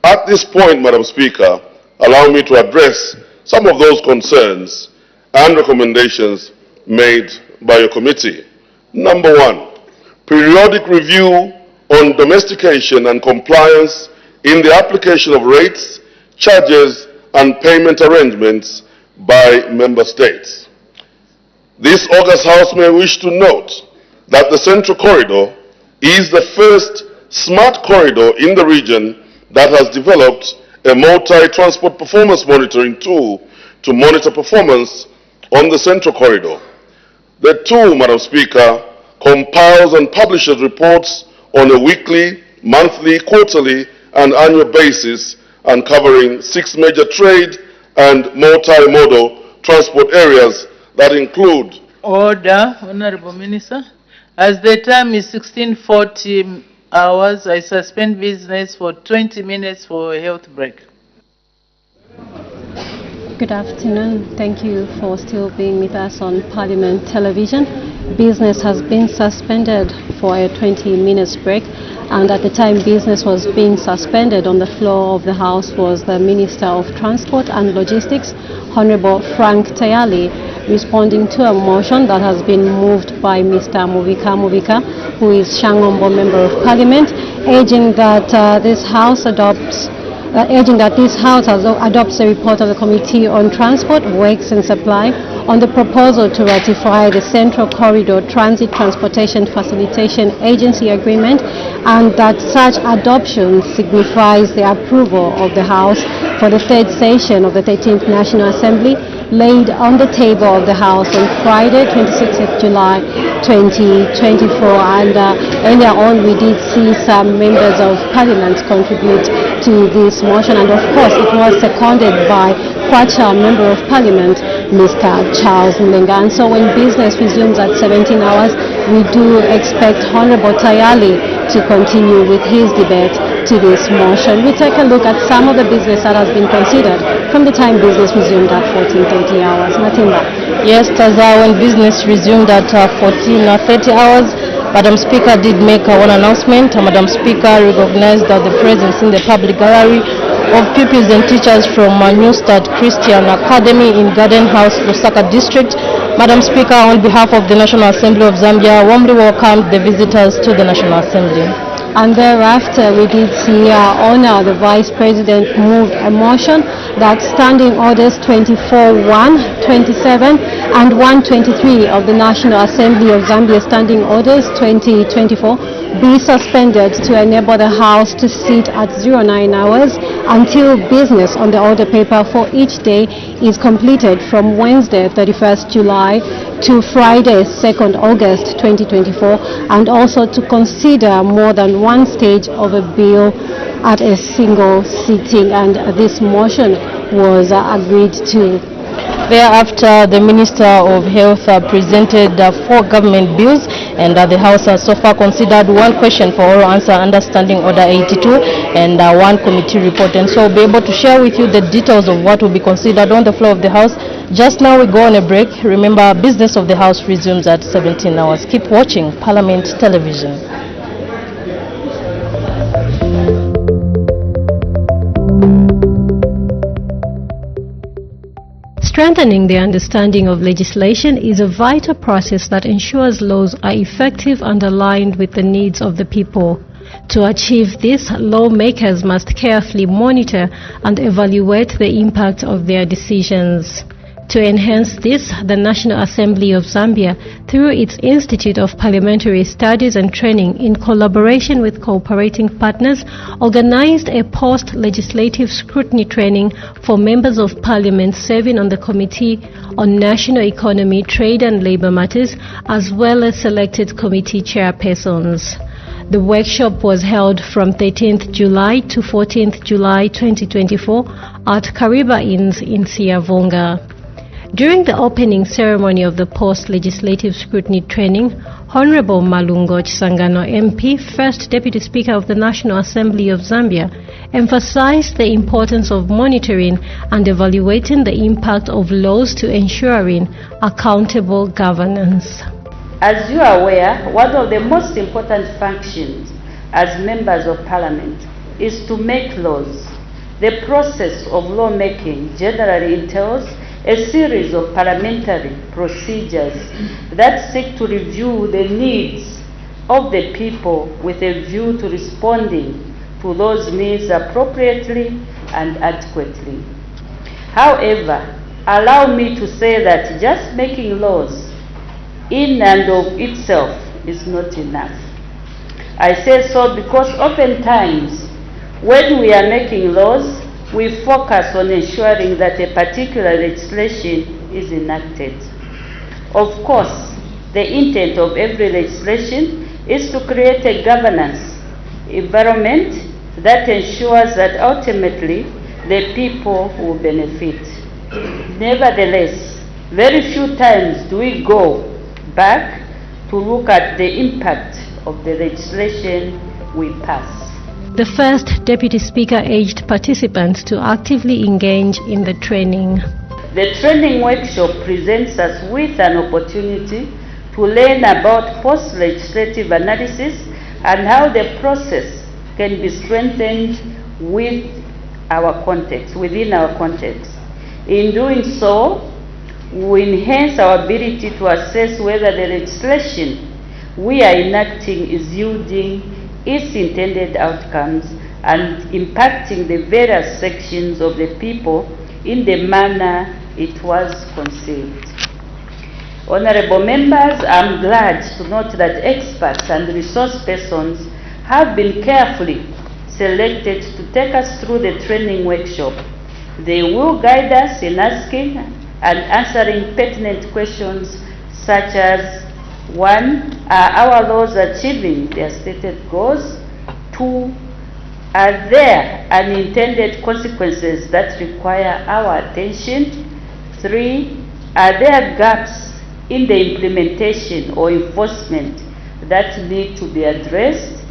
At this point, Madam Speaker, allow me to address some of those concerns and recommendations made by your committee. Number one, periodic review on domestication and compliance in the application of rates, charges, and payment arrangements by member states. This August House may wish to note that the Central Corridor is the first smart corridor in the region that has developed a multi-transport performance monitoring tool to monitor performance on the Central Corridor. The tool, Madam Speaker, compiles and publishes reports on a weekly, monthly, quarterly, and annual basis and covering 6 major trade and multimodal transport areas that include. Order, Honorable Minister. As the time is 16:40 hours, I suspend business for 20 minutes for a health break. Good afternoon. Thank you for still being with us on Parliament Television. Business has been suspended for a 20 minutes break. and at the time business was being suspended on the floor of the House was the Minister of Transport and Logistics, Honorable Frank Tayali, responding to a motion that has been moved by Mr. Muvika, who is Shangombo Member of Parliament, urging that this House adopts a report of the Committee on Transport, Works and Supply on the proposal to ratify the Central Corridor Transit Transportation Facilitation Agency Agreement, and that such adoption signifies the approval of the House for the third session of the 13th National Assembly, laid on the table of the House on Friday, 26th of July 2024. And earlier on we did see some members of Parliament contribute to this motion, and of course it was seconded by Kwacha Member of Parliament, Mr. Charles Mlenga. And so when business resumes at 17 hours, we do expect Honorable Tayali to continue with his debate to this motion. We take a look at some of the business that has been considered from the time business resumed at 14:30 hours. Matimba. Yes, Taza, when business resumed at 14:30 hours, Madam Speaker did make one announcement. Madam Speaker recognized that the presence in the public gallery of pupils and teachers from New Start Christian Academy in Garden House, Lusaka District. Madam Speaker, on behalf of the National Assembly of Zambia, warmly welcomed the visitors to the National Assembly. And thereafter, we did see Honor, the Vice President, moved a motion that Standing Orders 24, 1, 27 and 123 of the National Assembly of Zambia Standing Orders 2024 be suspended to enable the House to sit at 09 hours until business on the order paper for each day is completed from Wednesday 31st July to Friday 2nd August 2024, and also to consider more than one stage of a bill at a single sitting, and this motion was agreed to. Thereafter, the Minister of Health presented 4 government bills, and the House has so far considered 1 question for oral answer under Standing Order 82 and 1 committee report. And so we'll be able to share with you the details of what will be considered on the floor of the House. Just now we go on a break. Remember, business of the House resumes at 17 hours. Keep watching Parliament Television. Strengthening the understanding of legislation is a vital process that ensures laws are effective and aligned with the needs of the people. To achieve this, lawmakers must carefully monitor and evaluate the impact of their decisions. To enhance this, the National Assembly of Zambia, through its Institute of Parliamentary Studies and Training in collaboration with cooperating partners, organized a post-legislative scrutiny training for members of Parliament serving on the Committee on National Economy, Trade and Labour Matters, as well as selected committee chairpersons. The workshop was held from 13th July to 14th July 2024 at Kariba Inns in Siavonga. During the opening ceremony of the post-legislative scrutiny training, Honorable Malungo Chisangano MP, First Deputy Speaker of the National Assembly of Zambia, emphasized the importance of monitoring and evaluating the impact of laws to ensuring accountable governance. As you are aware, one of the most important functions as members of Parliament is to make laws. The process of lawmaking generally entails a series of parliamentary procedures that seek to review the needs of the people with a view to responding to those needs appropriately and adequately. However, allow me to say that just making laws in and of itself is not enough. I say so because oftentimes when we are making laws, we focus on ensuring that a particular legislation is enacted. Of course, the intent of every legislation is to create a governance environment that ensures that ultimately the people will benefit. Nevertheless, very few times do we go back to look at the impact of the legislation we pass. The First Deputy Speaker urged participants to actively engage in the training. The training workshop presents us with an opportunity to learn about post-legislative analysis and how the process can be strengthened with our context, within our context. In doing so, we enhance our ability to assess whether the legislation we are enacting is yielding its intended outcomes and impacting the various sections of the people in the manner it was conceived. Honorable members, I'm glad to note that experts and resource persons have been carefully selected to take us through the training workshop. They will guide us in asking and answering pertinent questions such as: 1, are our laws achieving their stated goals? 2, are there unintended consequences that require our attention? 3, are there gaps in the implementation or enforcement that need to be addressed?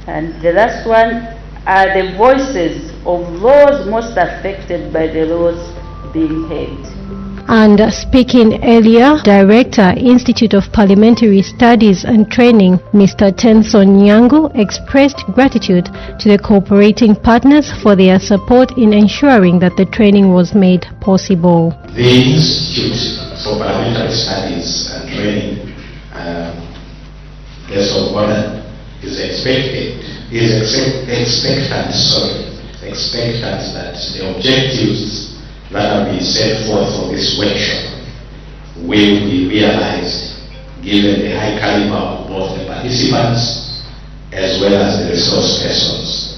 And the last one, are the voices of those most affected by the laws being heard? And speaking earlier, Director, Institute of Parliamentary Studies and Training, Mr. Tenson Nyangu, expressed gratitude to the cooperating partners for their support in ensuring that the training was made possible. The Institute for Parliamentary Studies and Training, place of honor, is expectant that the objectives that have been set forth for this workshop will be realized given the high caliber of both the participants as well as the resource persons